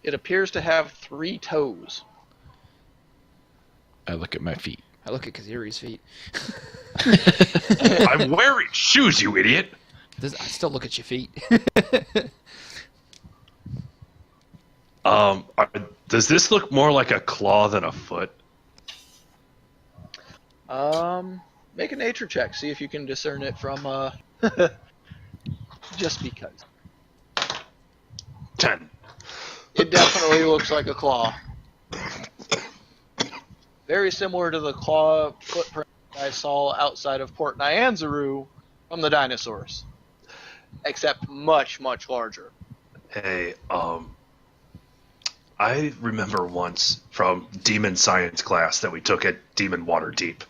Speaker 1: It appears to have 3 toes.
Speaker 6: I look at my feet.
Speaker 3: I look at Kaziri's feet.
Speaker 2: I'm wearing shoes, you idiot.
Speaker 3: I still look at your feet.
Speaker 2: Does this look more like a claw than a foot?
Speaker 1: Make a nature check. See if you can discern it from, just because.
Speaker 2: 10.
Speaker 1: It definitely looks like a claw. Very similar to the claw footprint I saw outside of Port Nyanzaru from the dinosaurs. Except much, much larger.
Speaker 2: Hey, I remember once from demon science class that we took at Demon Waterdeep.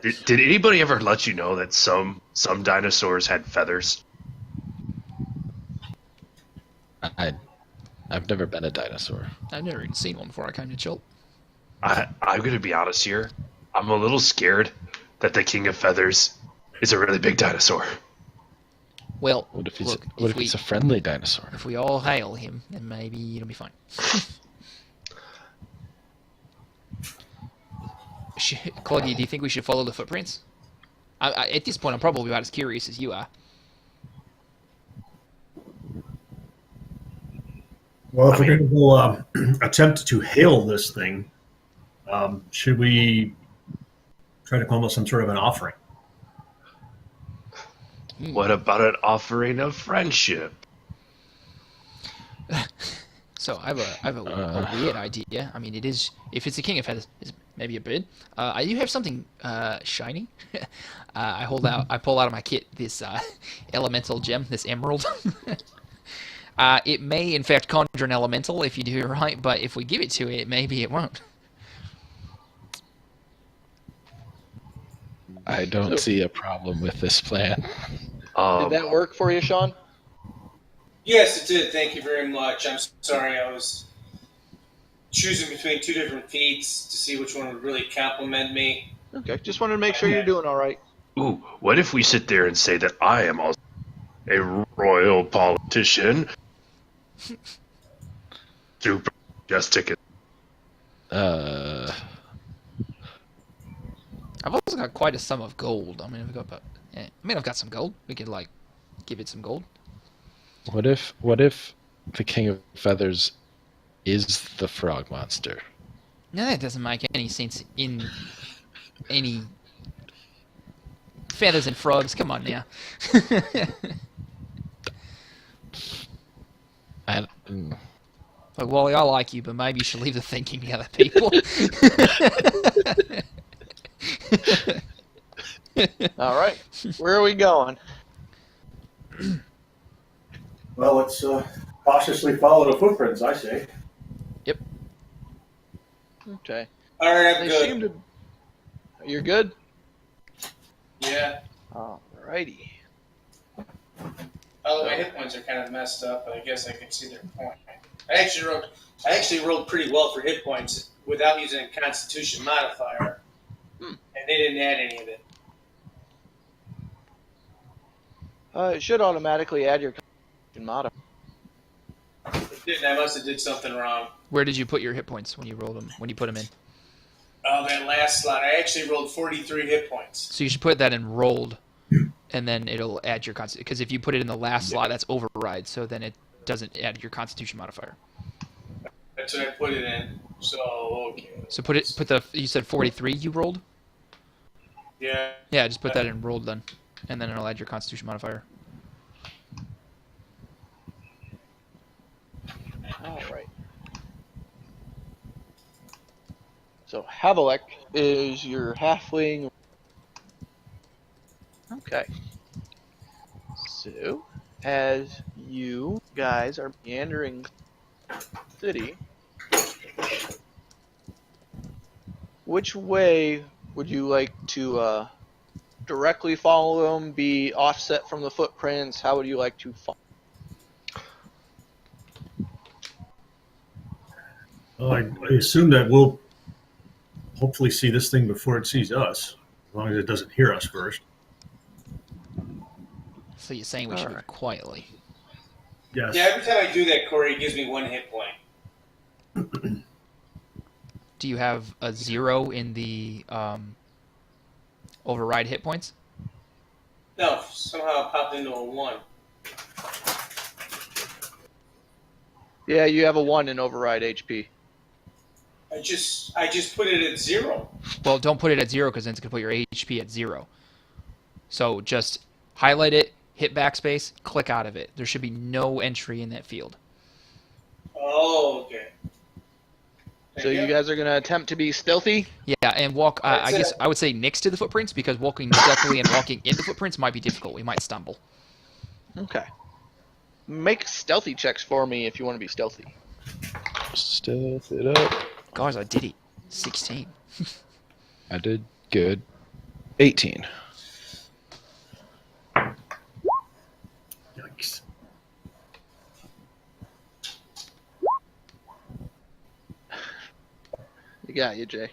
Speaker 2: Did anybody ever let you know that some dinosaurs had feathers?
Speaker 6: I've never been a dinosaur.
Speaker 3: I've never even seen one before I came to Chult.
Speaker 2: I'm gonna be honest here. I'm a little scared that the King of Feathers is a really big dinosaur.
Speaker 3: Well,
Speaker 6: What if he's
Speaker 3: look,
Speaker 6: what if it's a friendly dinosaur?
Speaker 3: if we all hail him, then maybe it'll be fine. Cloggy, do you think we should follow the footprints? At this point, I'm probably about as curious as you are.
Speaker 4: Well, if we're going to attempt to hail this thing, should we try to come up with some sort of an offering?
Speaker 2: What about an offering of friendship?
Speaker 3: So I have a weird idea. I mean, it is, if it's a king of feathers, it's maybe a bird. I do have something shiny. I pull out of my kit this elemental gem, this emerald. It may in fact conjure an elemental if you do it right, but if we give it to it, maybe it won't.
Speaker 6: I don't see a problem with this plan.
Speaker 1: Did that work for you, Sean?
Speaker 5: Yes, it did. Thank you very much. I'm sorry I was choosing between 2 different feats to see which one would really compliment me.
Speaker 1: Okay, just wanted to make sure you're doing all right.
Speaker 2: Ooh, what if we sit there and say that I am also a royal politician? Super majestic.
Speaker 3: I've also got quite a sum of gold. I mean, I've got some gold. We could like give it some gold.
Speaker 6: What if the King of Feathers is the frog monster?
Speaker 3: No, that doesn't make any sense in any feathers and frogs. Come on now. Like, Wally, I like you, but maybe you should leave the thinking to other people.
Speaker 1: All right, where are we going?
Speaker 4: Well, let's cautiously follow the footprints, I say.
Speaker 1: Okay.
Speaker 5: All right, I'm
Speaker 1: They
Speaker 5: good.
Speaker 1: seem to. You're good.
Speaker 5: Yeah.
Speaker 1: Alrighty.
Speaker 5: Oh, my hit points are kind of messed up, but I guess I can see their point. I actually rolled pretty well for hit points without using a Constitution modifier, and they didn't add any of it.
Speaker 1: It should automatically add your Constitution modifier.
Speaker 5: It didn't. I must have did something wrong.
Speaker 3: Where did you put your hit points when you rolled them? When you put them in?
Speaker 5: That last slot, I actually rolled 43 hit points.
Speaker 3: So you should put that in rolled, and then it'll add your constitution. Because if you put it in the last slot, that's override. So then it doesn't add your Constitution modifier.
Speaker 5: That's what I put it in. So okay.
Speaker 3: So you said 43 you rolled?
Speaker 5: Yeah.
Speaker 3: Yeah, just put that in rolled then, and then it'll add your Constitution modifier.
Speaker 1: All right. So Havelek is your halfling. Okay. So, as you guys are meandering the city, which way Would you like to directly follow them, be offset from the footprints? How would you like to follow?
Speaker 4: Well, I assume that we'll hopefully see this thing before it sees us, as long as it doesn't hear us first.
Speaker 3: So you're saying we should move quietly?
Speaker 4: Yes.
Speaker 5: Yeah, every time I do that, Corey gives me 1 hit point.
Speaker 3: Do you have a 0 in the override hit points?
Speaker 5: No, somehow it popped into a 1.
Speaker 1: Yeah, you have a 1 in override HP.
Speaker 5: I just put it at 0.
Speaker 3: Well, don't put it at 0 because then it's going to put your HP at 0. So just highlight it, hit backspace, click out of it. There should be no entry in that field.
Speaker 5: Oh, okay.
Speaker 1: So you guys are going to attempt to be stealthy?
Speaker 3: Yeah, and walk, I guess I would say next to the footprints, because walking stealthily and walking in the footprints might be difficult. We might stumble.
Speaker 1: Okay. Make stealthy checks for me if you want to be stealthy.
Speaker 6: Stealth it up.
Speaker 3: Guys, I did it. 16.
Speaker 6: I did good. 18.
Speaker 4: Yikes.
Speaker 1: You got you, Jay.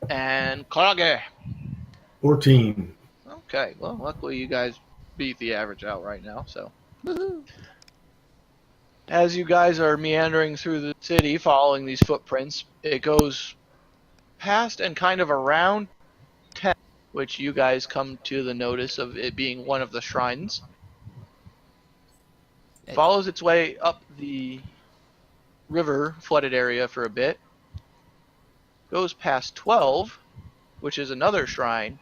Speaker 1: And Klage.
Speaker 4: 14.
Speaker 1: Okay, well, luckily you guys beat the average out right now, so.
Speaker 3: Woohoo.
Speaker 1: As you guys are meandering through the city following these footprints, it goes past and kind of around 10, which you guys come to the notice of it being one of the shrines. Follows its way up the river flooded area for a bit. Goes past 12, which is another shrine.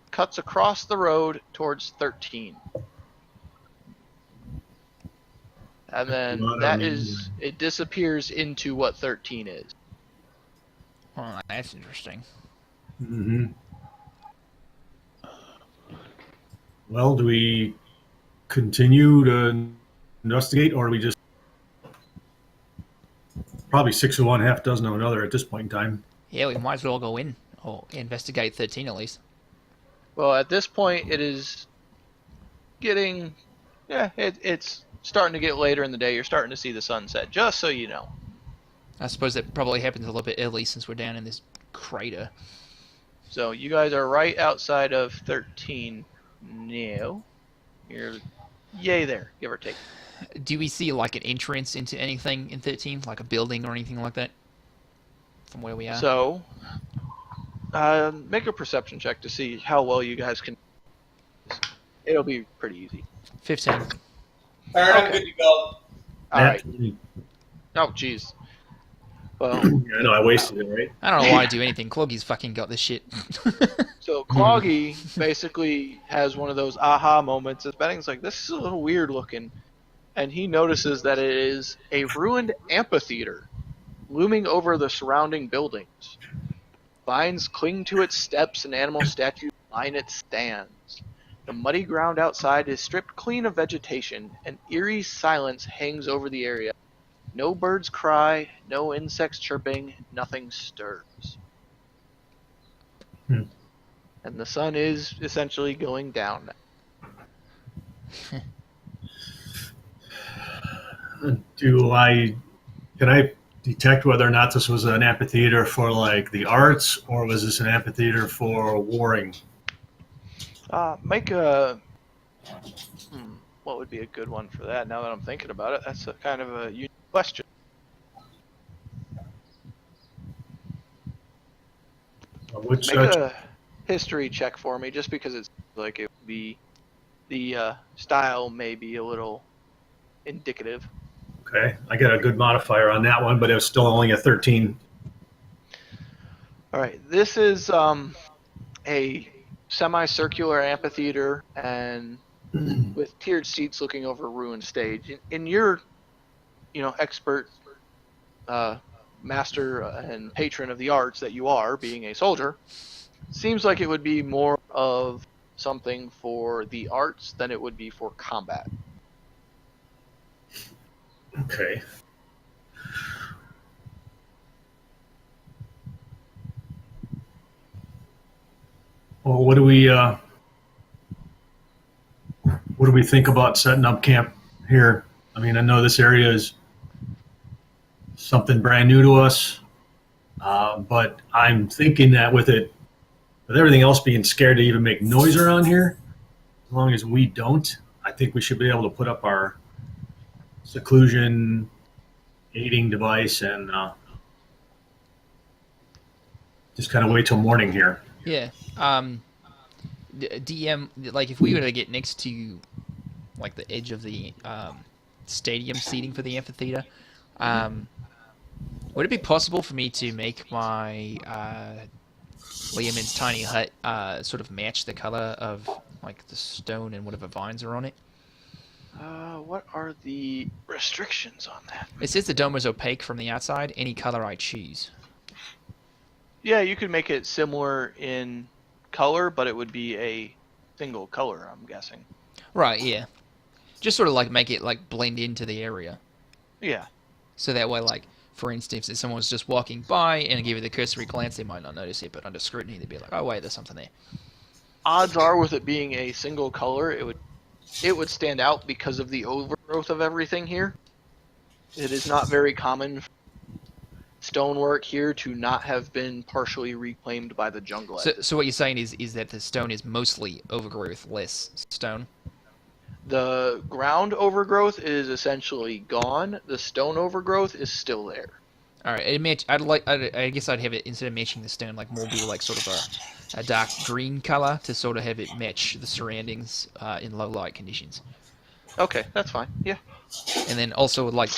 Speaker 1: Cuts across the road towards 13. And then it disappears into what 13 is.
Speaker 3: Oh, that's interesting.
Speaker 4: Mm-hmm. Well, do we continue to investigate, or do we just probably 6 of one, half dozen of another at this point in time?
Speaker 3: Yeah, we might as well go in or investigate 13 at least.
Speaker 1: Well, at this point, it is getting, it's starting to get later in the day. You're starting to see the sunset, just so you know.
Speaker 3: I suppose that probably happens a little bit early since we're down in this crater.
Speaker 1: So you guys are right outside of 13 now. You're yay there, give or take.
Speaker 3: Do we see like an entrance into anything in 13, like a building or anything like that, from where we are?
Speaker 1: So, make a perception check to see how well you guys can. It'll be pretty easy.
Speaker 3: 15.
Speaker 5: All right, I'm
Speaker 1: Okay.
Speaker 5: good to go.
Speaker 1: All right. Oh, jeez. Well,
Speaker 4: I know I wasted it, right?
Speaker 3: I don't know why I do anything. Cloggy's fucking got this shit.
Speaker 1: so Cloggy basically has one of those aha moments. It's Benning's like, this is a little weird looking. And he notices that it is a ruined amphitheater looming over the surrounding buildings. Vines cling to its steps and animal statues line its stands. The muddy ground outside is stripped clean of vegetation. An eerie silence hangs over the area. No birds cry, no insects chirping, nothing stirs. And the sun is essentially going down now.
Speaker 4: Can I detect whether or not this was an amphitheater for like the arts, or was this an amphitheater for warring?
Speaker 1: Make a. What would be a good one for that? Now that I'm thinking about it, that's a kind of a unique question.
Speaker 4: Which
Speaker 1: Make a history check for me, just because it's like it would be the style may be a little indicative.
Speaker 4: Okay, I got a good modifier on that one, but it was still only a 13.
Speaker 1: All right, this is a semicircular amphitheater and with tiered seats looking over a ruined stage. In your, expert master and patron of the arts that you are, being a soldier, seems like it would be more of something for the arts than it would be for combat.
Speaker 4: Okay. Well, what do we think about setting up camp here? I mean, I know this area is something brand new to us, but I'm thinking that with everything else being scared to even make noise around here, as long as we don't, I think we should be able to put up our seclusion aiding device and just kind of wait till morning here.
Speaker 3: Yeah. DM, like if we were to get next to like the edge of the stadium seating for the amphitheater, would it be possible for me to make my Liamon's tiny hut sort of match the color of like the stone and whatever vines are on it?
Speaker 1: What are the restrictions on that?
Speaker 3: It says the dome is opaque from the outside. Any color I choose.
Speaker 1: Yeah, you could make it similar in color, but it would be a single color, I'm guessing.
Speaker 3: Right. Yeah. Just sort of like make it like blend into the area.
Speaker 1: Yeah.
Speaker 3: So that way, like, for instance, if someone was just walking by and give it a cursory glance, they might not notice it, but under scrutiny, they'd be like, oh, wait, there's something there.
Speaker 1: Odds are, with it being a single color, it would stand out because of the overgrowth of everything here. It is not very common for stonework here to not have been partially reclaimed by the jungle.
Speaker 3: So what you're saying is that the stone is mostly overgrowth, less stone?
Speaker 1: The ground overgrowth is essentially gone. The stone overgrowth is still there.
Speaker 3: All right. I guess I'd have it, instead of matching the stone, like more be like sort of a dark green color to sort of have it match the surroundings in low light conditions.
Speaker 1: Okay, that's fine. Yeah.
Speaker 3: And then also like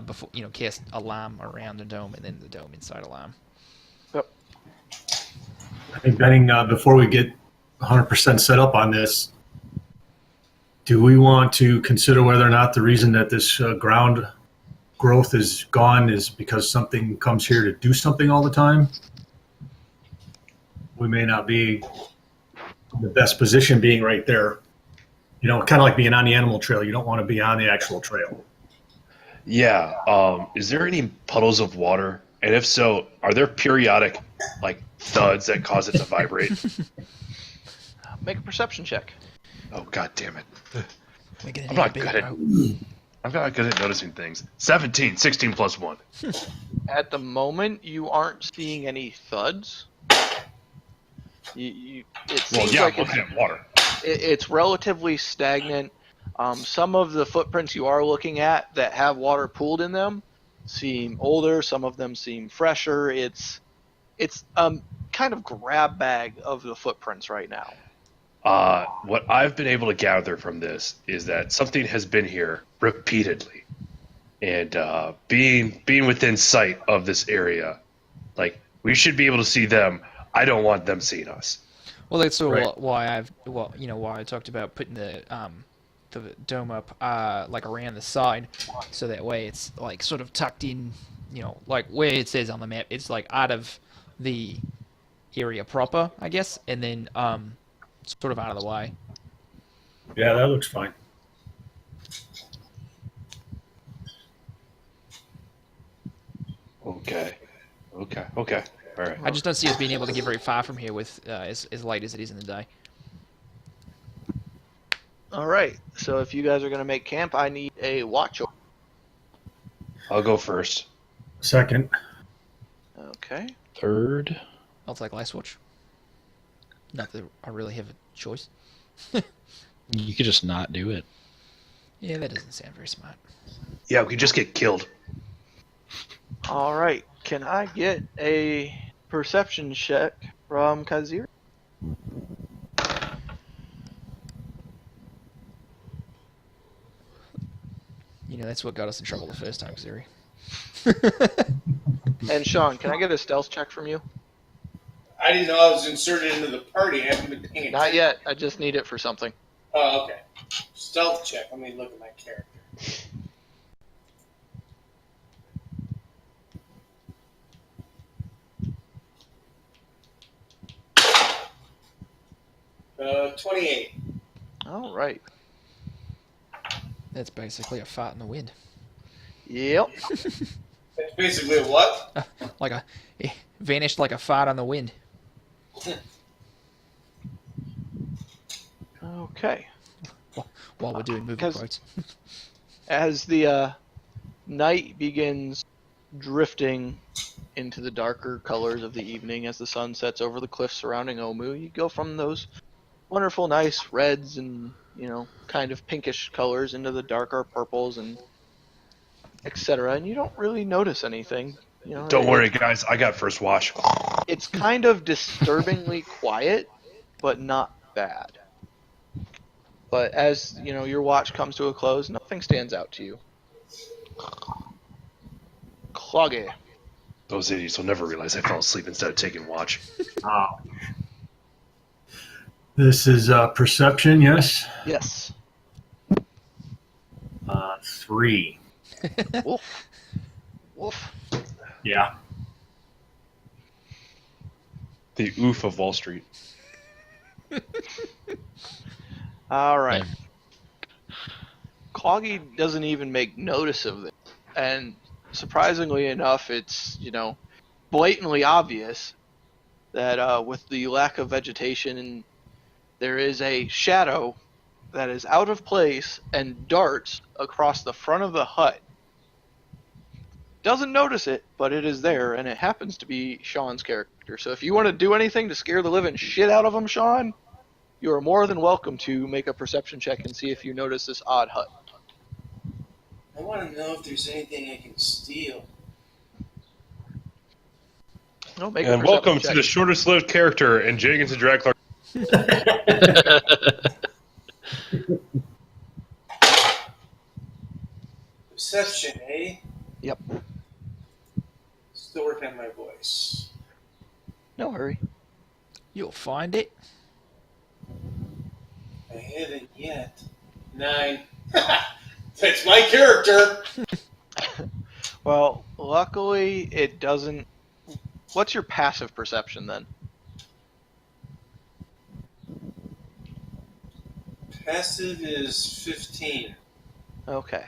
Speaker 3: before, cast alarm around the dome and then the dome inside alarm.
Speaker 1: Yep.
Speaker 4: I think, Benning, before we get 100% set up on this, do we want to consider whether or not the reason that this ground growth is gone is because something comes here to do something all the time? We may not be in the best position being right there. Kind of like being on the animal trail. You don't want to be on the actual trail.
Speaker 2: Yeah. Is there any puddles of water? And if so, are there periodic, like, thuds that cause it to vibrate?
Speaker 1: Make a perception check.
Speaker 2: Oh, god damn it.
Speaker 3: I'm
Speaker 2: I'm not good at noticing things. 17, 16 plus 1.
Speaker 1: At the moment, you aren't seeing any thuds. It seems
Speaker 2: Well, yeah,
Speaker 1: like
Speaker 2: I'm looking at water.
Speaker 1: it's relatively stagnant. Some of the footprints you are looking at that have water pooled in them seem older. Some of them seem fresher. It's kind of grab bag of the footprints right now.
Speaker 2: What I've been able to gather from this is that something has been here repeatedly, and being within sight of this area, like, we should be able to see them. I don't want them seeing us.
Speaker 3: Well, that's sort of
Speaker 4: Right.
Speaker 3: why I talked about putting the dome up like around the side, so that way it's like sort of tucked in, like where it says on the map, it's like out of the area proper, I guess, and then sort of out of the way.
Speaker 4: Yeah, that looks fine.
Speaker 2: Okay. All right.
Speaker 3: I just don't see us being able to get very far from here with as late as it is in the day.
Speaker 1: All right. So if you guys are going to make camp, I need a watch.
Speaker 2: I'll go first.
Speaker 4: Second.
Speaker 1: Okay.
Speaker 6: Third.
Speaker 3: I'll take last watch. Not that I really have a choice.
Speaker 6: You could just not do it.
Speaker 3: Yeah, that doesn't sound very smart.
Speaker 2: Yeah, we could just get killed.
Speaker 1: All right. Can I get a perception check from Kazir?
Speaker 3: That's what got us in trouble the first time, Ziri.
Speaker 1: And Sean, can I get a stealth check from you?
Speaker 5: I didn't know I was inserted into the party. I haven't been paying attention.
Speaker 1: Not yet. I just need it for something.
Speaker 5: Oh, okay. Stealth check. Let me look at my character. Uh, 28.
Speaker 1: All right.
Speaker 3: That's basically a fart in the wind.
Speaker 1: Yep.
Speaker 5: That's basically a what?
Speaker 3: It vanished like a fart on the wind.
Speaker 1: Okay.
Speaker 3: While we're doing movie
Speaker 1: 'Cause-
Speaker 3: quotes.
Speaker 1: As the night begins drifting into the darker colors of the evening as the sun sets over the cliffs surrounding Omu, you go from those wonderful, nice reds and, kind of pinkish colors into the darker purples and etc. And you don't really notice anything.
Speaker 2: Don't worry, guys. I got first watch.
Speaker 1: It's kind of disturbingly quiet, but not bad. But as your watch comes to a close, nothing stands out to you. Cloggy.
Speaker 2: Those idiots will never realize I fell asleep instead of taking watch.
Speaker 4: This is perception, yes?
Speaker 1: Yes.
Speaker 4: 3.
Speaker 1: Wolf. Wolf.
Speaker 4: Yeah.
Speaker 2: The oof of Wall Street.
Speaker 1: All right. Cloggy doesn't even make notice of it, and surprisingly enough, it's blatantly obvious that with the lack of vegetation, there is a shadow that is out of place and darts across the front of the hut. Doesn't notice it, but it is there, and it happens to be Sean's character. So if you want to do anything to scare the living shit out of him, Sean, you are more than welcome to make a perception check and see if you notice this odd hut.
Speaker 5: I want to know if there's anything I can steal.
Speaker 1: No, make a
Speaker 2: And
Speaker 1: perception
Speaker 2: welcome
Speaker 1: check.
Speaker 2: to the shortest-lived character in Jake and Drag Clark.
Speaker 5: Perception, eh?
Speaker 1: Yep.
Speaker 5: Still working on my voice.
Speaker 1: No hurry.
Speaker 3: You'll find it.
Speaker 5: I haven't yet. 9. That's my character!
Speaker 1: Well, luckily it doesn't. What's your passive perception then?
Speaker 5: Passive is 15.
Speaker 1: Okay.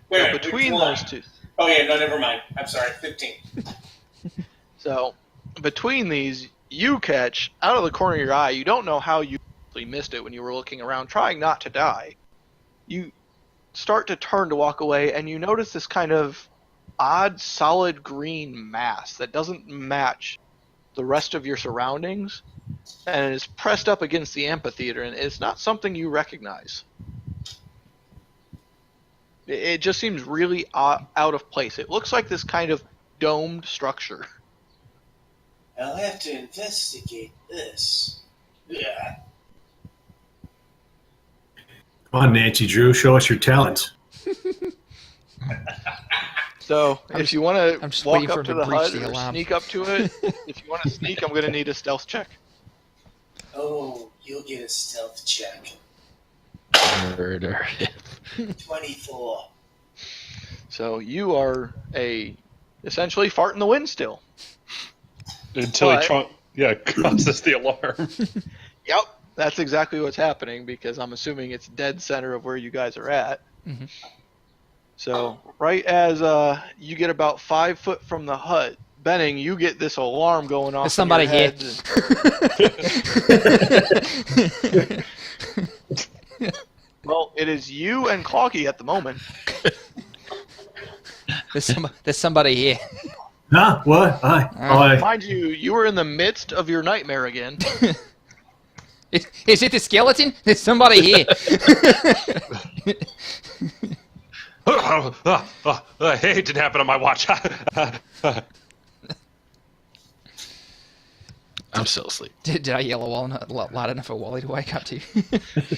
Speaker 5: Wait,
Speaker 1: So
Speaker 5: wait,
Speaker 1: between
Speaker 5: which one?
Speaker 1: those two.
Speaker 5: Oh yeah, no, never mind. I'm sorry, 15.
Speaker 1: So between these, you catch out of the corner of your eye. You don't know how you actually missed it when you were looking around, trying not to die. You start to turn to walk away, and you notice this kind of odd, solid green mass that doesn't match the rest of your surroundings, and it is pressed up against the amphitheater, and it's not something you recognize. It just seems really out of place. It looks like this kind of domed structure.
Speaker 5: I'll have to investigate this. Yeah.
Speaker 4: Come on, Nancy Drew, show us your talents.
Speaker 1: So
Speaker 3: I'm
Speaker 1: if you want
Speaker 3: I'm just
Speaker 1: to walk
Speaker 3: waiting for
Speaker 1: up
Speaker 3: him
Speaker 1: to
Speaker 3: to
Speaker 1: the
Speaker 3: breach
Speaker 1: hut
Speaker 3: the
Speaker 1: or
Speaker 3: alarm.
Speaker 1: sneak up to it, if you want to sneak, I'm going to need a stealth check.
Speaker 5: Oh, you'll get a stealth check.
Speaker 6: Murder.
Speaker 5: 24.
Speaker 1: So you are essentially fart in the wind still.
Speaker 2: Until
Speaker 1: But-
Speaker 2: he causes the alarm.
Speaker 1: Yep, that's exactly what's happening because I'm assuming it's dead center of where you guys are at.
Speaker 3: Mhm.
Speaker 1: So right as you get about 5 foot from the hut, Benning, you get this alarm going off.
Speaker 3: There's somebody
Speaker 1: in your
Speaker 3: here.
Speaker 1: head. Well, it is you and Cloggy at the moment.
Speaker 3: There's somebody here.
Speaker 4: Huh? What? Hi.
Speaker 1: Mind you, you were in the midst of your nightmare again.
Speaker 3: Is it the skeleton? There's somebody here.
Speaker 2: Hey, it didn't happen on my watch.
Speaker 6: I'm still asleep.
Speaker 3: Did I yell loud enough for Wally to wake up to?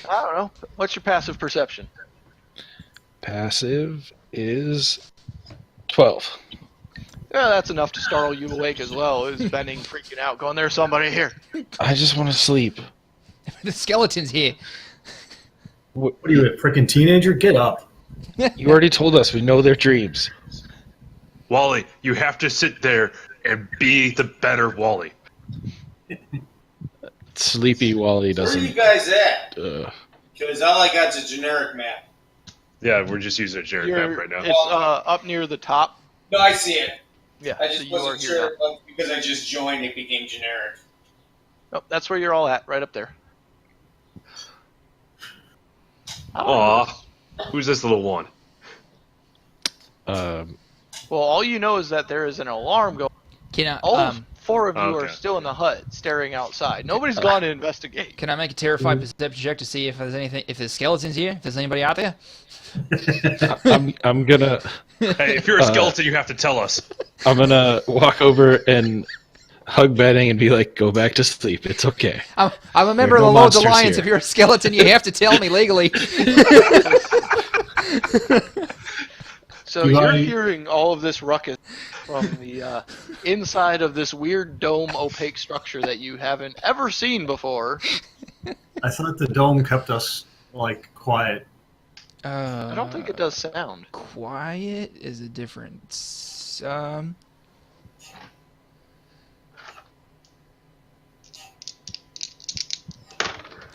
Speaker 1: I don't know. What's your passive perception?
Speaker 6: Passive is 12.
Speaker 1: Yeah, that's enough to startle you awake as well. Is Benning freaking out, going, "There's somebody here."
Speaker 6: I just want to sleep.
Speaker 3: The skeleton's here.
Speaker 4: What are you, a freaking teenager? Get up.
Speaker 6: You already told us we know their dreams.
Speaker 2: Wally, you have to sit there and be the better Wally.
Speaker 6: Sleepy Wally
Speaker 5: Where are you
Speaker 6: doesn't.
Speaker 5: guys at?
Speaker 6: Because
Speaker 5: Because all I got is a generic map.
Speaker 2: Yeah, we're just using a generic map right now.
Speaker 1: It's up near the top.
Speaker 5: No, I see it.
Speaker 1: Yeah,
Speaker 5: I
Speaker 1: so
Speaker 5: just
Speaker 1: you are
Speaker 5: wasn't
Speaker 1: here
Speaker 5: sure
Speaker 1: now.
Speaker 5: because I just joined it became generic.
Speaker 1: Nope, that's where you're all at, right up there.
Speaker 2: Aw. Who's this little one?
Speaker 1: Well, all you know is that there is an alarm going.
Speaker 3: Can I,
Speaker 1: All four of you are
Speaker 2: Okay.
Speaker 1: still in the hut, staring outside. Nobody's gone to investigate.
Speaker 3: can I make a terrified perception check to see if there's anything, if there's skeletons here, if there's anybody out there?
Speaker 6: I'm gonna
Speaker 2: Hey, if you're a skeleton, you have to tell us.
Speaker 6: walk over and hug Benning and be like, "Go back to sleep. It's okay."
Speaker 3: I'm a member
Speaker 6: There
Speaker 3: of
Speaker 6: are
Speaker 3: the
Speaker 6: no
Speaker 3: Lord's
Speaker 6: monsters
Speaker 3: Alliance.
Speaker 6: here.
Speaker 3: If you're a skeleton, you have to tell me legally.
Speaker 1: So
Speaker 4: You
Speaker 1: you're
Speaker 4: already-
Speaker 1: hearing all of this ruckus from the inside of this weird dome opaque structure that you haven't ever seen before.
Speaker 4: I thought the dome kept us like quiet.
Speaker 1: I don't think it does sound.
Speaker 3: Quiet is a difference.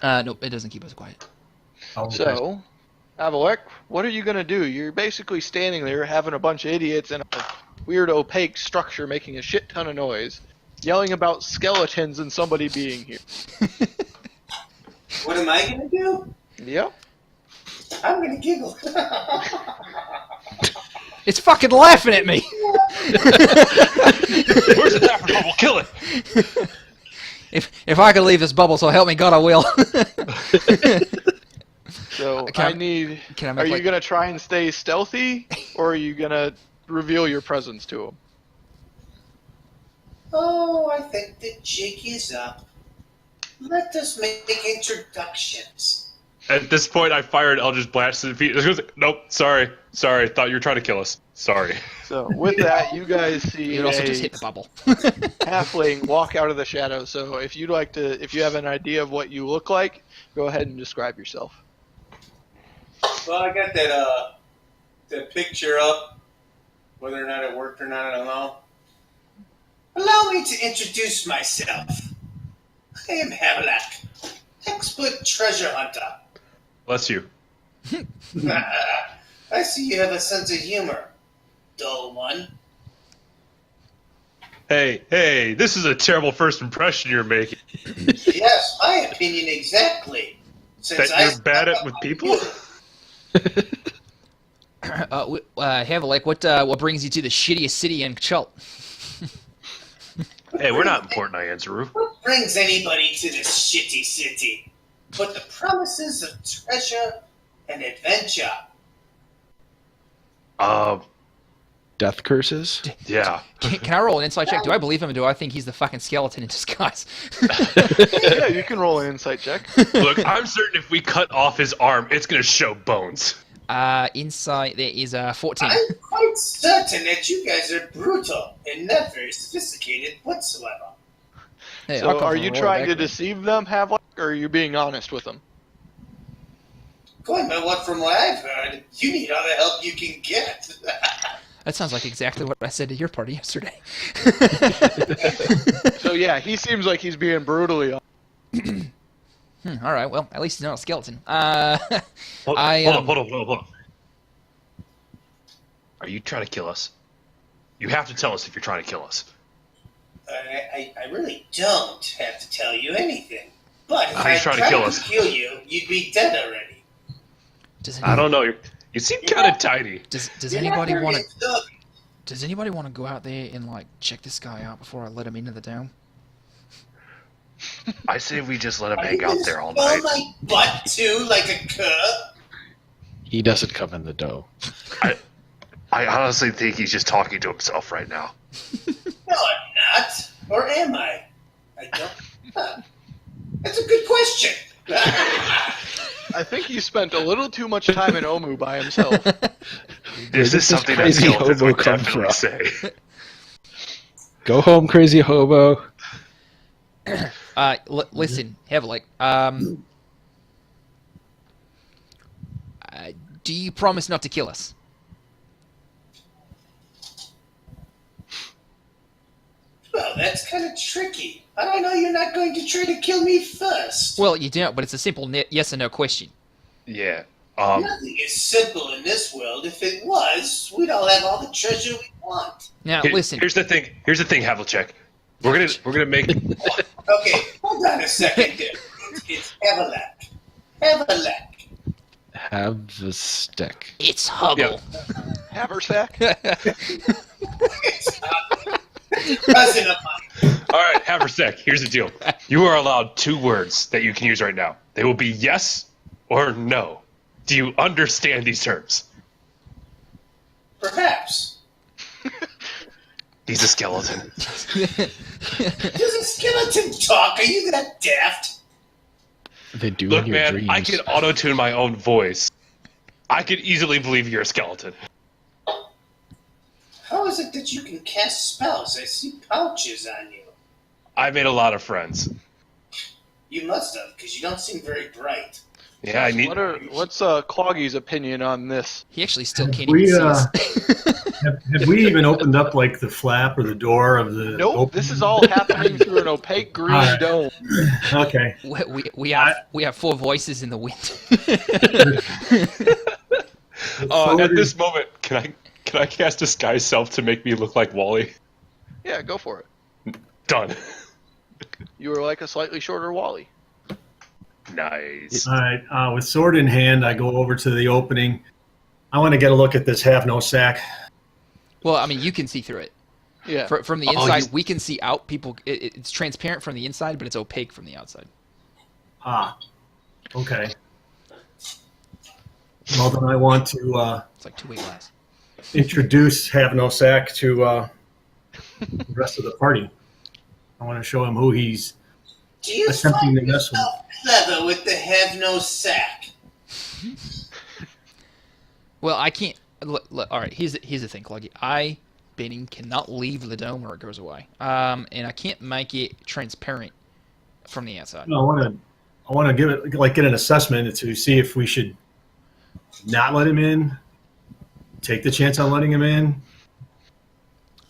Speaker 3: Nope, it doesn't keep us quiet.
Speaker 4: Oh, okay.
Speaker 1: So, Avalek, what are you gonna do? You're basically standing there having a bunch of idiots in a weird opaque structure making a shit ton of noise, yelling about skeletons and somebody being here.
Speaker 5: What am I gonna do?
Speaker 1: Yep.
Speaker 5: I'm gonna giggle.
Speaker 3: It's fucking laughing at me.
Speaker 2: Where's the Dapper We'll kill it.
Speaker 3: If I could leave this bubble, so help me God, I will.
Speaker 1: So
Speaker 3: Can I-
Speaker 1: I need.
Speaker 3: can I
Speaker 1: Are
Speaker 3: make,
Speaker 1: you
Speaker 3: like-
Speaker 1: gonna try and stay stealthy, or are you gonna reveal your presence to him?
Speaker 5: Oh, I think the jig is up. Let us make introductions.
Speaker 2: At this point, I fired Eldritch Blast to the feet. Nope, sorry. Thought you were trying to kill us. Sorry.
Speaker 1: So with that, you guys see
Speaker 3: You would also
Speaker 1: a
Speaker 3: just hit the bubble.
Speaker 1: halfling walk out of the shadows. So if you'd like to, if you have an idea of what you look like, go ahead and describe yourself.
Speaker 5: Well, I got that picture up. Whether or not it worked or not, I don't know. Allow me to introduce myself. I am Havelak, expert treasure hunter.
Speaker 2: Bless you.
Speaker 5: I see you have a sense of humor, dull one.
Speaker 2: Hey, this is a terrible first impression you're making.
Speaker 5: Yes, my opinion exactly. Since
Speaker 2: That you're bad at with people?
Speaker 3: Havelek, what brings you to the shittiest city in Chult?
Speaker 2: Hey, we're not important, Ianzaru.
Speaker 5: What brings anybody to this shitty city but the promises of treasure and adventure?
Speaker 6: Death curses.
Speaker 2: Yeah.
Speaker 3: Can I roll an insight check? Do I believe him, or do I think he's the fucking skeleton in disguise?
Speaker 1: Yeah, you can roll an insight check.
Speaker 2: Look, I'm certain if we cut off his arm, it's gonna show bones.
Speaker 3: Insight, there is 14.
Speaker 5: I'm quite certain that you guys are brutal and not very sophisticated whatsoever.
Speaker 3: Hey, I'll
Speaker 1: So
Speaker 3: come
Speaker 1: are
Speaker 3: from
Speaker 1: you
Speaker 3: a roll
Speaker 1: trying to
Speaker 3: back.
Speaker 1: deceive them, Havlik, or are you being honest with them?
Speaker 5: Going by from what I've heard, you need all the help you can get.
Speaker 3: That sounds like exactly what I said to your party yesterday.
Speaker 1: So yeah, he seems like he's being brutally honest.
Speaker 3: All right, well, at least he's not a skeleton.
Speaker 2: Hold on. Are you trying to kill us? You have to tell us if you're trying to kill us.
Speaker 5: I really don't have to tell you anything. But if
Speaker 2: He's
Speaker 5: I
Speaker 2: trying to
Speaker 5: tried
Speaker 2: kill
Speaker 5: to
Speaker 2: us.
Speaker 5: kill you, you'd be dead already.
Speaker 2: I don't know. You seem kind of tiny.
Speaker 3: Does
Speaker 5: You're not
Speaker 3: anybody
Speaker 5: very
Speaker 3: want to?
Speaker 5: intelligent.
Speaker 3: Does anybody want to go out there and like check this guy out before I let him into the dome?
Speaker 2: I say we just let him
Speaker 5: Are
Speaker 2: hang
Speaker 5: you
Speaker 2: out
Speaker 5: gonna
Speaker 2: there all
Speaker 5: swell
Speaker 2: night.
Speaker 5: my butt too, like a cub?
Speaker 6: He doesn't come in the dough.
Speaker 2: I honestly think he's just talking to himself right now.
Speaker 5: No, I'm not. Or am I? I don't. Huh. That's a good question.
Speaker 1: I think he spent a little too much time in Omu by himself.
Speaker 2: This is something that
Speaker 6: crazy
Speaker 2: skeletons
Speaker 6: hobo
Speaker 2: would
Speaker 6: come
Speaker 2: definitely
Speaker 6: from?
Speaker 2: say.
Speaker 6: Go home, crazy hobo.
Speaker 3: Listen, Havelek. Do you promise not to kill us?
Speaker 5: Well, that's kind of tricky. How do I know you're not going to try to kill me first?
Speaker 3: Well, you don't, but it's a simple yes or no question.
Speaker 2: Yeah.
Speaker 5: Nothing is simple in this world. If it was, we'd all have all the treasure we want.
Speaker 3: Now, listen.
Speaker 2: Here's the thing, Havlicek. We're gonna make.
Speaker 5: Okay, hold on a second there. It's Havelak. Havelak.
Speaker 6: Have the stick.
Speaker 3: It's Huggle.
Speaker 1: Haversack?
Speaker 5: It's not present of mine.
Speaker 2: All right, Haversack, here's the deal. You are allowed 2 words that you can use right now. They will be yes or no. Do you understand these terms?
Speaker 5: Perhaps.
Speaker 2: He's a skeleton.
Speaker 5: Does a skeleton talk? Are you that daft?
Speaker 6: They do
Speaker 2: Look,
Speaker 6: in your
Speaker 2: man,
Speaker 6: dreams.
Speaker 2: I can auto-tune my own voice. I could easily believe you're a skeleton.
Speaker 5: How is it that you can cast spells? I see pouches on you.
Speaker 2: I made a lot of friends.
Speaker 5: You must have, because you don't seem very bright.
Speaker 2: Yeah, I need.
Speaker 1: What's Cloggy's opinion on this?
Speaker 3: He actually still can't
Speaker 4: We,
Speaker 3: even see us.
Speaker 4: have we even opened up like the flap or the door of the?
Speaker 1: Nope, this is all happening through an opaque green
Speaker 4: Alright.
Speaker 1: dome.
Speaker 4: Okay.
Speaker 3: We have 4 voices in the wind.
Speaker 2: At this moment, can I cast Disguise Self to make me look like Wally?
Speaker 1: Yeah, go for it.
Speaker 2: Done.
Speaker 1: You were like a slightly shorter Wally.
Speaker 2: Nice.
Speaker 4: All right. With sword in hand, I go over to the opening. I want to get a look at this have no sack.
Speaker 3: Well, I mean, you can see through it.
Speaker 1: Yeah.
Speaker 3: From the inside, we can see out. People, it's transparent from the inside, but it's opaque from the outside.
Speaker 4: Ah. Okay. Well, then I want to
Speaker 3: It's like 2-way glass.
Speaker 4: introduce have no sack to the rest of the party. I want to show him who he's
Speaker 5: Do you
Speaker 4: attempting
Speaker 5: find
Speaker 4: to mess with.
Speaker 5: yourself clever with the have no sack?
Speaker 3: Well, I can't. Look, all right, here's the thing, Cloggy. Benning, cannot leave the dome or it goes away. And I can't make it transparent from the outside.
Speaker 4: No, I want to give it get an assessment to see if we should not let him in, take the chance on letting him in.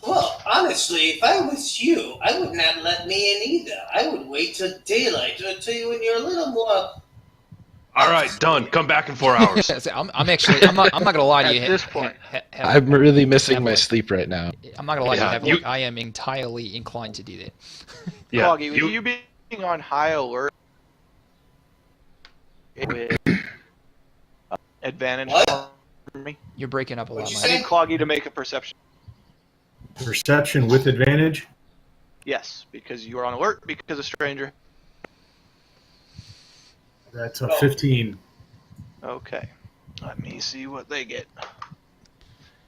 Speaker 5: Well, honestly, if I was you, I would not let me in either. I would wait till daylight until you when you're a little more.
Speaker 2: All right, done. Come back in 4 hours.
Speaker 3: I'm not gonna lie to you.
Speaker 1: At this point.
Speaker 6: I'm really missing my
Speaker 3: Have-
Speaker 6: sleep right now.
Speaker 3: I'm not gonna lie
Speaker 2: Yeah,
Speaker 3: to you.
Speaker 2: you-
Speaker 3: I am entirely inclined to do that.
Speaker 2: Yeah,
Speaker 1: Cloggy, with you being on high alert with advantage
Speaker 5: What?
Speaker 1: for me,
Speaker 3: You're breaking up a lot,
Speaker 5: What'd you
Speaker 1: I
Speaker 3: Mike.
Speaker 5: say?
Speaker 1: need Cloggy to make a perception.
Speaker 4: Perception with advantage.
Speaker 1: Yes, because you are on alert because of stranger.
Speaker 4: That's a 15.
Speaker 1: Okay. Let me see what they get.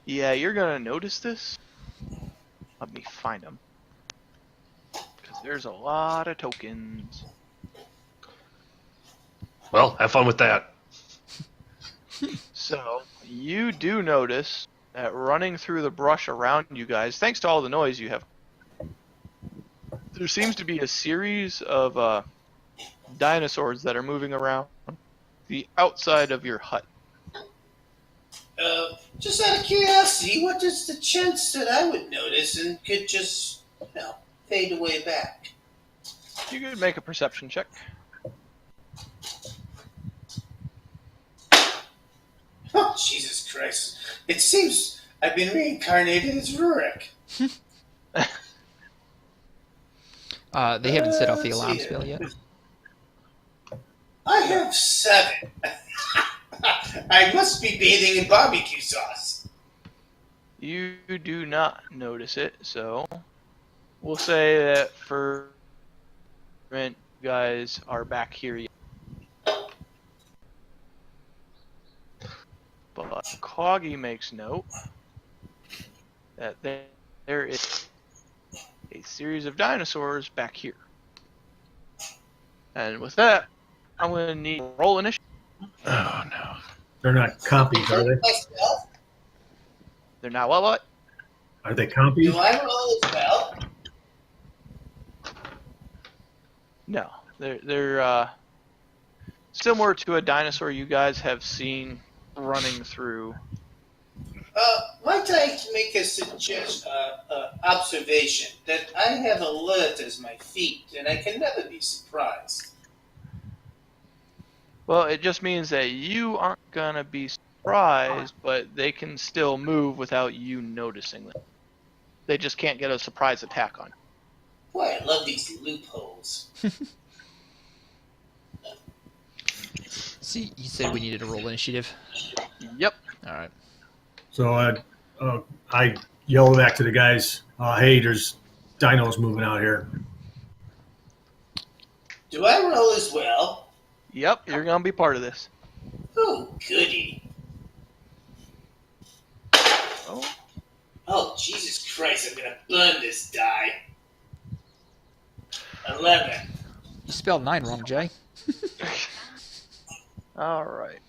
Speaker 1: Yeah, you're gonna notice this. Let me find them. Because there's a lot of tokens.
Speaker 2: Well, have fun with that.
Speaker 1: So, you do notice that running through the brush around you guys, thanks to all the noise you have, there seems to be a series of dinosaurs that are moving around the outside of your hut.
Speaker 5: Just out of curiosity, what is the chance that I would notice and could just, fade away back?
Speaker 1: You could make a perception check.
Speaker 5: Oh, Jesus Christ. It seems I've been reincarnated as Rurik.
Speaker 3: They haven't set off the
Speaker 5: let's
Speaker 3: alarm
Speaker 5: see.
Speaker 3: spell yet.
Speaker 5: I have 7. I must be bathing in barbecue sauce.
Speaker 1: You do not notice it, so we'll say that for you guys are back here yet. But Cloggy makes note that there is a series of dinosaurs back here. And with that, I'm going to need roll initiative.
Speaker 6: Oh no.
Speaker 4: They're not compies, are they?
Speaker 5: Myself?
Speaker 1: They're not what?
Speaker 4: Are they compies?
Speaker 5: Do I roll as well?
Speaker 1: No. They're similar to a dinosaur you guys have seen running through.
Speaker 5: Might I make a observation that I have alert as my feet, and I can never be surprised.
Speaker 1: Well, it just means that you aren't gonna be surprised, but they can still move without you noticing them. They just can't get a surprise attack on you.
Speaker 5: Boy, I love these loopholes.
Speaker 3: So you said we needed to roll initiative.
Speaker 1: Yep.
Speaker 3: All right.
Speaker 4: So I yell back to the guys, hey, there's dinos moving out here.
Speaker 5: Do I roll as well?
Speaker 1: Yep, you're gonna be part of this.
Speaker 5: Oh, goody.
Speaker 1: Oh,
Speaker 5: Oh, Jesus Christ, I'm gonna burn this die. 11.
Speaker 3: You spelled 9 wrong, Jay.
Speaker 1: all right.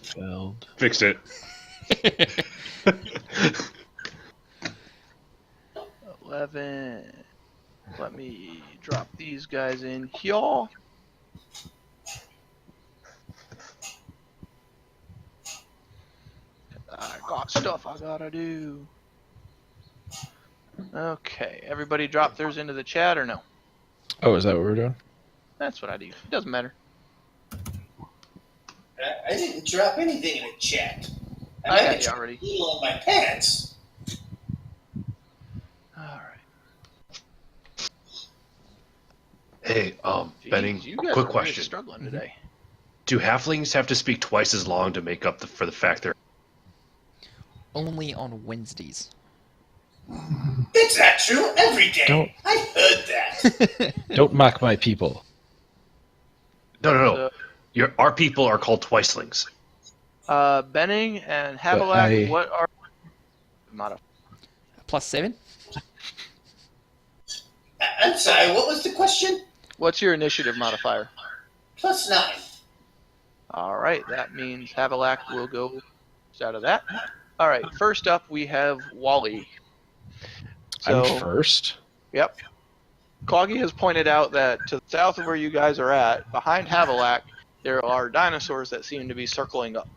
Speaker 6: Spelled.
Speaker 2: Fixed it.
Speaker 1: 11. Let me drop these guys in here. I got stuff I gotta do. Okay, everybody drop theirs into the chat or no?
Speaker 6: Oh, is that what we're doing?
Speaker 1: That's what I do. It doesn't matter.
Speaker 5: I didn't drop anything in the chat.
Speaker 1: I had you already.
Speaker 5: Little on my pants.
Speaker 1: Alright.
Speaker 2: Hey, Benning,
Speaker 1: You guys
Speaker 2: quick
Speaker 1: are really
Speaker 2: question.
Speaker 1: struggling today.
Speaker 2: Do halflings have to speak twice as long to make up for the fact they're...
Speaker 3: Only on Wednesdays.
Speaker 5: It's not true every day.
Speaker 6: Don't-
Speaker 5: I heard that.
Speaker 6: Don't mock my people.
Speaker 2: No. Our people are called twicelings.
Speaker 1: Benning and
Speaker 6: But
Speaker 1: Havelak, what are modifiers?
Speaker 3: +7?
Speaker 5: I'm sorry, what was the question?
Speaker 1: What's your initiative modifier?
Speaker 5: +9.
Speaker 1: Alright, that means Havelak will go out of that. Alright, first up we have Wally. So,
Speaker 6: I'm first.
Speaker 1: yep. Coggy has pointed out that to the south of where you guys are at, behind Havelak, there are dinosaurs that seem to be circling up.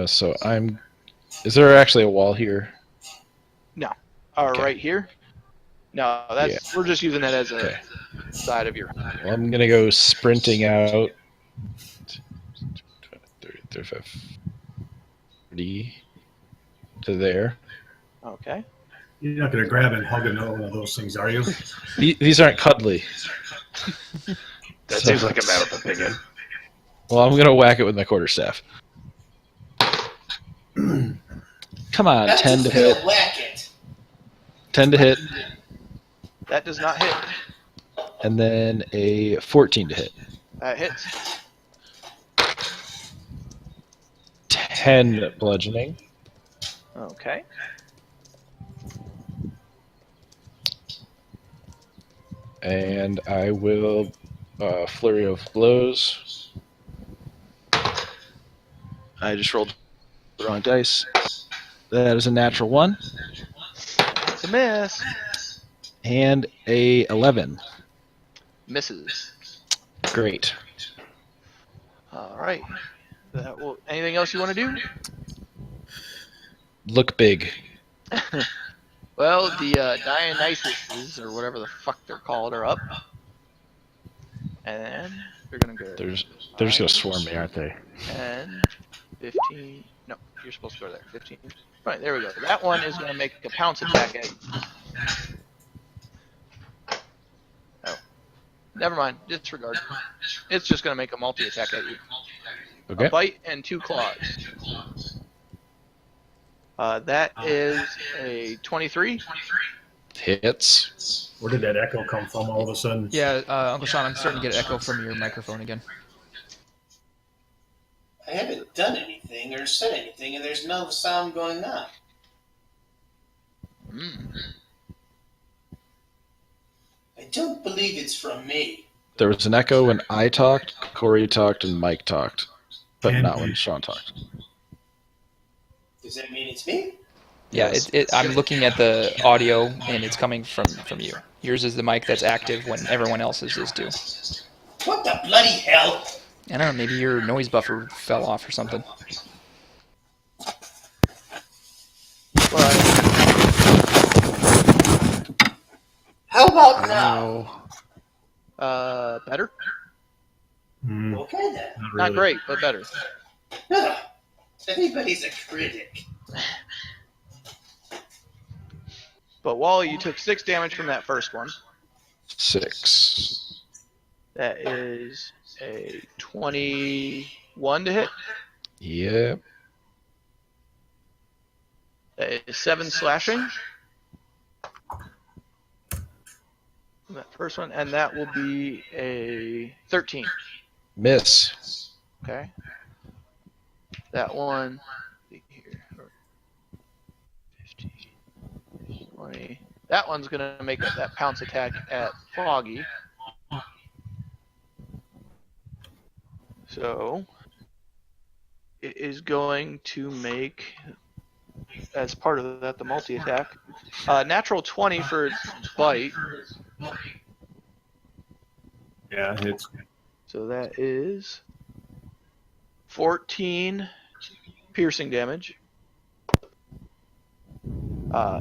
Speaker 6: So I'm. Is there actually a wall here?
Speaker 1: Okay. Right here? No, that's we're just using that as a side of your.
Speaker 6: Well, I'm gonna go sprinting out. 30, 35, 40 to there.
Speaker 1: Okay.
Speaker 4: You're not going to grab and hug another one of those things, are you?
Speaker 6: These aren't cuddly.
Speaker 2: That seems like a matter of opinion.
Speaker 6: Well, I'm gonna whack it with my quarterstaff. Come on,
Speaker 5: I'm
Speaker 6: 10 to
Speaker 5: just
Speaker 6: hit.
Speaker 5: gonna whack it.
Speaker 6: 10 to hit,
Speaker 1: That does not hit.
Speaker 6: and then a 14 to hit.
Speaker 1: That hits.
Speaker 6: 10 bludgeoning.
Speaker 1: Okay.
Speaker 6: And I will flurry of blows. I just rolled the wrong dice. That is a natural 1
Speaker 1: It's a miss.
Speaker 6: and a 11.
Speaker 1: Misses.
Speaker 6: Great.
Speaker 1: Alright. That will. Anything else you want to do?
Speaker 6: Look big.
Speaker 1: Well, the Dionysuses, or whatever the fuck they're called, are up. And then they're gonna go.
Speaker 6: They're just gonna swarm me, aren't they?
Speaker 1: And 15. No, you're supposed to go there. 15. Right, there we go. That one is gonna make a pounce attack at you. Oh. Never mind. Disregard. It's just gonna make a multi-attack at you.
Speaker 6: Okay.
Speaker 1: A bite and 2 claws. That is a 23.
Speaker 6: Hits.
Speaker 4: Where did that echo come from all of a sudden?
Speaker 3: Yeah, Uncle Sean, I'm starting to get echo from your microphone again.
Speaker 5: I haven't done anything or said anything, and there's no sound going on. I don't believe it's from me.
Speaker 6: There was an echo when I talked, Corey talked, and Mike talked, but
Speaker 4: And
Speaker 6: not
Speaker 4: me.
Speaker 6: when Sean talked.
Speaker 5: Does that mean it's me?
Speaker 3: Yeah, I'm looking at the audio, and it's coming from you. Yours is the mic that's active when everyone else's is too.
Speaker 5: What the bloody hell?
Speaker 3: I don't know, maybe your noise buffer fell off or something.
Speaker 5: How about now?
Speaker 1: Better?
Speaker 4: Mm,
Speaker 5: Okay then.
Speaker 4: not
Speaker 1: Not
Speaker 4: really.
Speaker 1: great, but better.
Speaker 5: Ugh. Everybody's a critic.
Speaker 1: But Wally, you took 6 damage from that first one.
Speaker 6: 6.
Speaker 1: That is a 21 to hit.
Speaker 6: Yep.
Speaker 1: That is 7 slashing. That first one, and that will be a 13.
Speaker 6: Miss.
Speaker 1: Okay. That one, let's see here, 15, 20. That one's gonna make that pounce attack at Foggy. So it is going to make, as part of that, the multi-attack. Natural 20 for its bite.
Speaker 4: Yeah, it's
Speaker 1: So that is 14 piercing damage.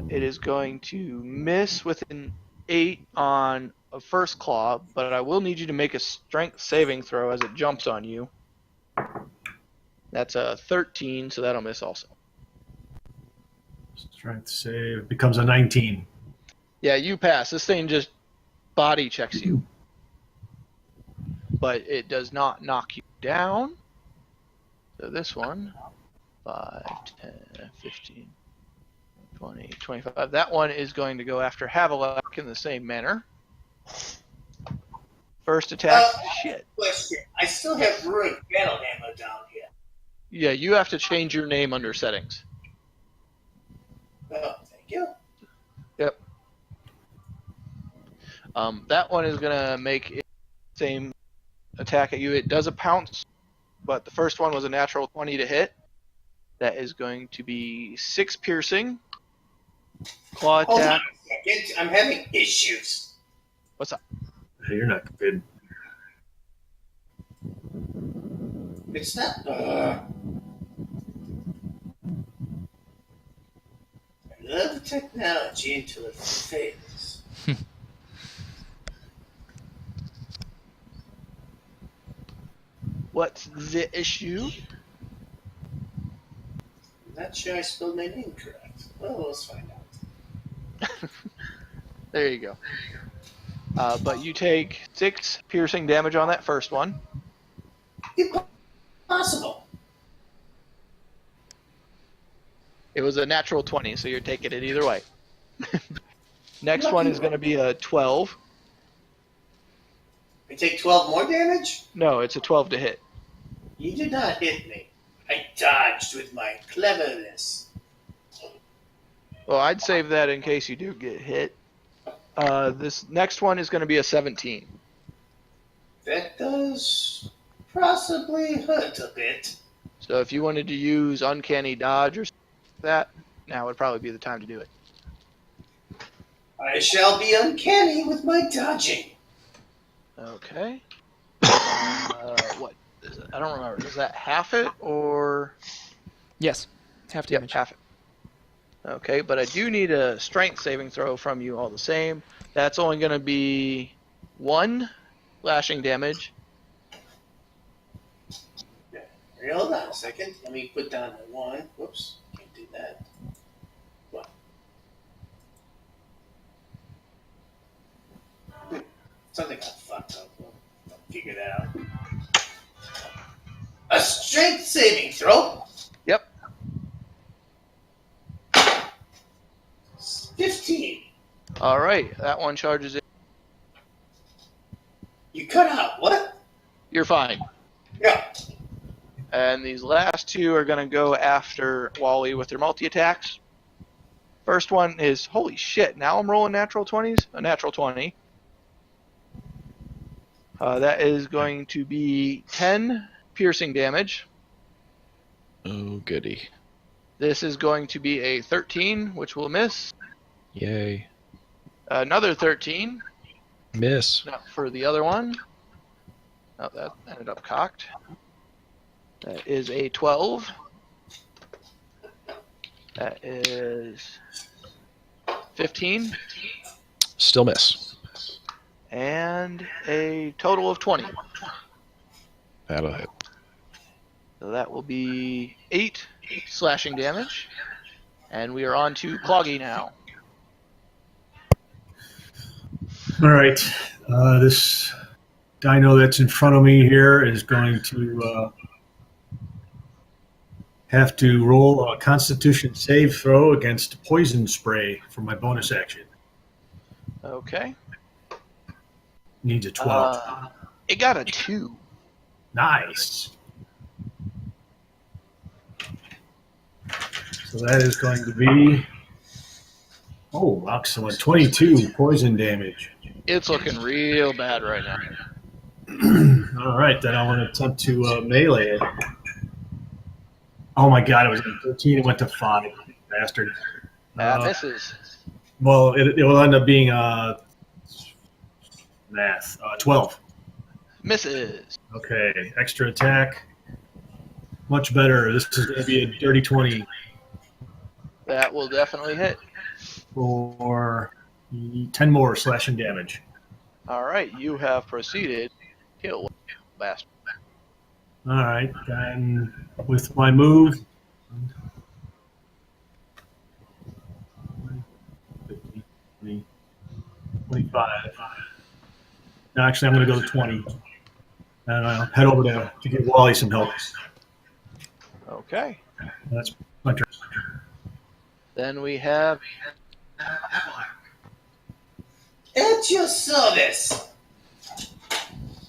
Speaker 1: It is going to miss with an 8 on a first claw, but I will need you to make a strength saving throw as it jumps on you. That's a 13, so that'll miss also.
Speaker 4: strength save becomes a 19.
Speaker 1: Yeah, you pass. This thing just body checks you. But it does not knock you down. So this one, 5, 10, 15, 20, 25. That one is going to go after Havelak in the same manner. First attack, shit.
Speaker 5: Question. I still have ruined battle ammo down here.
Speaker 1: Yeah, you have to change your name under settings.
Speaker 5: Oh, thank you.
Speaker 1: Yep. That one is going to make the same attack at you. It does a pounce, but the first one was a natural 20 to hit. That is going to be 6 piercing. Claw
Speaker 5: Hold on
Speaker 1: attack.
Speaker 5: a second. I'm having issues.
Speaker 1: What's up?
Speaker 4: Hey, you're not good.
Speaker 5: It's not. I love technology until it fails.
Speaker 1: What's the issue?
Speaker 5: I'm not sure I spelled my name correct. Well, let's find out.
Speaker 1: There you go. But you take 6 piercing damage on that first one.
Speaker 5: Impossible.
Speaker 1: It was a natural 20, so you're taking it either way. Next one is going to be a 12.
Speaker 5: I take 12 more damage?
Speaker 1: No, it's a 12 to hit.
Speaker 5: You did not hit me. I dodged with my cleverness.
Speaker 1: Well, I'd save that in case you do get hit. This next one is going to be a 17.
Speaker 5: That does possibly hurt a bit.
Speaker 1: So if you wanted to use Uncanny Dodge or something like that, now would probably be the time to do it.
Speaker 5: I shall be uncanny with my dodging.
Speaker 1: Okay. What is it? I don't remember. Is that half it or?
Speaker 3: Yes. Half
Speaker 1: Yep,
Speaker 3: damage.
Speaker 1: half it. Okay, but I do need a strength saving throw from you all the same. That's only going to be 1 slashing damage.
Speaker 5: Hey, hold on a second. Let me put down the 1. Whoops, can't do that. What? Something got fucked up. I'll figure that out. A strength saving throw?
Speaker 1: Yep.
Speaker 5: 15.
Speaker 1: All right, that one charges in.
Speaker 5: You cut out. What?
Speaker 1: You're fine.
Speaker 5: Yeah.
Speaker 1: And these last 2 are going to go after Wally with their multi-attacks. First one is, holy shit, now I'm rolling natural 20s? A natural 20. That is going to be 10 piercing damage.
Speaker 6: Oh, goody.
Speaker 1: This is going to be a 13, which will miss.
Speaker 6: Yay.
Speaker 1: Another 13.
Speaker 6: Miss.
Speaker 1: Now for the other one. Oh, that ended up cocked. That is a 12. That is 15.
Speaker 6: Still miss.
Speaker 1: And a total of 20.
Speaker 6: That'll hit.
Speaker 1: So that will be 8 slashing damage. And we are on to Cloggy now.
Speaker 4: All right. This dino that's in front of me here is going to have to roll a Constitution save throw against poison spray for my bonus action.
Speaker 1: Okay.
Speaker 4: Needs a 12.
Speaker 1: It got a 2.
Speaker 4: Nice. So that is going to be, oh, excellent, 22 poison damage.
Speaker 1: It's looking real bad right now.
Speaker 4: All right, then I want to attempt to melee it. Oh my god, it was 13, it went to 5. Bastard.
Speaker 1: That misses.
Speaker 4: Well, it will end up being math. 12.
Speaker 1: Misses.
Speaker 4: Okay, extra attack. Much better. This is going to be a dirty 20
Speaker 1: That will definitely hit.
Speaker 4: for 10 more slashing damage.
Speaker 1: All right, you have proceeded to kill bastard.
Speaker 4: All right, then with my move, 15, 20, 25. No, actually, I'm going to go to 20. And I'll head over to give Wally some help.
Speaker 1: Okay.
Speaker 4: That's my turn.
Speaker 1: Then we have
Speaker 5: At your service.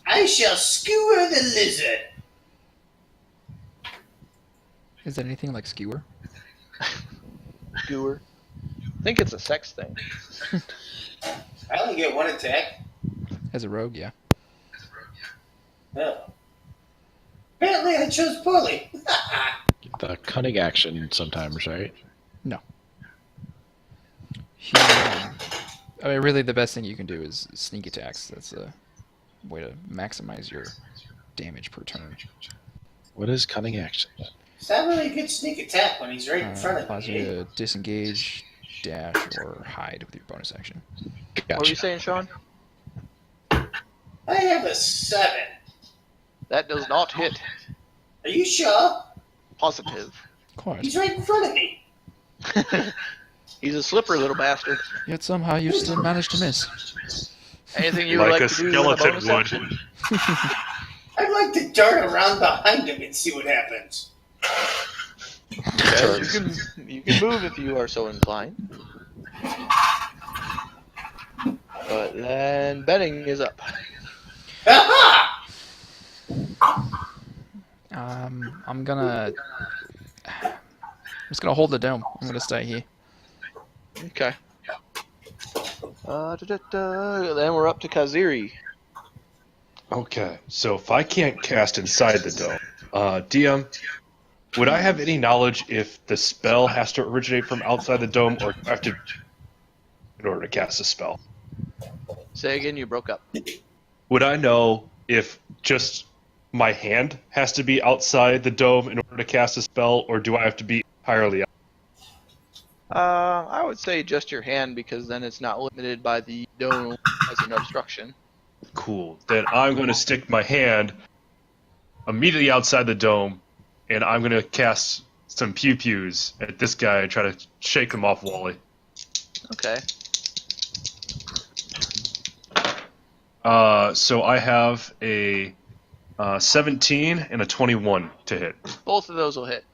Speaker 5: I shall skewer the lizard.
Speaker 3: Is that anything like skewer?
Speaker 1: Skewer. I think it's a sex thing.
Speaker 5: I only get one attack.
Speaker 3: As a rogue, yeah.
Speaker 5: Oh. Apparently I chose poorly.
Speaker 6: The cunning action sometimes, right?
Speaker 3: No. I mean, really, the best thing you can do is sneak attacks. That's a way to maximize your damage per turn.
Speaker 6: What is cunning action?
Speaker 5: It's not really a good sneak attack when he's right in front of
Speaker 3: Allows
Speaker 5: me.
Speaker 3: you to disengage, dash, or hide with your bonus action.
Speaker 1: What were you
Speaker 6: Gotcha.
Speaker 1: saying, Sean?
Speaker 5: I have a 7.
Speaker 1: That does not hit.
Speaker 5: Are you sure?
Speaker 1: Positive.
Speaker 3: Of course.
Speaker 5: He's right in front of me.
Speaker 1: He's a slippery little bastard.
Speaker 3: Yet somehow you still managed to miss.
Speaker 1: Anything you would
Speaker 2: Like
Speaker 1: like
Speaker 2: a
Speaker 1: to do in the
Speaker 2: skeleton
Speaker 1: bonus
Speaker 2: would.
Speaker 1: action?
Speaker 5: I'd like to dart around behind him and see what happens.
Speaker 1: Okay, you can move if you are so inclined. But then betting is up.
Speaker 5: Aha!
Speaker 3: I'm just gonna hold the dome. I'm gonna stay here.
Speaker 1: Okay. Then we're up to Kaziri.
Speaker 2: Okay, so if I can't cast inside the dome, DM, would I have any knowledge if the spell has to originate from outside the dome, or do I have to in order to cast a spell?
Speaker 1: Say again, you broke up.
Speaker 2: Would I know if just my hand has to be outside the dome in order to cast a spell, or do I have to be entirely out?
Speaker 1: I would say just your hand, because then it's not limited by the dome as an obstruction.
Speaker 2: Cool. Then I'm going to stick my hand immediately outside the dome, and I'm going to cast some pew-pews at this guy and try to shake him off Wally.
Speaker 1: Okay.
Speaker 2: So I have a 17 and a 21 to hit.
Speaker 1: Both of those will hit.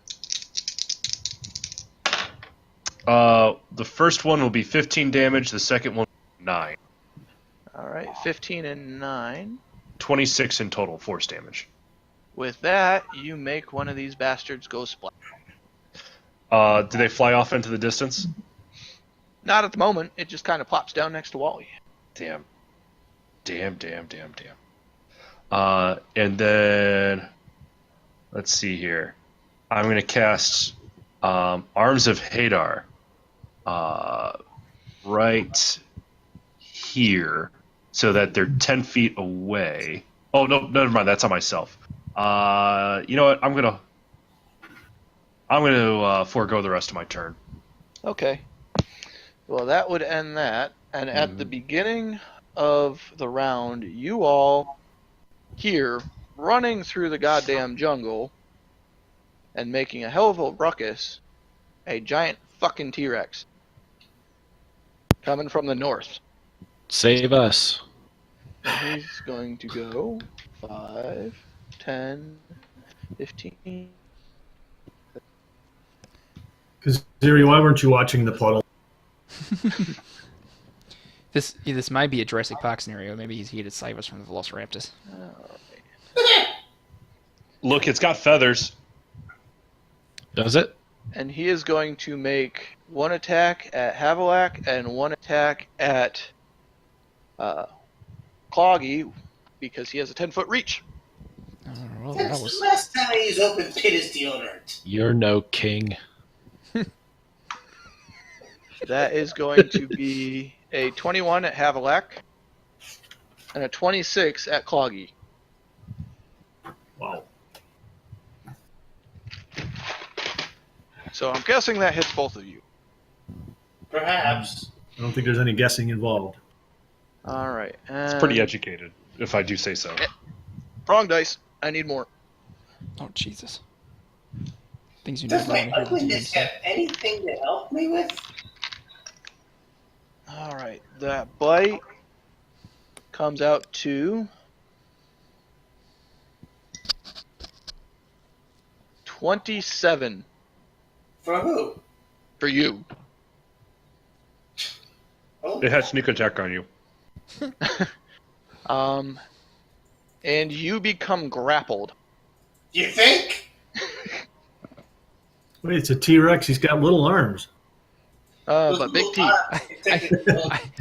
Speaker 2: The first one will be 15 damage, the second one 9.
Speaker 1: Alright, 15 and 9.
Speaker 2: 26 in total, force damage.
Speaker 1: With that, you make one of these bastards go splat.
Speaker 2: Do they fly off into the distance?
Speaker 1: Not at the moment, it just kind of plops down next to Wally.
Speaker 2: Damn. And then, let's see here. I'm going to cast Arms of Hadar right here so that they're 10 feet away. Oh, no, never mind. That's on myself. You know what? I'm going to forego the rest of my turn.
Speaker 1: Okay. Well, that would end that. And at the beginning of the round, you all hear running through the goddamn jungle and making a hell of a ruckus a giant fucking T-Rex coming from the north.
Speaker 6: Save us.
Speaker 1: And he's going to go 5, 10, 15.
Speaker 4: Ziri, why weren't you watching the puddle?
Speaker 3: This might be a Jurassic Park scenario. Maybe he's heated Cybers from the Velociraptors.
Speaker 2: Look, it's got feathers.
Speaker 6: Does it?
Speaker 1: And he is going to make one attack at Havelak and one attack at Cloggy because he has a 10-foot reach.
Speaker 3: Well,
Speaker 5: That's the last time I use open pit as deodorant.
Speaker 6: You're no king.
Speaker 1: That is going to be a 21 at Havelak and a 26 at Cloggy.
Speaker 4: Wow.
Speaker 1: So I'm guessing that hits both of you.
Speaker 5: Perhaps.
Speaker 4: I don't think there's any guessing involved.
Speaker 1: All right.
Speaker 2: It's pretty educated, if I do say so.
Speaker 1: Prong dice. I need more.
Speaker 3: Oh, Jesus. Things you
Speaker 5: Does
Speaker 3: never
Speaker 5: my
Speaker 3: want to hear the
Speaker 5: ugliness
Speaker 3: DM say.
Speaker 5: have anything to help me with?
Speaker 1: All right. That bite comes out to 27
Speaker 5: For who?
Speaker 1: for you.
Speaker 5: Oh,
Speaker 2: It had sneak attack on you.
Speaker 1: And you become grappled.
Speaker 5: you think?
Speaker 4: Wait, it's a T-Rex. He's got little arms.
Speaker 1: But big teeth.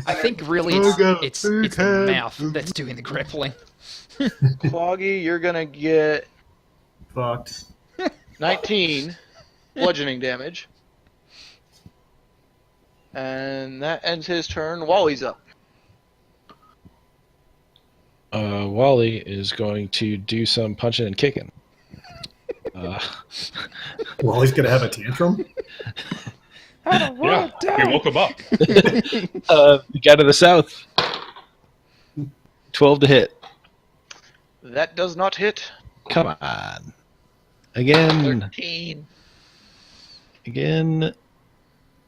Speaker 3: I think really it's the mouth that's doing the grappling.
Speaker 1: Cloggy, you're gonna get
Speaker 4: Fucked.
Speaker 1: 19 bludgeoning damage. And that ends his turn. Wally's up.
Speaker 6: Wally is going to do some punching and kicking.
Speaker 4: Well, he's gonna have a tantrum.
Speaker 2: Yeah, we woke him up.
Speaker 6: The guy to the south. 12 to hit.
Speaker 1: That does not hit.
Speaker 6: Come on. Again.
Speaker 1: 13.
Speaker 6: Again.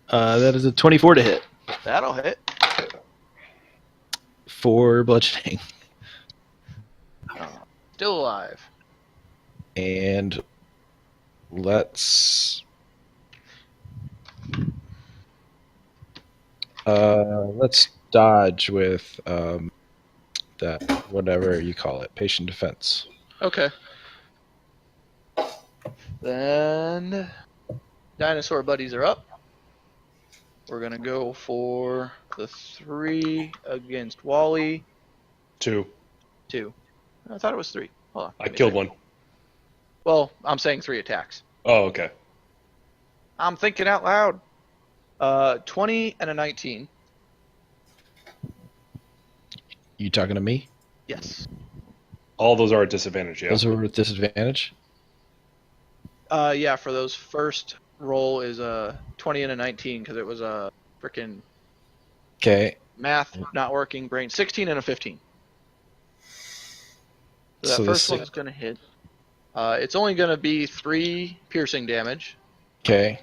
Speaker 6: That is a 24 to hit.
Speaker 1: That'll hit.
Speaker 6: 4 bludgeoning.
Speaker 1: Still alive.
Speaker 6: And let's dodge with that whatever you call it, patient defense.
Speaker 1: Okay. Then dinosaur buddies are up. We're gonna go for the 3 against Wally.
Speaker 2: 2.
Speaker 1: 2. I thought it was 3. Hold on.
Speaker 2: I killed one.
Speaker 1: Well, I'm saying 3 attacks.
Speaker 2: Oh, okay.
Speaker 1: I'm thinking out loud. 20 and a 19.
Speaker 6: You talking to me?
Speaker 1: Yes.
Speaker 2: All those are at disadvantage, yeah.
Speaker 6: Those are with disadvantage?
Speaker 1: Yeah, for those first roll is a 20 and a 19 because it was a freaking
Speaker 6: Okay.
Speaker 1: math not working brain. 16 and a 15. So that
Speaker 6: So the
Speaker 1: first
Speaker 6: six-
Speaker 1: one's going to hit. It's only going to be 3 piercing damage.
Speaker 6: Okay.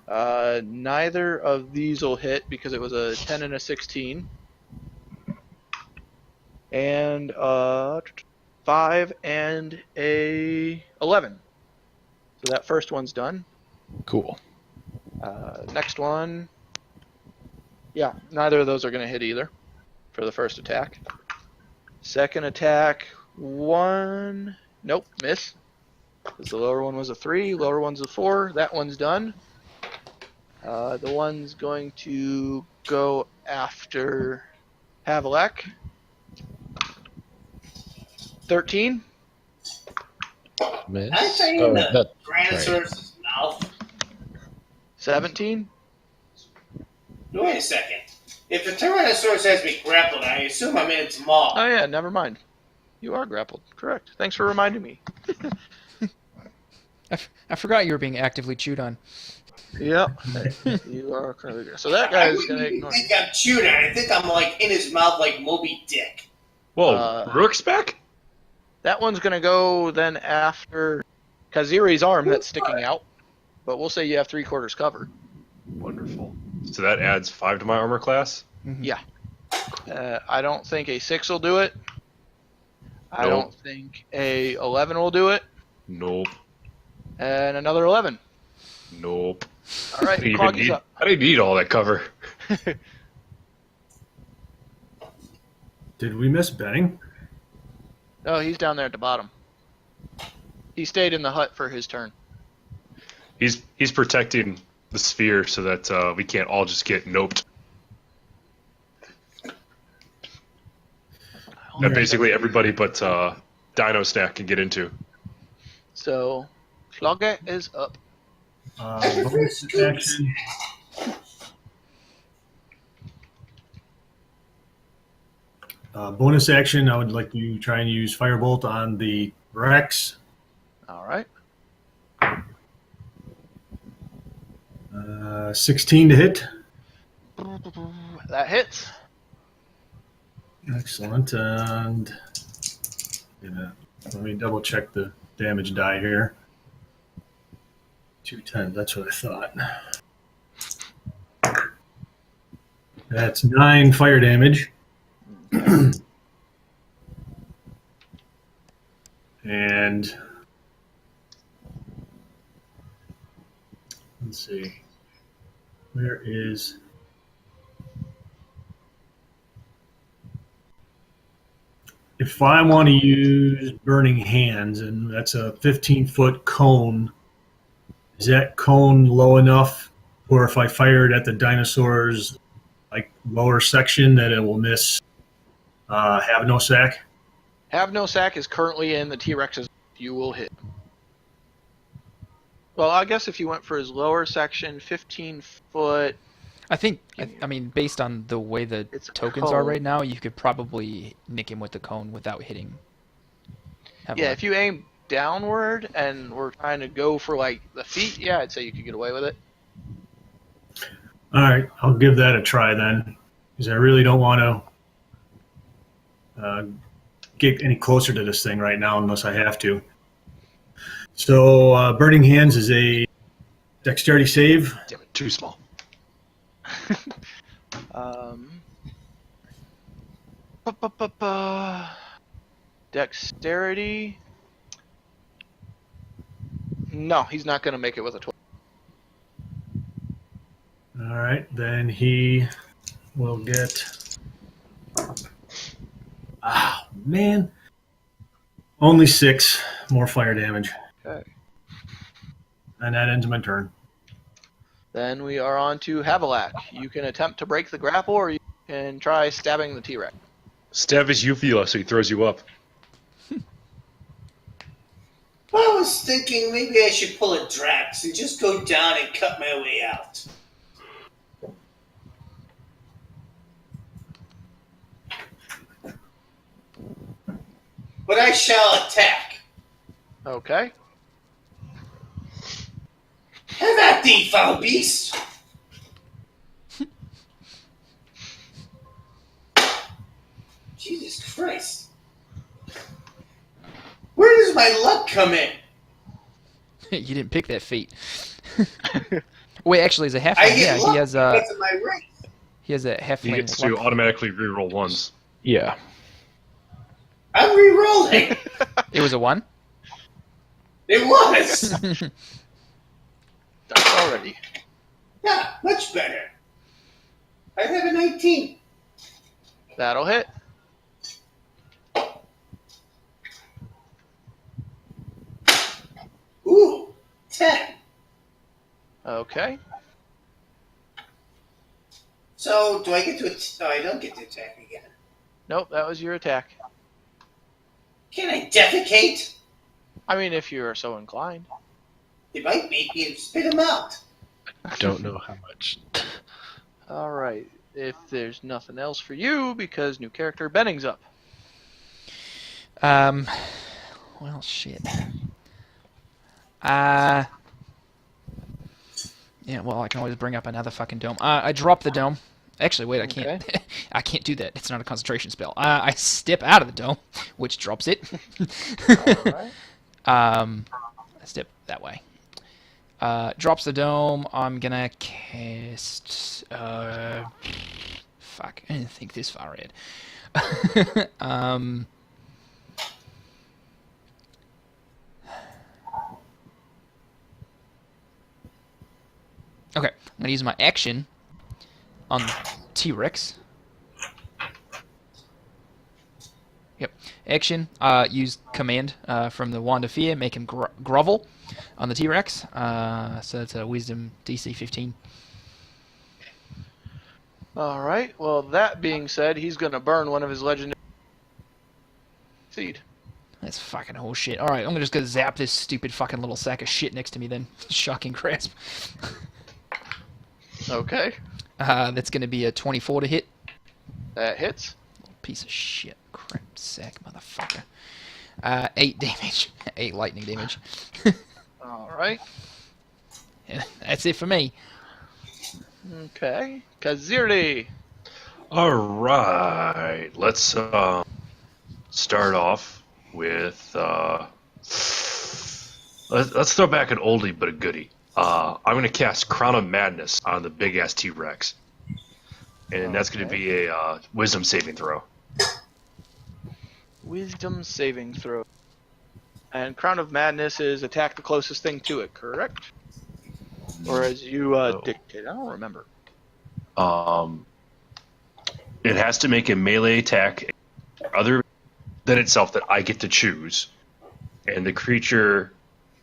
Speaker 1: Neither of these will hit because it was a 10 and a 16. And 5 and a 11. So that first one's done.
Speaker 6: Cool.
Speaker 1: Next one. Yeah, neither of those are going to hit either for the first attack. Second attack, 1. Nope, miss. Because the lower one was a 3, lower one's a 4. That one's done. The one's going to go after Havelak. 13.
Speaker 6: Miss.
Speaker 5: I tell you
Speaker 6: Oh,
Speaker 5: the
Speaker 6: that,
Speaker 5: Tyrannosaurus' mouth.
Speaker 1: 17.
Speaker 5: Wait a second. If the Tyrannosaurus has me grappled, I assume I'm in its maw.
Speaker 1: Oh yeah, never mind. You are grappled. Correct. Thanks for reminding me.
Speaker 3: I forgot you were being actively chewed on.
Speaker 1: Yep. You are currently grappled. So that guy is going to
Speaker 5: I
Speaker 1: ignore
Speaker 5: think
Speaker 1: you.
Speaker 5: I'm chewed on. I think I'm like in his mouth like Moby Dick.
Speaker 2: Whoa, Rook's back?
Speaker 1: That one's going to go then after Kaziri's arm that's sticking out. But we'll say you have 3/4 cover.
Speaker 2: Wonderful. So that adds 5 to my armor class?
Speaker 3: Mhm.
Speaker 1: Yeah. I don't think a 6 will do it. I
Speaker 2: Nope.
Speaker 1: don't think a 11 will do it.
Speaker 2: Nope.
Speaker 1: And another 11.
Speaker 2: Nope.
Speaker 1: All right, Cloggy's up.
Speaker 2: I didn't need all that cover.
Speaker 4: Did we miss Benning?
Speaker 1: Oh, he's down there at the bottom. He stayed in the hut for his turn.
Speaker 2: He's protecting the sphere so that we can't all just get noped. That basically everybody but Dino Snack can get into.
Speaker 1: So, Cloggy is up.
Speaker 4: Bonus action. Bonus action, I would like to try and use Firebolt on the Rex.
Speaker 1: All right.
Speaker 4: 16 to hit.
Speaker 1: That hits.
Speaker 4: Excellent. And let me double check the damage die here. 210, that's what I thought. That's 9 fire damage. And let's see. Where is... If I want to use Burning Hands, and that's a 15-foot cone, is that cone low enough, or if I fire it at the dinosaur's like lower section, that it will miss Have No Sack?
Speaker 1: Have No Sack is currently in the T-Rex's. You will hit. Well, I guess if you went for his lower section, 15 foot.
Speaker 3: I think, I mean, based on the way the
Speaker 1: It's a
Speaker 3: tokens are
Speaker 1: cone.
Speaker 3: right now, you could probably nick him with the cone without hitting.
Speaker 1: Yeah, if you aim downward and we're trying to go for like the feet, yeah, I'd say you could get away with it.
Speaker 4: All right, I'll give that a try then, because I really don't want to get any closer to this thing right now unless I have to. So Burning Hands is a dexterity save.
Speaker 2: Damn it, too small.
Speaker 1: Dexterity. No, he's not going to make it with a 12.
Speaker 4: All right, then he will get... Ah, man. Only 6 more fire damage.
Speaker 1: Okay.
Speaker 4: And that ends my turn.
Speaker 1: Then we are on to Havilak. You can attempt to break the grapple, or you can try stabbing the T-Rex.
Speaker 2: Stab his uvula so he throws you up.
Speaker 5: I was thinking maybe I should pull a Drax and just go down and cut my way out. But I shall attack.
Speaker 1: Okay.
Speaker 5: Have at thee, foul beast! Jesus Christ. Where does my luck come in?
Speaker 3: You didn't pick that feat. Wait, actually, as a halfling,
Speaker 5: I get
Speaker 3: yeah,
Speaker 5: luck
Speaker 3: he has
Speaker 5: because of my race.
Speaker 3: he has a
Speaker 2: He
Speaker 3: halfling
Speaker 2: gets to
Speaker 3: luck.
Speaker 2: automatically reroll ones.
Speaker 6: Yeah.
Speaker 5: I'm re-rolling.
Speaker 3: It was a 1?
Speaker 5: It was.
Speaker 1: That's already.
Speaker 5: Yeah, much better. I have a 19.
Speaker 1: That'll hit.
Speaker 5: Ooh, 10.
Speaker 1: Okay.
Speaker 5: So, do I get to... No, I don't get to attack again.
Speaker 1: Nope, that was your attack.
Speaker 5: Can I defecate?
Speaker 1: I mean, if you are so inclined.
Speaker 5: It might make me spit him out.
Speaker 6: Don't know how much.
Speaker 1: All right. If there's nothing else for you, because new character Benning's up.
Speaker 3: Well, shit. Yeah, well, I can always bring up another fucking dome. I drop the dome. Actually, wait, I can't.
Speaker 1: Okay.
Speaker 3: I can't do that. It's not a concentration spell. I step out of the dome, which drops it.
Speaker 1: Alright.
Speaker 3: I step that way. Drops the dome. I'm gonna cast fuck. I didn't think this far ahead. Okay, I'm going to use my action on T-Rex. Yep. Action, use command from the Wand of Fear, make him grovel on the T-Rex. So it's a Wisdom DC 15.
Speaker 1: Alright, well, that being said, he's going to burn one of his legendary seed.
Speaker 3: That's fucking horseshit. Alright, I'm just going to zap this stupid fucking little sack of shit next to me then. Shocking grasp.
Speaker 1: Okay,
Speaker 3: That's going to be a 24 to hit.
Speaker 1: that hits.
Speaker 3: Piece of shit. Crap sack, motherfucker. 8 damage. 8 lightning damage.
Speaker 1: Alright,
Speaker 3: Yeah, that's it for me.
Speaker 1: okay. Kazirli!
Speaker 2: All right, let's start off with let's throw back an oldie but a goodie. I'm going to cast Crown of Madness on the big ass T-Rex, and that's going to be a Wisdom saving throw.
Speaker 1: Wisdom saving throw. And Crown of Madness is attack the closest thing to it, correct? Or as you dictate. I don't remember.
Speaker 2: It has to make a melee attack other than itself that I get to choose, and the creature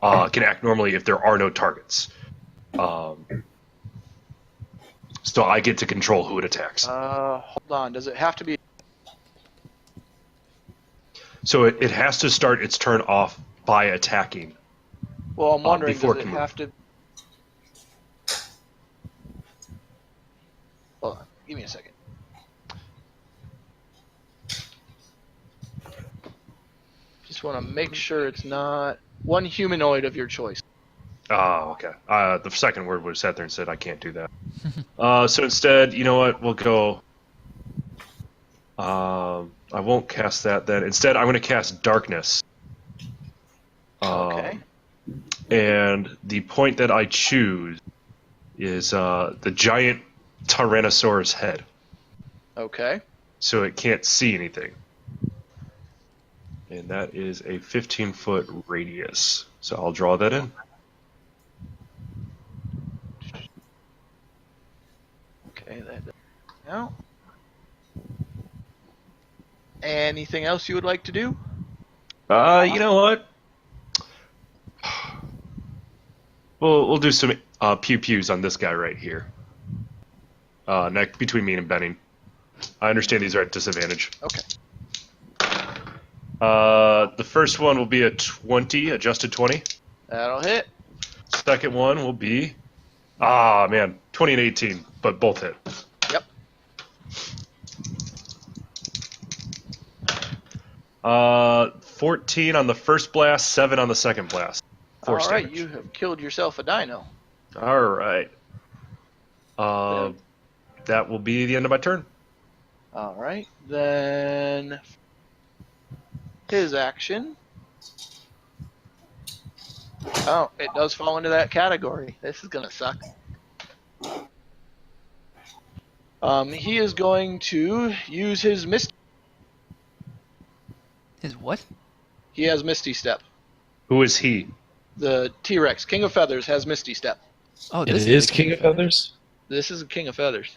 Speaker 2: can act normally if there are no targets. So I get to control who it attacks.
Speaker 1: Hold on. Does it have to be?
Speaker 2: So it has to start its turn off by attacking.
Speaker 1: Well, I'm wondering,
Speaker 2: before
Speaker 1: does
Speaker 2: it
Speaker 1: it
Speaker 2: can
Speaker 1: have to? Hold on. Give me a second. Just want to make sure it's not one humanoid of your choice.
Speaker 2: Oh, okay. The second word was sat there and said I can't do that. So instead, you know what? We'll go. I won't cast that then. Instead, I'm going to cast Darkness.
Speaker 1: Okay.
Speaker 2: And the point that I choose is the giant Tyrannosaurus head.
Speaker 1: Okay.
Speaker 2: So it can't see anything. And that is a 15-foot radius. So I'll draw that in.
Speaker 1: Okay, that does now. Anything else you would like to do?
Speaker 2: You know what? We'll do some pew-pews on this guy right here. Neck between me and Benning. I understand these are at disadvantage.
Speaker 1: Okay.
Speaker 2: The first one will be a 20, adjusted 20.
Speaker 1: That'll hit.
Speaker 2: Second one will be, 20 and 18, but both hit.
Speaker 1: Yep.
Speaker 2: 14 on the first blast, 7 on the second blast. Force
Speaker 1: Alright,
Speaker 2: damage.
Speaker 1: you have killed yourself a dino.
Speaker 2: All right. That will be the end of my turn.
Speaker 1: Alright, then his action. Oh, it does fall into that category. This is gonna suck. He is going to use his Misty.
Speaker 3: His what?
Speaker 1: He has Misty Step.
Speaker 2: Who is he?
Speaker 1: The T-Rex, King of Feathers, has Misty Step.
Speaker 3: Oh,
Speaker 6: It
Speaker 3: this
Speaker 6: is
Speaker 3: the
Speaker 6: King of Feathers?
Speaker 1: This is a King of Feathers.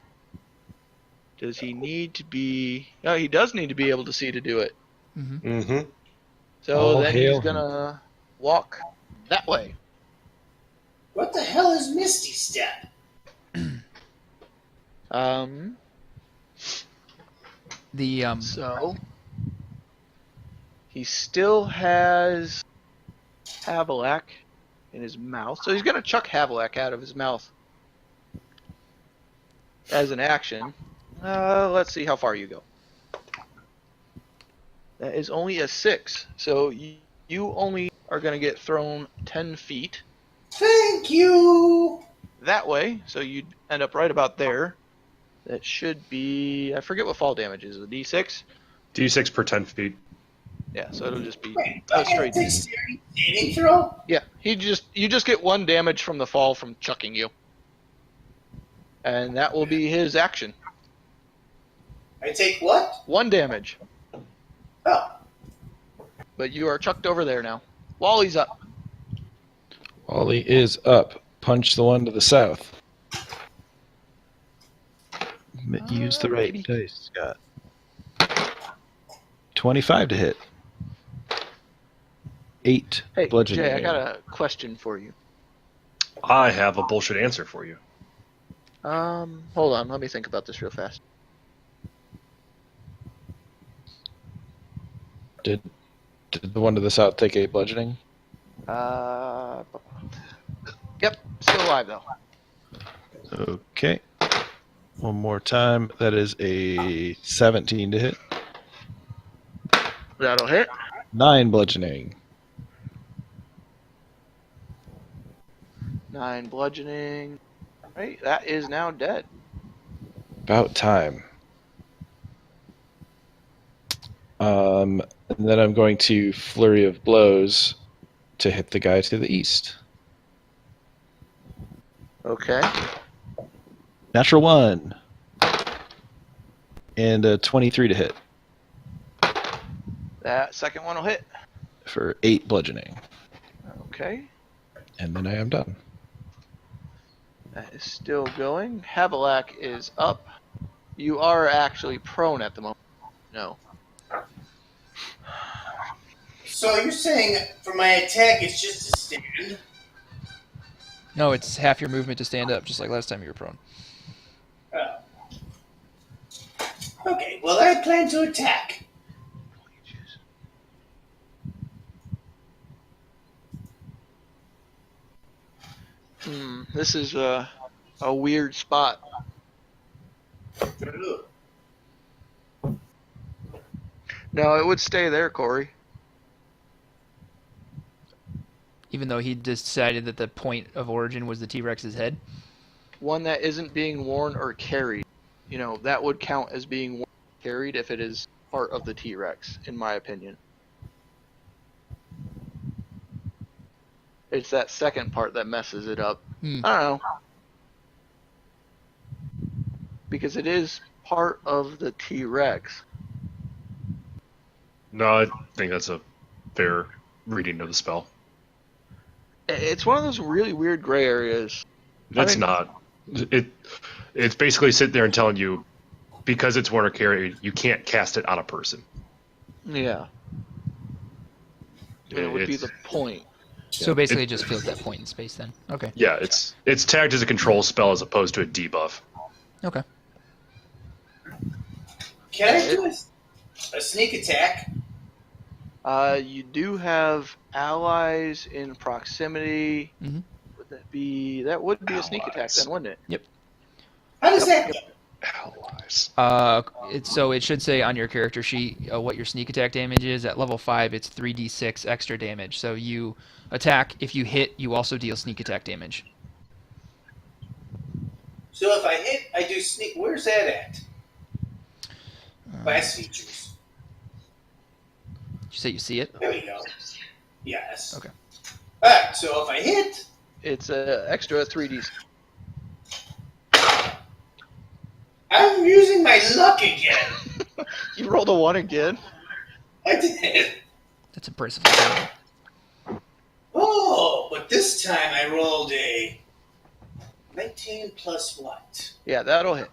Speaker 1: Does he need to be... No, he does need to be able to see to do it.
Speaker 2: Mm-hmm.
Speaker 1: So
Speaker 6: Oh,
Speaker 1: then
Speaker 6: hail
Speaker 1: he's gonna walk that way.
Speaker 5: What the hell is Misty Step?
Speaker 1: So he still has Havelak in his mouth. So he's gonna chuck Havelak out of his mouth as an action. Let's see how far you go. That is only a 6. So you only are gonna get thrown 10 feet
Speaker 5: Thank you!
Speaker 1: that way. So you'd end up right about there. That should be, I forget what fall damage is, a D6?
Speaker 2: D6 per 10 feet.
Speaker 1: Yeah, so it'll just be
Speaker 5: Wait,
Speaker 1: a
Speaker 5: I
Speaker 1: straight
Speaker 5: have
Speaker 1: D.
Speaker 5: dexterity saving throw?
Speaker 1: Yeah, you just get 1 damage from the fall from chucking you. And that will be his action.
Speaker 5: I take what?
Speaker 1: 1 damage.
Speaker 5: Oh.
Speaker 1: But you are chucked over there now. Wally's up.
Speaker 6: Wally is up. Punch the one to the south. Use the right
Speaker 1: maybe.
Speaker 6: dice, Scott. 25 to hit. 8
Speaker 1: Hey,
Speaker 6: bludgeoning.
Speaker 1: Jay, I got a question for you.
Speaker 2: I have a bullshit answer for you.
Speaker 1: Hold on. Let me think about this real fast.
Speaker 6: Did the one to the south take 8 bludgeoning?
Speaker 1: Yep, still alive though.
Speaker 6: Okay. One more time. That is a 17 to hit.
Speaker 1: That'll hit.
Speaker 6: 9 bludgeoning.
Speaker 1: 9 bludgeoning. Right, that is now dead.
Speaker 6: About time. And then I'm going to flurry of blows to hit the guy to the east.
Speaker 1: Okay.
Speaker 6: Natural 1. And a 23 to hit
Speaker 1: That second one will hit.
Speaker 6: for 8 bludgeoning.
Speaker 1: Okay.
Speaker 6: And then I am done.
Speaker 1: That is still going. Havelak is up. You are actually prone at the moment. No.
Speaker 5: So you're saying for my attack it's just a stand?
Speaker 3: No, it's half your movement to stand up, just like last time you were prone.
Speaker 5: Oh. Okay, well I plan to attack.
Speaker 1: This is a weird spot. No, it would stay there, Corey.
Speaker 3: Even though he decided that the point of origin was the T-Rex's head.
Speaker 1: One that isn't being worn or carried. You know, that would count as being worn or carried if it is part of the T-Rex, in my opinion. It's that second part that messes it up. I don't know. Because it is part of the T-Rex.
Speaker 2: No, I think that's a fair reading of the spell.
Speaker 1: It's one of those really weird gray areas.
Speaker 2: It's not. It's basically sitting there and telling you, because it's worn or carried, you can't cast it on a person.
Speaker 1: Yeah. It would be the point.
Speaker 3: So basically, it just fills that point in space then. Okay.
Speaker 2: Yeah, it's tagged as a control spell as opposed to a debuff.
Speaker 3: Okay.
Speaker 5: Can I do a sneak attack?
Speaker 1: You do have allies in proximity.
Speaker 3: Mhm.
Speaker 1: Would that be? That would be a sneak attack then, wouldn't it?
Speaker 5: How does that go?
Speaker 2: Allies.
Speaker 3: So it should say on your character sheet what your sneak attack damage is. At level 5, it's 3d6 extra damage. So you attack. If you hit, you also deal sneak attack damage.
Speaker 5: So if I hit, I do sneak. Where's that at? Class features.
Speaker 3: Did you say you see it?
Speaker 5: There we go. Yes.
Speaker 3: Okay.
Speaker 5: Alright, so if I hit,
Speaker 1: It's an extra 3d.
Speaker 5: I'm using my luck again.
Speaker 1: You rolled a 1 again.
Speaker 5: I did.
Speaker 3: That's impressive.
Speaker 5: Oh, but this time I rolled a 19 plus what?
Speaker 1: Yeah, that'll hit.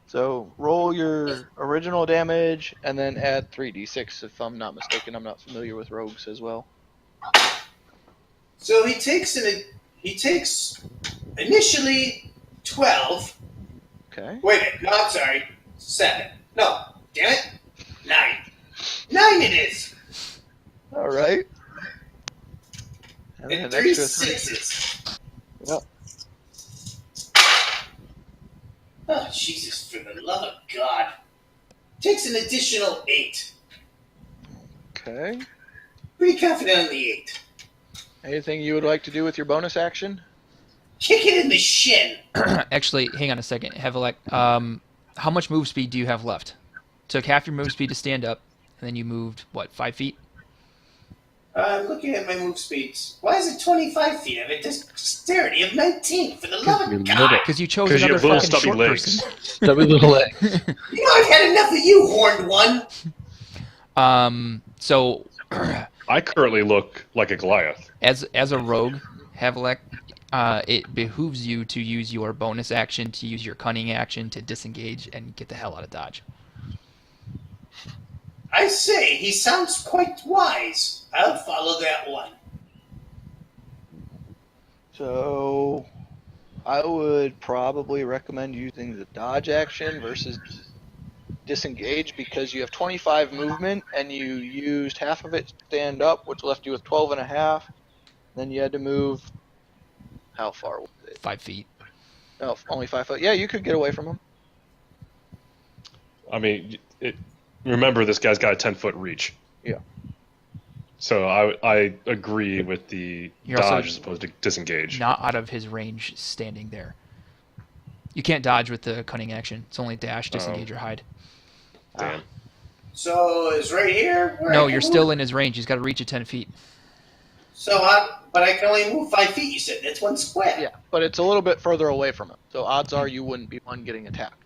Speaker 1: So roll your original damage and then add 3d6 if I'm not mistaken. I'm not familiar with rogues as well.
Speaker 5: So he takes initially 12.
Speaker 1: Okay.
Speaker 5: Wait a minute. No, I'm sorry. 7. No. Damn it. 9. 9 it is.
Speaker 1: All right. And then
Speaker 5: And
Speaker 1: an
Speaker 5: 3
Speaker 1: extra
Speaker 5: 6s.
Speaker 1: Yep.
Speaker 5: Oh, Jesus, for the love of God. Takes an additional 8.
Speaker 1: Okay.
Speaker 5: Pretty confident on the 8.
Speaker 1: Anything you would like to do with your bonus action?
Speaker 5: Kick it in the shin.
Speaker 3: Actually, hang on a second. Havelak, how much move speed do you have left? Took half your move speed to stand up, and then you moved, 5 feet?
Speaker 5: I'm looking at my move speeds. Why is it 25 feet? I have a dexterity of 19, for the love
Speaker 6: You're
Speaker 5: of
Speaker 6: little.
Speaker 5: God!
Speaker 3: Because you chose
Speaker 2: Because you
Speaker 3: another
Speaker 2: have little
Speaker 3: fucking
Speaker 2: stubby
Speaker 3: short
Speaker 2: legs.
Speaker 3: person.
Speaker 6: Stubby little leg.
Speaker 5: You know I've had enough of you, horned one!
Speaker 3: So
Speaker 2: I currently look like a Goliath.
Speaker 3: as a rogue, Havlek, it behooves you to use your bonus action to use your cunning action to disengage and get the hell out of dodge.
Speaker 5: I say, he sounds quite wise. I'll follow that one.
Speaker 1: So I would probably recommend using the dodge action versus disengage because you have 25 movement and you used half of it to stand up, which left you with 12 and a half. Then you had to move. How far was it?
Speaker 3: 5 feet.
Speaker 1: Oh, only 5 foot. Yeah, you could get away from him.
Speaker 2: I mean, remember this guy's got a 10-foot reach.
Speaker 1: Yeah.
Speaker 2: So I agree with the
Speaker 3: You're also
Speaker 2: dodge as opposed to disengage.
Speaker 3: Not out of his range standing there. You can't dodge with the cunning action. It's only dash, disengage, or hide.
Speaker 2: Damn.
Speaker 5: So, is right here where I
Speaker 3: No,
Speaker 5: can
Speaker 3: you're
Speaker 5: move?
Speaker 3: still in his range. He's got to reach at 10 feet.
Speaker 5: So, but I can only move 5 feet, you said. That's one square.
Speaker 1: Yeah, but it's a little bit further away from him. So odds are you wouldn't be one getting attacked.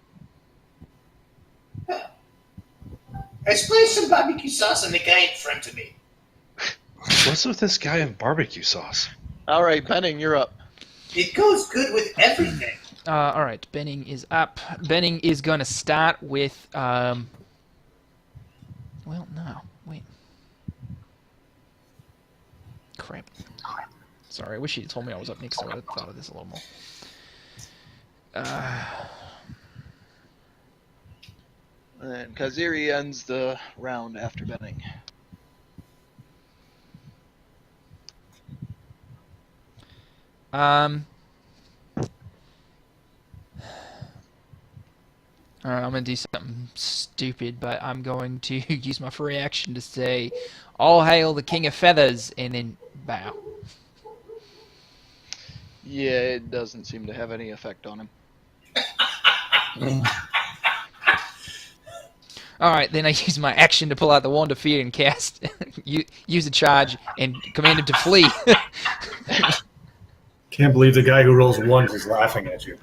Speaker 5: I splashed some barbecue sauce on the guy in front of me.
Speaker 2: What's with this guy in barbecue sauce?
Speaker 1: All right, Benning, you're up.
Speaker 5: It goes good with everything.
Speaker 3: All right, Benning is up. Benning is going to start with... Well, no. Wait. Crap. Sorry, I wish he'd told me I was up next. I would have thought of this a little more.
Speaker 1: And Kaziri ends the round after Benning.
Speaker 3: Alright, I'm going to do something stupid, but I'm going to use my free action to say, "All hail the King of Feathers," and then bow.
Speaker 1: Yeah, it doesn't seem to have any effect on him.
Speaker 3: Alright, then I use my action to pull out the Wand of Fear and cast, use a charge, and command him to flee.
Speaker 4: Can't believe the guy who rolls ones is laughing at you.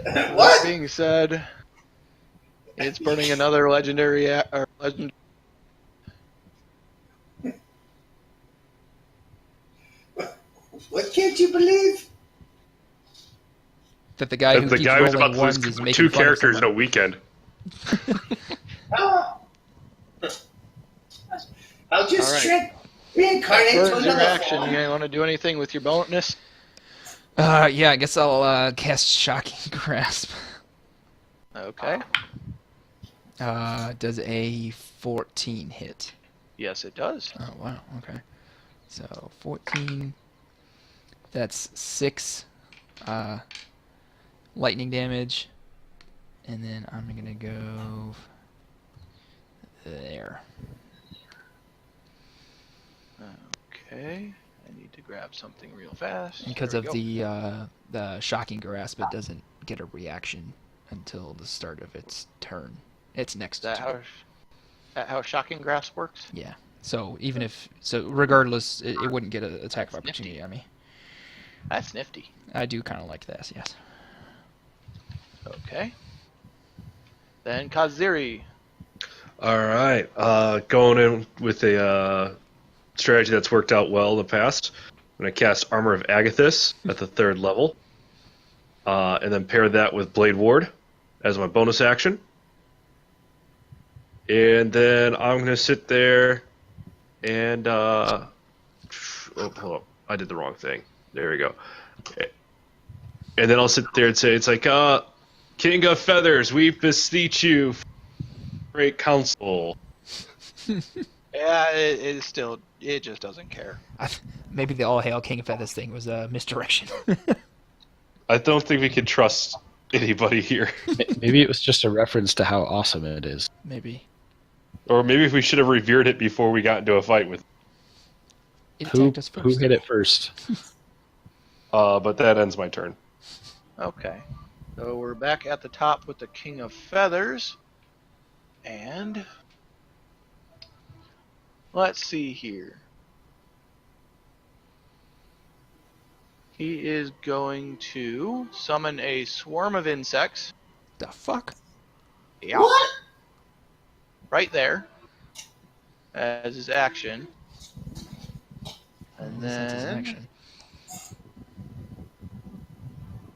Speaker 1: That
Speaker 5: What?
Speaker 1: being said, it's burning another legendary legend.
Speaker 5: What can't you believe?
Speaker 3: That the guy who
Speaker 2: The
Speaker 3: keeps
Speaker 2: guy who's
Speaker 3: rolling
Speaker 2: about to lose
Speaker 3: ones is making
Speaker 2: two
Speaker 3: fun of
Speaker 2: characters in a
Speaker 3: someone.
Speaker 2: weekend.
Speaker 5: I'll just
Speaker 1: All right.
Speaker 5: reincarnate to
Speaker 1: Burns your
Speaker 5: another
Speaker 1: action.
Speaker 5: form.
Speaker 1: You want to do anything with your bonus?
Speaker 3: Yeah, I guess I'll cast Shocking Grasp.
Speaker 1: Okay.
Speaker 3: Does a 14 hit?
Speaker 1: Yes, it does.
Speaker 3: Oh, wow, okay. So, 14, that's 6 lightning damage, and then I'm going to go there.
Speaker 1: Okay. I need to grab something real fast.
Speaker 3: Because
Speaker 1: There
Speaker 3: of
Speaker 1: we
Speaker 3: the Shocking Grasp, it doesn't get a reaction until the start of its turn. It's next
Speaker 1: Is that
Speaker 3: to
Speaker 1: how Shocking Grasp works?
Speaker 3: Yeah. So even if regardless, it wouldn't get an attack of opportunity on me.
Speaker 1: That's nifty.
Speaker 3: I do kind of like this, yes.
Speaker 1: Okay. Then Kaziri.
Speaker 2: All right. Going in with a strategy that's worked out well in the past. I'm going to cast Armor of Agathis at the 3rd level. And then pair that with Blade Ward as my bonus action. And then I'm going to sit there and... oh, hold up. I did the wrong thing. There we go. And then I'll sit there and say, it's like, King of Feathers, we beseech you, great council.
Speaker 1: Yeah, it just doesn't care.
Speaker 3: Maybe the All Hail King of Feathers thing was a misdirection.
Speaker 2: I don't think we can trust anybody here.
Speaker 6: Maybe it was just a reference to how awesome it is.
Speaker 3: Maybe.
Speaker 2: Or maybe we should have revered it before we got into a fight with
Speaker 3: It
Speaker 6: Who
Speaker 3: attacked us first.
Speaker 6: hit it first?
Speaker 2: but that ends my turn.
Speaker 1: Okay. So we're back at the top with the King of Feathers. And Let's see here. He is going to summon a swarm of insects.
Speaker 3: The fuck?
Speaker 1: Yeah.
Speaker 5: What?
Speaker 1: Right there. As his action. And
Speaker 3: That's his
Speaker 1: then
Speaker 3: action.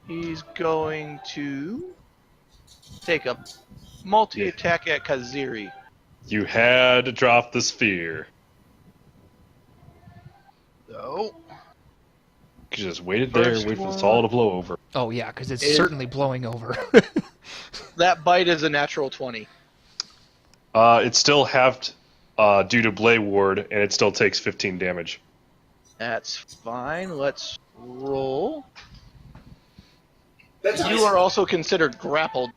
Speaker 1: he's going to take a multi-attack at Kaziri.
Speaker 2: You had to drop the sphere.
Speaker 1: So,
Speaker 2: You just waited there and
Speaker 1: First
Speaker 2: wait for
Speaker 1: one.
Speaker 2: this all to blow over.
Speaker 3: Oh yeah, because it's
Speaker 1: Is-
Speaker 3: certainly blowing over.
Speaker 1: that bite is a natural 20.
Speaker 2: It's still halved due to Blade Ward, and it still takes 15 damage.
Speaker 1: That's fine. Let's roll.
Speaker 5: That's
Speaker 1: You are also considered grappled.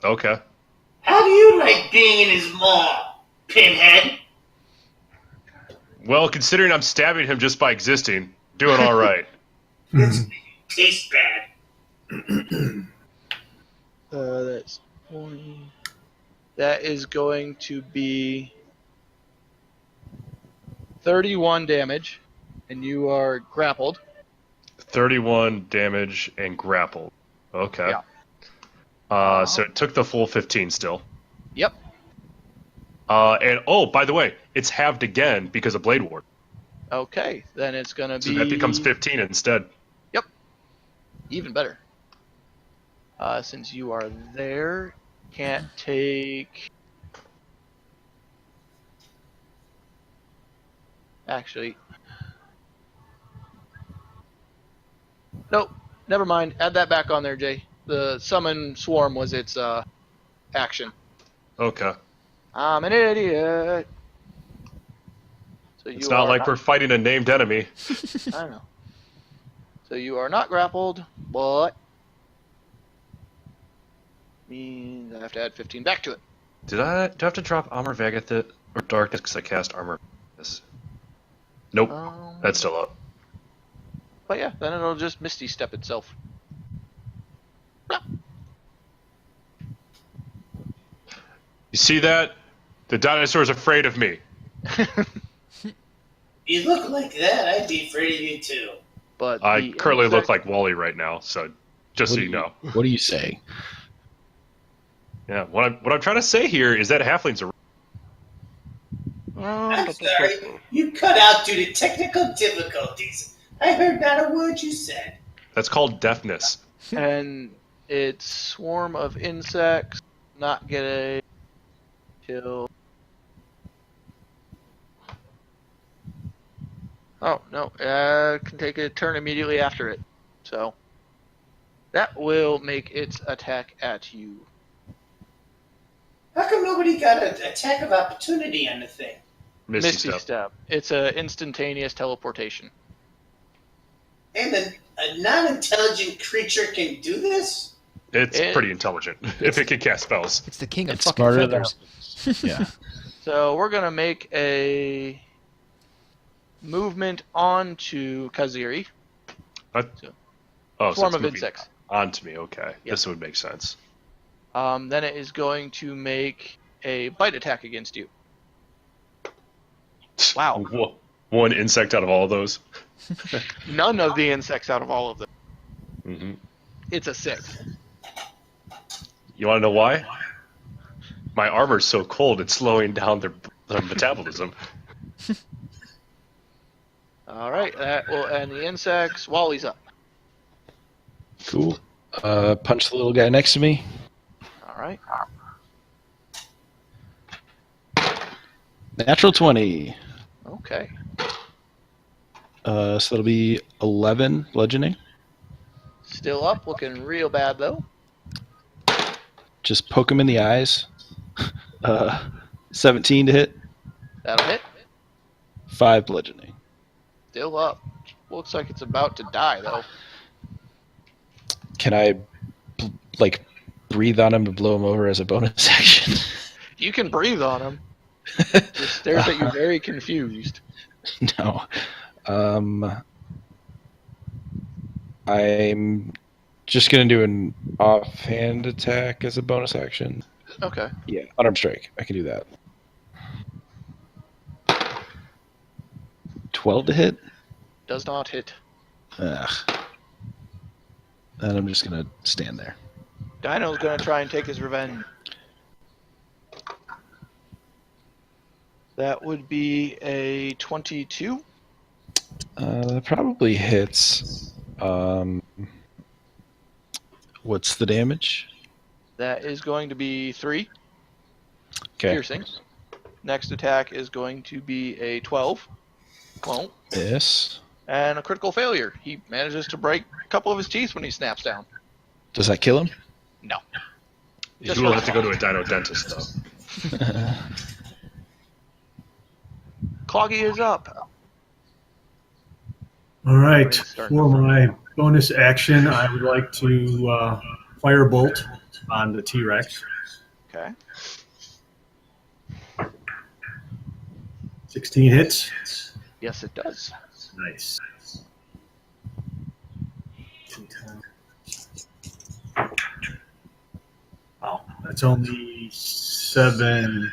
Speaker 2: Okay.
Speaker 5: How do you like being in his maw, Pinhead?
Speaker 2: Well, considering I'm stabbing him just by existing, doing all right.
Speaker 5: Tastes bad.
Speaker 1: That's 20. That is going to be 31 damage, and you are grappled.
Speaker 2: 31 damage and grappled. Okay.
Speaker 1: Yeah.
Speaker 2: So it took the full 15 still.
Speaker 1: Yep.
Speaker 2: And oh, by the way, it's halved again because of Blade Ward.
Speaker 1: Okay, then it's going to
Speaker 2: So
Speaker 1: be...
Speaker 2: that becomes 15 instead.
Speaker 1: Yep. Even better. Since you are there, can't take... Actually... Nope. Never mind. Add that back on there, Jay. The summon swarm was its action.
Speaker 2: Okay.
Speaker 1: I'm an idiot. So
Speaker 2: It's not like we're fighting a named enemy.
Speaker 1: I know. So you are not grappled, but means I have to add 15 back to it.
Speaker 2: Do I have to drop Armor Vagath or Darkness because I cast Armor? Nope. That's still up.
Speaker 1: But yeah, then it'll just Misty Step itself. Blah.
Speaker 2: You see that? The dinosaur's afraid of me.
Speaker 5: You look like that, I'd be afraid of you too.
Speaker 1: But
Speaker 2: I
Speaker 1: the
Speaker 2: currently look
Speaker 1: insect-
Speaker 2: like Wally right now, so just so you know.
Speaker 6: What do you say?
Speaker 2: Yeah, what I'm trying to say here is that halflings are.
Speaker 5: I'm sorry, you cut out due to technical difficulties. I heard not a word you said.
Speaker 2: That's called deafness.
Speaker 1: and its swarm of insects not get a kill. Oh no, can take a turn immediately after it. So that will make its attack at you.
Speaker 5: How come nobody got an attack of opportunity on the thing?
Speaker 2: Misty step.
Speaker 1: It's a instantaneous teleportation.
Speaker 5: And a non-intelligent creature can do this?
Speaker 2: It's pretty intelligent if it can cast spells.
Speaker 3: It's the king of
Speaker 6: It's
Speaker 3: fucking
Speaker 6: smarter than
Speaker 3: feathers.
Speaker 6: Yeah.
Speaker 1: So we're gonna make a movement onto Kaziri.
Speaker 2: Oh, so
Speaker 1: Swarm
Speaker 2: it's
Speaker 1: of
Speaker 2: moving
Speaker 1: insects.
Speaker 2: onto me. Okay,
Speaker 1: Yep.
Speaker 2: this would make sense.
Speaker 1: Then it is going to make a bite attack against you. Wow.
Speaker 2: One insect out of all of those.
Speaker 1: None of the insects out of all of them.
Speaker 2: Mm-hmm.
Speaker 1: It's a 6.
Speaker 2: You want to know why? My armor's so cold, it's slowing down their metabolism.
Speaker 1: All right, that will end the insects. Wally's up.
Speaker 6: Cool. Punch the little guy next to me.
Speaker 1: All right.
Speaker 6: Natural 20.
Speaker 1: Okay.
Speaker 6: So that'll be 11 bludgeoning.
Speaker 1: Still up, looking real bad though.
Speaker 6: Just poke him in the eyes. 17 to hit.
Speaker 1: That'll hit.
Speaker 6: 5 bludgeoning.
Speaker 1: Still up. Looks like it's about to die though.
Speaker 6: Can I, breathe on him to blow him over as a bonus action?
Speaker 1: You can breathe on him. Just stares at you very confused.
Speaker 6: No. I'm just going to do an offhand attack as a bonus action.
Speaker 1: Okay.
Speaker 6: Yeah, unarmed strike. I can do that. 12 to hit?
Speaker 1: Does not hit.
Speaker 6: Ugh. And I'm just going to stand there.
Speaker 1: Dino's going to try and take his revenge. That would be a 22.
Speaker 6: That probably hits. What's the damage?
Speaker 1: That is going to be 3
Speaker 6: Okay.
Speaker 1: piercing. Next attack is going to be a 12. Won't.
Speaker 6: Miss.
Speaker 1: And a critical failure. He manages to break a couple of his teeth when he snaps down.
Speaker 6: Does that kill him?
Speaker 1: No.
Speaker 2: You will have to go to a dino dentist, though.
Speaker 1: Cloggy is up.
Speaker 4: All right.
Speaker 1: Start.
Speaker 4: For my bonus action, I would like to firebolt on the T-Rex.
Speaker 1: Okay.
Speaker 4: 16 hits.
Speaker 1: Yes, it does.
Speaker 4: Nice. Wow, that's only 7.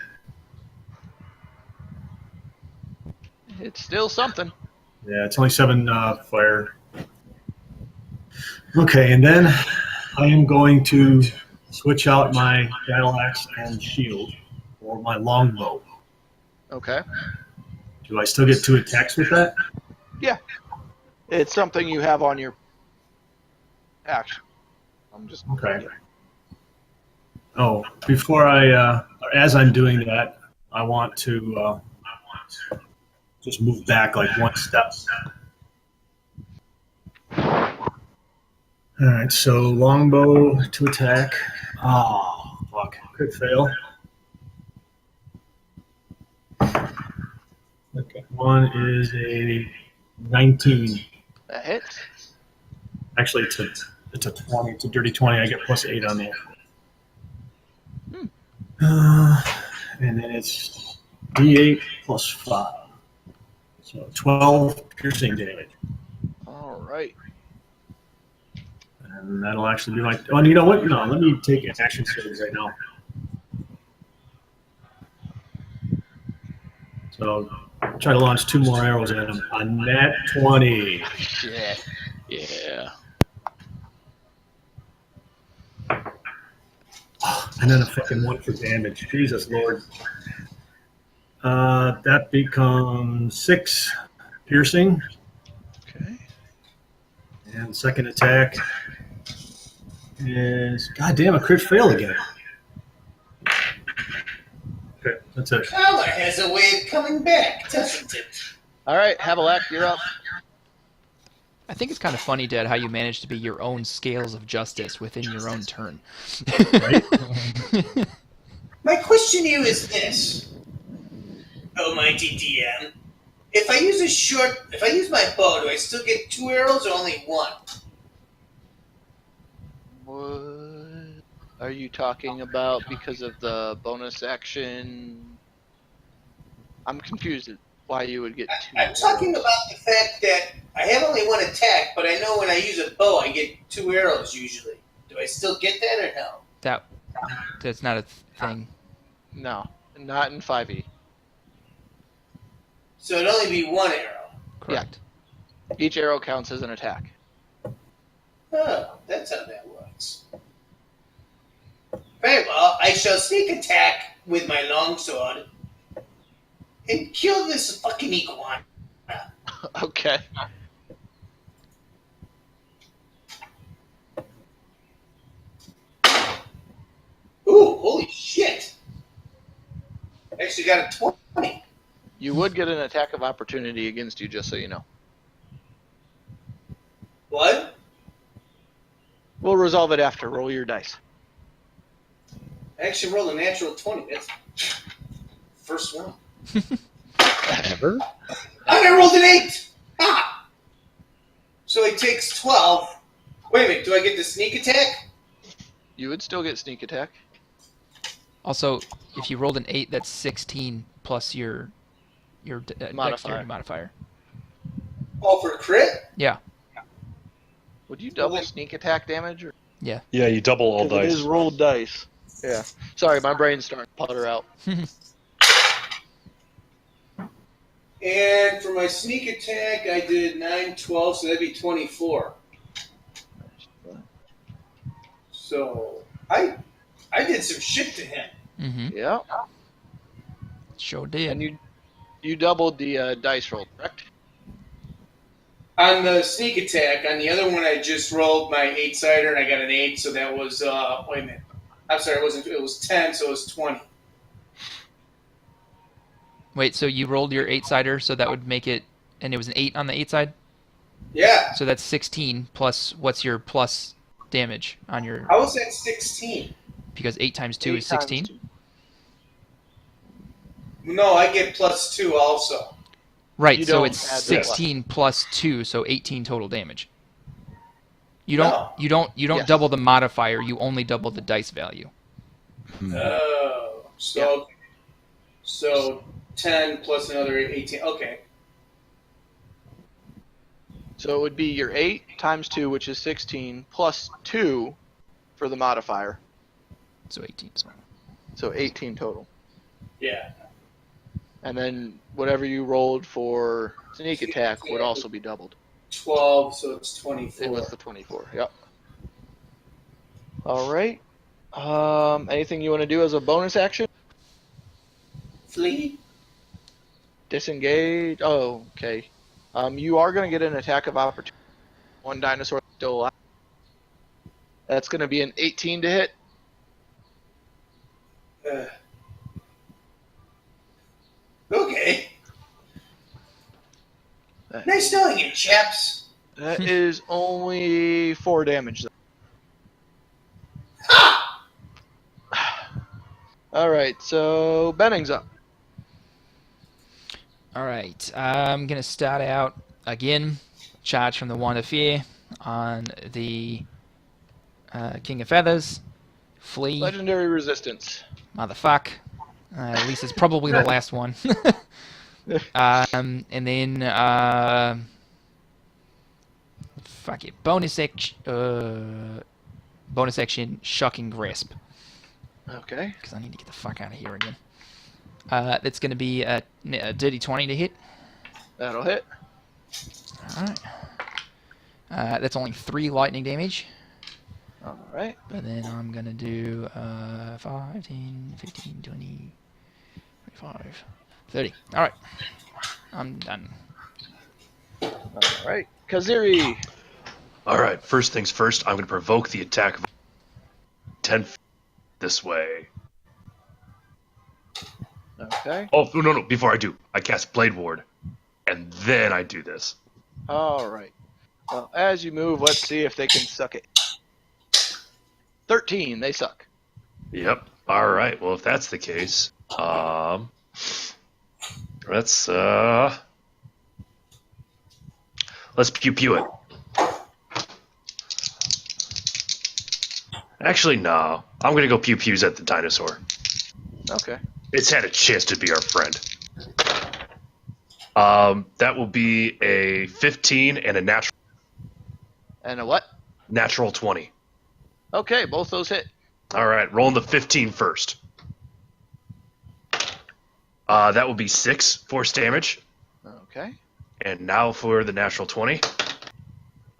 Speaker 1: It's still something.
Speaker 4: Yeah, it's only 7 fire. Okay, and then I am going to switch out my battle axe and shield for my longbow.
Speaker 1: Okay.
Speaker 4: Do I still get 2 attacks with that?
Speaker 1: Yeah. It's something you have on your action. I'm just
Speaker 4: Okay. Oh, before as I'm doing that, I want to just move back like 1 step. All right, so longbow to attack. Oh, fuck. Could fail. Okay, one is a 19.
Speaker 1: That hits.
Speaker 4: Actually, it's a 20. It's a dirty 20. I get +8 on that. And then it's D8 plus 5. So 12 piercing damage.
Speaker 1: All right.
Speaker 4: And that'll actually be my... Oh, you know what? No, let me take action surge right now. So try to launch 2 more arrows at him. A nat 20.
Speaker 1: Yeah.
Speaker 6: Yeah.
Speaker 4: And then a fucking 1 for damage. Jesus Lord. That becomes 6 piercing.
Speaker 1: Okay.
Speaker 4: And second attack is... God damn, a crit fail again. Okay, that's it.
Speaker 5: Color has a way of coming back, doesn't it?
Speaker 1: All right, Havelak, you're up.
Speaker 3: I think it's kind of funny, Dad, how you manage to be your own scales of justice within your own turn.
Speaker 4: Right?
Speaker 5: My question to you is this, almighty DM. If I use my bow, do I still get 2 arrows or only 1?
Speaker 1: What are you talking about because of the bonus action? I'm confused at why you would get 2
Speaker 5: I'm talking
Speaker 1: arrows.
Speaker 5: about the fact that I have only 1 attack, but I know when I use a bow, I get 2 arrows usually. Do I still get that or no?
Speaker 3: That's not a thing.
Speaker 1: No, not in 5e.
Speaker 5: So it'd only be 1 arrow.
Speaker 3: Correct.
Speaker 1: Each arrow counts as an attack.
Speaker 5: Oh, that's how that works. Very well, I shall sneak attack with my longsword and kill this fucking iguana.
Speaker 1: Okay.
Speaker 5: Ooh, holy shit! Actually got a 20.
Speaker 1: You would get an attack of opportunity against you, just so you know.
Speaker 5: What?
Speaker 1: We'll resolve it after. Roll your dice.
Speaker 5: I actually rolled a natural 20. That's first one.
Speaker 6: Ever?
Speaker 5: And I rolled an 8! Ah! So he takes 12. Wait a minute, do I get the sneak attack?
Speaker 1: You would still get sneak attack.
Speaker 3: Also, if you rolled an 8, that's 16 plus your dexterity modifier.
Speaker 5: Oh, for a crit?
Speaker 3: Yeah.
Speaker 1: Would you double sneak attack damage? Or?
Speaker 3: Yeah.
Speaker 2: Yeah, you double all
Speaker 1: 'Cause it
Speaker 2: dice.
Speaker 1: is rolled dice. Yeah. Sorry, my brain's starting to putter out.
Speaker 5: And And for my sneak attack, I did 9, 12, so that'd be 24. So I did some shit to him.
Speaker 3: Mm-hmm.
Speaker 1: Yeah.
Speaker 3: Sure did.
Speaker 1: And you doubled the dice roll, correct?
Speaker 5: On the sneak attack, on the other one, I just rolled my 8-sider and I got an 8, so that was, wait a minute. I'm sorry, it was 10, so it was 20.
Speaker 3: Wait, so you rolled your 8-sider, so that would make it, and it was an 8 on the 8 side?
Speaker 5: Yeah,
Speaker 3: So that's 16 plus, what's your plus damage on your,
Speaker 5: I was at 16.
Speaker 3: because 8 times 2
Speaker 1: 8
Speaker 3: is 16?
Speaker 1: times 2.
Speaker 5: No, I get plus 2 also.
Speaker 3: Right,
Speaker 1: You
Speaker 3: so
Speaker 1: don't
Speaker 3: it's
Speaker 1: add the
Speaker 3: 16 plus 2, so 18 total damage. You don't
Speaker 5: No.
Speaker 1: Yes.
Speaker 3: double the modifier, you only double the dice value.
Speaker 5: Oh, so 10 plus another 18. Okay.
Speaker 1: So it would be your 8 times 2, which is 16, plus 2 for the modifier.
Speaker 3: So 18.
Speaker 1: So 18 total.
Speaker 5: Yeah.
Speaker 1: And then whatever you rolled for sneak attack would also be doubled.
Speaker 5: 12, so it's 24.
Speaker 1: It was the 24. Yep. All right. Anything you want to do as a bonus action?
Speaker 5: Flee?
Speaker 1: Disengage. Oh, okay. You are going to get an attack of opportunity. One dinosaur still alive. That's going to be an 18 to hit.
Speaker 5: Okay. Nice knowing you, chaps.
Speaker 1: That is only 4 damage. Though.
Speaker 5: Ha!
Speaker 1: All right, so Benning's up.
Speaker 3: Alright, I'm going to start out again, charge from the Wand of Fear on the King of Feathers. Flee.
Speaker 1: Legendary resistance.
Speaker 3: Motherfuck. At least it's probably the last one. And then, fuck it. Bonus action, Shocking Grasp.
Speaker 1: Okay.
Speaker 3: Because I need to get the fuck out of here again. That's going to be a dirty 20 to hit.
Speaker 1: That'll hit.
Speaker 3: Alright. That's only 3 lightning damage.
Speaker 1: All right.
Speaker 3: But then I'm going to do 5, 10, 15, 20, 25, 30. Alright. I'm done.
Speaker 1: All right. Kaziri.
Speaker 2: All right, first things first, I'm going to provoke the attack of 10 feet this way.
Speaker 1: Okay.
Speaker 2: Oh, no, before I do, I cast Blade Ward, and then I do this.
Speaker 1: All right. Well, as you move, let's see if they can suck it. 13. They suck.
Speaker 2: Yep. All right, well, if that's the case, let's pew it. Actually, no. I'm going to go pews at the dinosaur.
Speaker 1: Okay.
Speaker 2: It's had a chance to be our friend. That will be a 15 and a
Speaker 1: And a what?
Speaker 2: natural 20.
Speaker 1: Okay, both those hit.
Speaker 2: All right, rolling the 15 first. That will be 6 force damage.
Speaker 1: Okay.
Speaker 2: And now for the natural 20.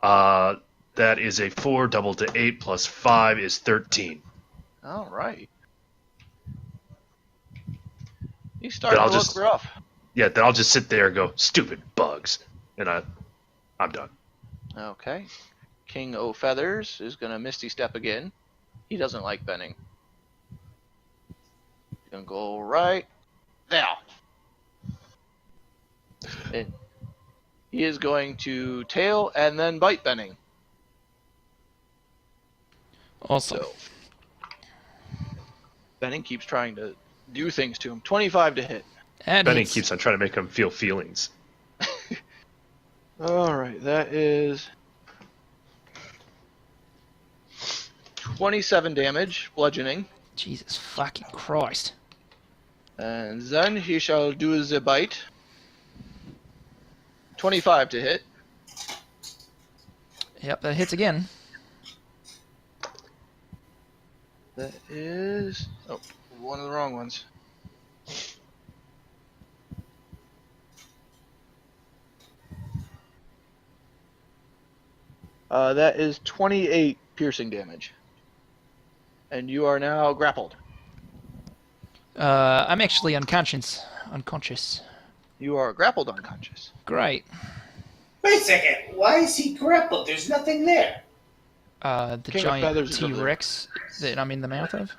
Speaker 2: That is a 4 doubled to 8 plus 5 is 13.
Speaker 1: All right. He's starting to look rough.
Speaker 2: Yeah, then I'll just sit there and go, stupid bugs. And I'm done.
Speaker 1: Okay. King O' Feathers is going to Misty Step again. He doesn't like Benning. He's going to go right there. And he is going to tail and then bite Benning.
Speaker 3: Awesome.
Speaker 1: So Benning keeps trying to do things to him. 25 to hit.
Speaker 3: And
Speaker 2: Benning
Speaker 3: hits.
Speaker 2: keeps on trying to make him feel feelings.
Speaker 1: All right, that is 27 damage, bludgeoning.
Speaker 3: Jesus fucking Christ.
Speaker 1: And then he shall do the bite. 25 to hit.
Speaker 3: Yep, that hits again.
Speaker 1: That is... Oh, one of the wrong ones. That is 28 piercing damage. And you are now grappled.
Speaker 3: I'm actually unconscious.
Speaker 1: You are grappled unconscious.
Speaker 3: Great.
Speaker 5: Wait a second. Why is he grappled? There's nothing there.
Speaker 3: The
Speaker 1: King of
Speaker 3: giant
Speaker 1: Feathers is over there.
Speaker 3: T-Rex that I'm in the mouth of.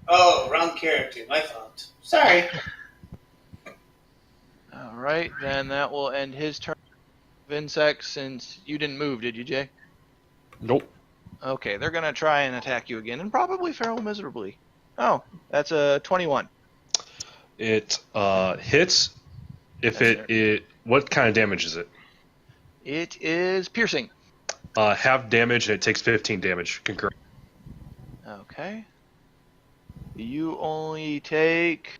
Speaker 5: Oh, wrong character. My fault. Sorry.
Speaker 1: Alright, then that will end his turn of insects since you didn't move, did you, Jay?
Speaker 2: Nope.
Speaker 1: Okay, they're going to try and attack you again and probably fail miserably. Oh, that's a 21.
Speaker 2: It hits. If
Speaker 1: That's
Speaker 2: it what kind of damage is it?
Speaker 1: It is piercing.
Speaker 2: Half damage and it takes 15 damage concurrent.
Speaker 1: Okay. You only take...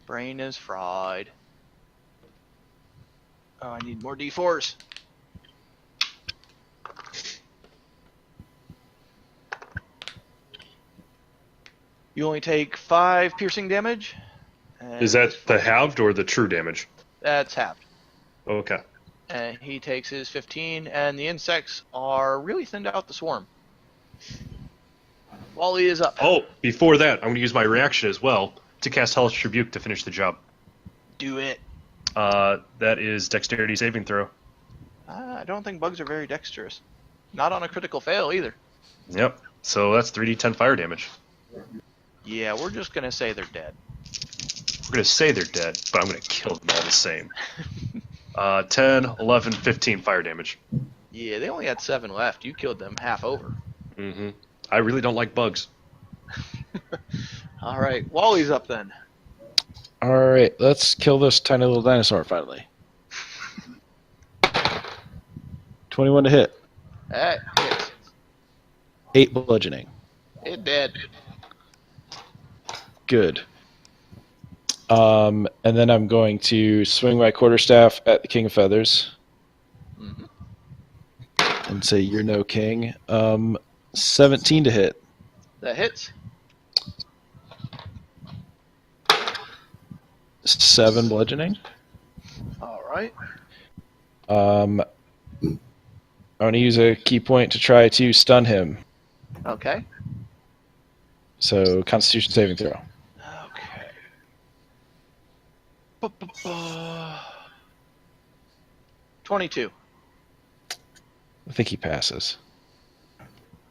Speaker 1: Brain is fried. Oh, I need more d4s. You only take 5 piercing damage.
Speaker 2: Is that the halved or the true damage?
Speaker 1: That's halved.
Speaker 2: Okay.
Speaker 1: And he takes his 15, and the insects are really thinned out the swarm. Wally is up.
Speaker 2: Oh, before that, I'm going to use my reaction as well to cast Hellish Rebuke to finish the job.
Speaker 1: Do it.
Speaker 2: That is Dexterity saving throw.
Speaker 1: I don't think bugs are very dexterous. Not on a critical fail either.
Speaker 2: Yep. So that's 3d10 fire damage.
Speaker 1: Yeah, we're just going to say they're dead.
Speaker 2: I'm going to say they're dead, but I'm going to kill them all the same. 10, 11, 15 fire damage.
Speaker 1: Yeah, they only had 7 left. You killed them half over.
Speaker 2: Mm-hmm. I really don't like bugs.
Speaker 1: All right, Wally's up then.
Speaker 6: All right, let's kill this tiny little dinosaur finally. 21 to hit.
Speaker 1: That hits.
Speaker 6: 8 bludgeoning.
Speaker 1: It dead.
Speaker 6: Good. And then I'm going to swing my quarterstaff at the King of Feathers
Speaker 1: Mhm.
Speaker 6: and say, "You're no king." 17 to hit.
Speaker 1: That hits.
Speaker 6: 7 bludgeoning.
Speaker 1: All right.
Speaker 6: I'm going to use a key point to try to stun him.
Speaker 1: Okay.
Speaker 6: So Constitution saving throw.
Speaker 1: Okay. 22.
Speaker 6: I think he passes.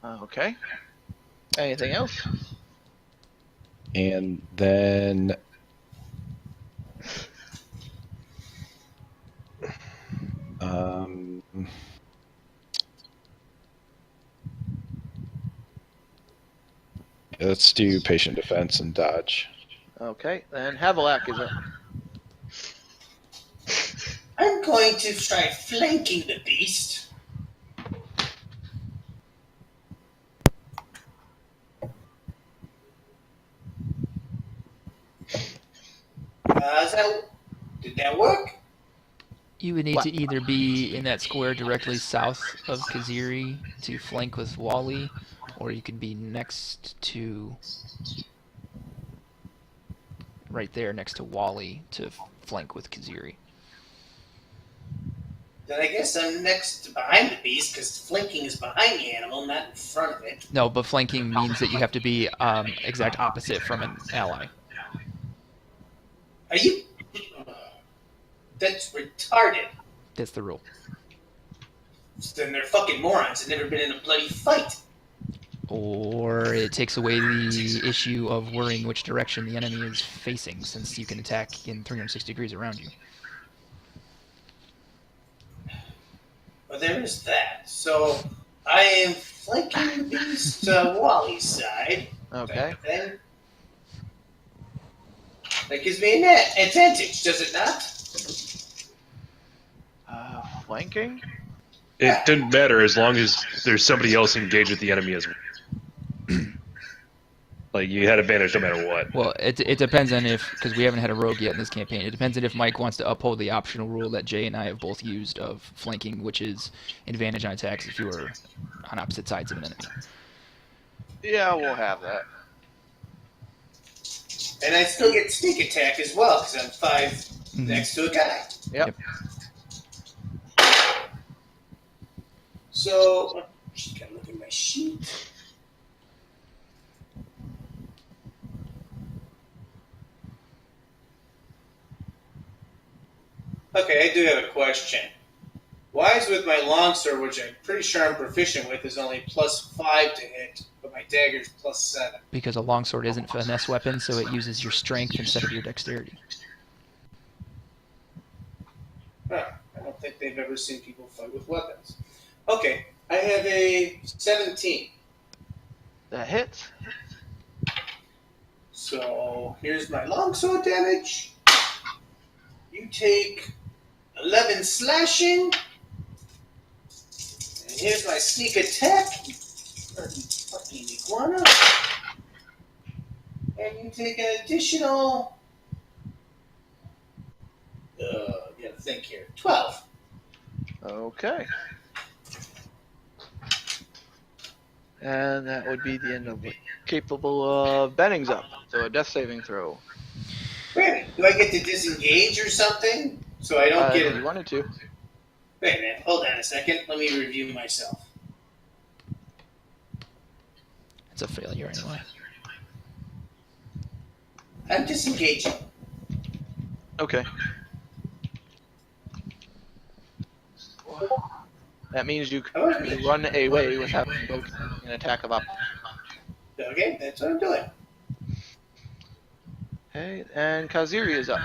Speaker 1: Okay. Anything else?
Speaker 6: And then let's do patient defense and dodge.
Speaker 1: Okay, then Havelak is up.
Speaker 5: I'm going to try flanking the beast. Did that work?
Speaker 3: You would need
Speaker 1: What?
Speaker 3: to either be in that square directly south of Kaziri to flank with Wally, or you could be next to... right there next to Wally to flank with Kaziri.
Speaker 5: Then I guess I'm next behind the beast because flanking is behind the animal, not in front of it.
Speaker 3: No, but flanking means that you have to be exact opposite from an ally.
Speaker 5: Are you? That's retarded.
Speaker 3: That's the rule.
Speaker 5: Then they're fucking morons and never been in a bloody fight.
Speaker 3: Or it takes away the issue of worrying which direction the enemy is facing, since you can attack in 360 degrees around you.
Speaker 5: Well, there is that. So I am flanking the beast Wally's side.
Speaker 1: Okay.
Speaker 5: Then that gives me an advantage, does it not?
Speaker 1: Flanking?
Speaker 2: It didn't matter as long as there's somebody else engaged with the enemy as well. Like, you had advantage no matter what.
Speaker 3: Well, it depends on if, because we haven't had a rogue yet in this campaign, it depends on if Mike wants to uphold the optional rule that Jay and I have both used of flanking, which is advantage on attacks if you are on opposite sides of an enemy.
Speaker 1: Yeah, we'll have that.
Speaker 5: And I still get sneak attack as well because I'm 5 next to a guy.
Speaker 1: Yep.
Speaker 5: So, just gotta look at my sheet. Okay, I do have a question. Why is with my longsword, which I'm pretty sure I'm proficient with, is only +5 to hit, but my dagger's +7?
Speaker 3: Because a longsword isn't a finesse weapon, so it uses your strength instead of your dexterity.
Speaker 5: Huh, I don't think they've ever seen people fight with weapons. Okay, I have a 17.
Speaker 1: That hits.
Speaker 5: So here's my longsword damage. You take 11 slashing. And here's my sneak attack. Fucking iguana. And you take an additional. Gotta think here. 12.
Speaker 1: Okay. And that would be the end of it. Capable of Benning's up. So a death saving throw.
Speaker 5: Really? Do I get to disengage or something? So I don't get
Speaker 1: If
Speaker 5: it.
Speaker 1: you wanted to.
Speaker 5: Wait a minute. Hold on a second. Let me review myself.
Speaker 3: It's a failure anyway.
Speaker 5: I'm disengaging.
Speaker 1: Okay. That means you can run away without invoking an attack of opportunity.
Speaker 5: Okay, that's what I'm doing.
Speaker 1: Okay, and Kaziri is up.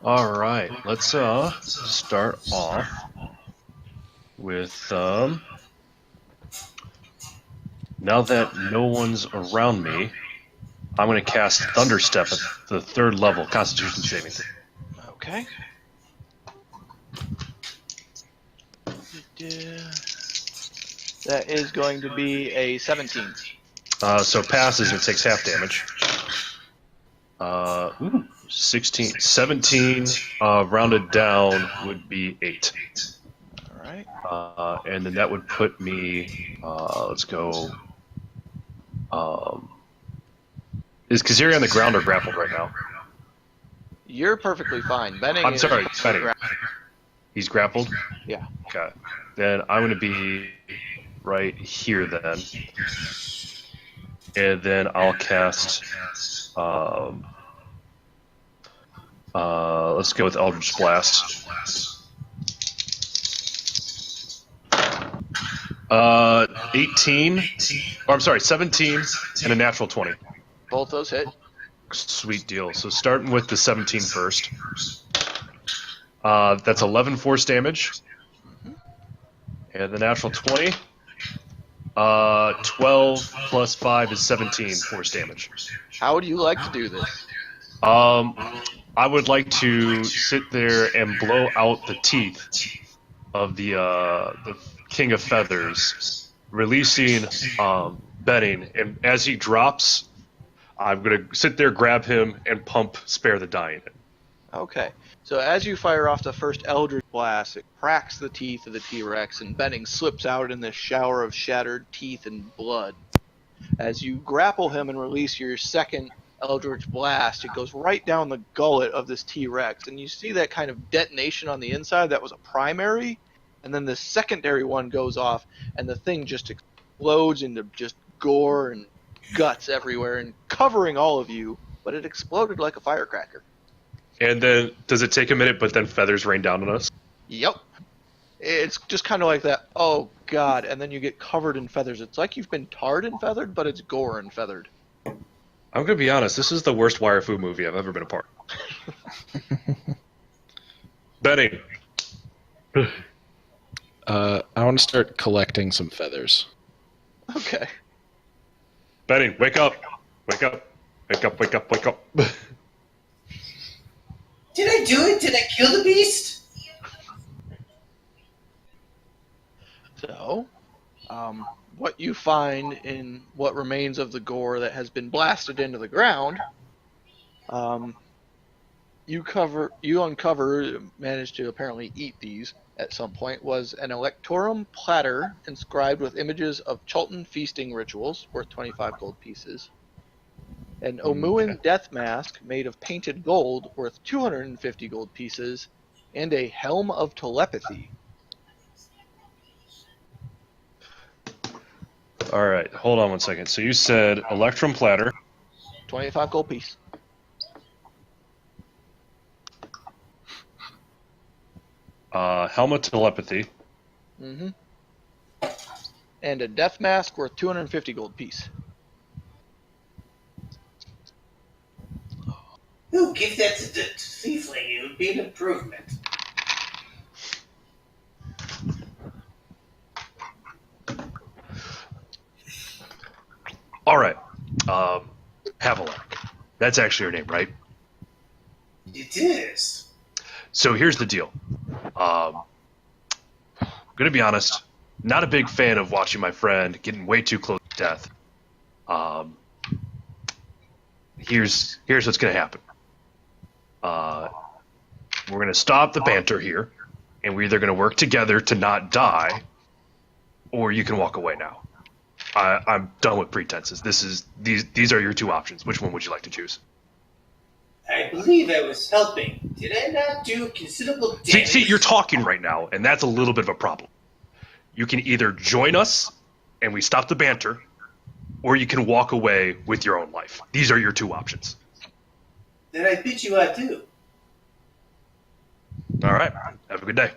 Speaker 2: All right, let's start off with now that no one's around me, I'm going to cast Thunderstep at the 3rd level, Constitution saving throw.
Speaker 1: Okay. That is going to be a 17.
Speaker 2: So passes, it takes half damage. 16, 17, rounded down would be 8.
Speaker 1: All right.
Speaker 2: And then that would put me, let's go, is Kaziri on the ground or grappled right now?
Speaker 1: You're perfectly fine. Benning
Speaker 2: I'm sorry,
Speaker 1: is
Speaker 2: Benning. He's grappled?
Speaker 1: Yeah.
Speaker 2: Okay. Then I'm going to be right here then. And then I'll cast, let's go with Eldritch Blast. 18, or I'm sorry, 17 and a natural 20.
Speaker 1: Both those hit.
Speaker 2: Sweet deal. So starting with the 17 first. That's 11 force damage. And the natural 20. 12 plus 5 is 17 force damage.
Speaker 1: How would you like to do this?
Speaker 2: I would like to sit there and blow out the teeth of the King of Feathers, releasing Benning. And as he drops, I'm going to sit there, grab him, and pump Spare the Dying.
Speaker 1: Okay. So as you fire off the first Eldritch Blast, it cracks the teeth of the T-Rex, and Benning slips out in this shower of shattered teeth and blood. As you grapple him and release your second Eldritch Blast, it goes right down the gullet of this T-Rex, and you see that kind of detonation on the inside. That was a primary, and then the secondary one goes off, and the thing just explodes into just gore and guts everywhere and covering all of you, but it exploded like a firecracker.
Speaker 2: And then, does it take a minute, but then feathers rain down on us?
Speaker 1: Yep. It's just kind of like that, oh god, and then you get covered in feathers. It's like you've been tarred and feathered, but it's gore and feathered.
Speaker 2: I'm going to be honest, this is the worst Wire Fu movie I've ever been a part of. Benning.
Speaker 6: I want to start collecting some feathers.
Speaker 1: Okay.
Speaker 2: Benning, wake up. Wake up. Wake up, wake up, wake up.
Speaker 5: Did I do it? Did I kill the beast?
Speaker 1: So, what you find in what remains of the gore that has been blasted into the ground, you uncover, managed to apparently eat these at some point, was an electorum platter inscribed with images of Chultan feasting rituals, worth 25 gold pieces. An Omuan death mask made of painted gold, worth 250 gold pieces, and a helm of telepathy.
Speaker 2: All right, hold on one second. So you said Electrum Platter,
Speaker 1: 25 gold piece.
Speaker 2: Helmet Telepathy,
Speaker 1: Mm-hmm. And a death mask worth 250 gold piece.
Speaker 5: Ooh, give that to the thiefling. It would be an improvement.
Speaker 2: All right. Havilah. That's actually her name, right?
Speaker 5: It is.
Speaker 2: So here's the deal. I'm going to be honest, not a big fan of watching my friend getting way too close to death. Here's what's going to happen. We're going to stop the banter here, and we're either going to work together to not die, or you can walk away now. I'm done with pretenses. These are your two options. Which one would you like to choose?
Speaker 5: I believe I was helping. Did I not do considerable damage?
Speaker 2: See, you're talking right now, and that's a little bit of a problem. You can either join us, and we stop the banter, or you can walk away with your own life. These are your two options.
Speaker 5: Then I bid you adieu.
Speaker 2: All right. Have a good day.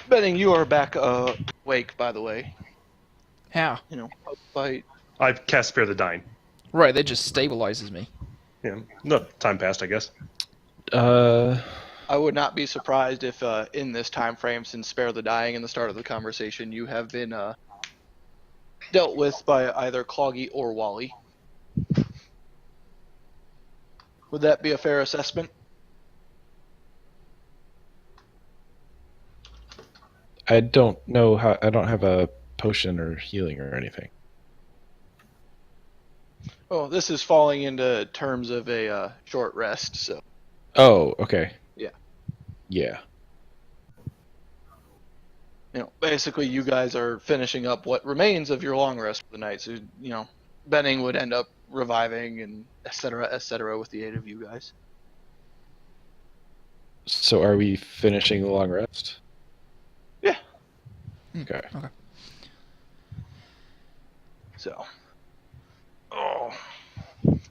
Speaker 1: Benning, you are back awake, by the way.
Speaker 3: How?
Speaker 1: Fight.
Speaker 2: I've cast Spare the Dying.
Speaker 3: Right, that just stabilizes me.
Speaker 2: Yeah. No, time passed, I guess.
Speaker 6: Uh,
Speaker 1: I would not be surprised if in this time frame, since Spare the Dying in the start of the conversation, you have been dealt with by either Cloggy or Wally. Would that be a fair assessment?
Speaker 6: I don't know how. I don't have a potion or healing or anything.
Speaker 1: Oh, this is falling into terms of a short rest, so.
Speaker 6: Oh, okay.
Speaker 1: Yeah.
Speaker 6: Yeah.
Speaker 1: Basically you guys are finishing up what remains of your long rest for the night, so, Benning would end up reviving and et cetera, with the aid of you guys.
Speaker 6: So are we finishing the long rest?
Speaker 1: Yeah.
Speaker 6: Okay.
Speaker 3: Okay.
Speaker 1: So. Oh.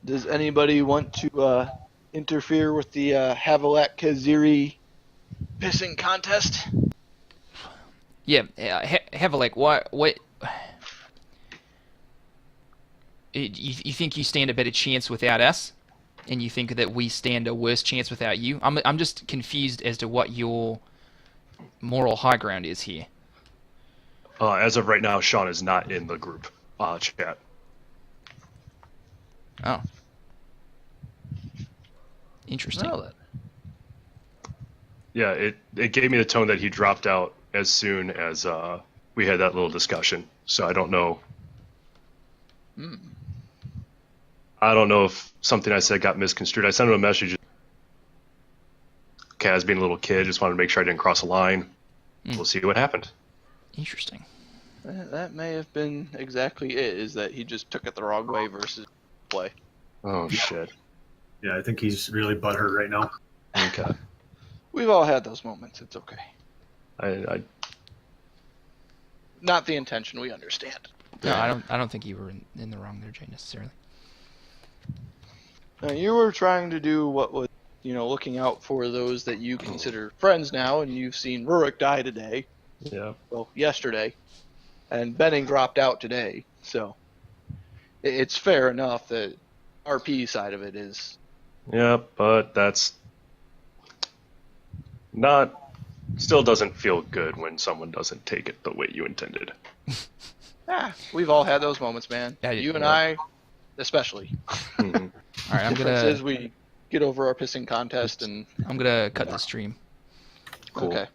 Speaker 1: Does anybody want to interfere with the Havilat Kaziri pissing contest?
Speaker 3: Yeah, Havilah, what? You think you stand a better chance without us, and you think that we stand a worse chance without you? I'm just confused as to what your moral high ground is here.
Speaker 2: As of right now, Sean is not in the group chat.
Speaker 3: Oh. Interesting.
Speaker 1: Well, then.
Speaker 2: Yeah, it gave me the tone that he dropped out as soon as we had that little discussion. So I don't know. I don't know if something I said got misconstrued. I sent him a message. Kaz, being a little kid, just wanted to make sure I didn't cross a line. We'll see what happened.
Speaker 3: Interesting.
Speaker 1: That may have been exactly it, is that he just took it the wrong way versus play.
Speaker 2: Oh, shit.
Speaker 4: Yeah, I think he's really butthurt right now.
Speaker 2: Okay.
Speaker 1: We've all had those moments, it's okay.
Speaker 2: I
Speaker 1: Not the intention, we understand.
Speaker 3: No, I don't think you were in the wrong there, Jay, necessarily.
Speaker 1: You were trying to do what was, looking out for those that you consider friends now, and you've seen Rurik die today.
Speaker 2: yeah.
Speaker 1: Well, yesterday. And Benning dropped out today, so it's fair enough that RP side of it is.
Speaker 2: Yeah, but that's still doesn't feel good when someone doesn't take it the way you intended.
Speaker 1: We've all had those moments, man.
Speaker 3: Yeah,
Speaker 1: You and
Speaker 3: yeah.
Speaker 1: I, especially.
Speaker 2: Mhm.
Speaker 3: All right,
Speaker 1: Difference is we get over our pissing contest and
Speaker 3: I'm gonna cut the stream.
Speaker 2: Cool.
Speaker 1: Okay.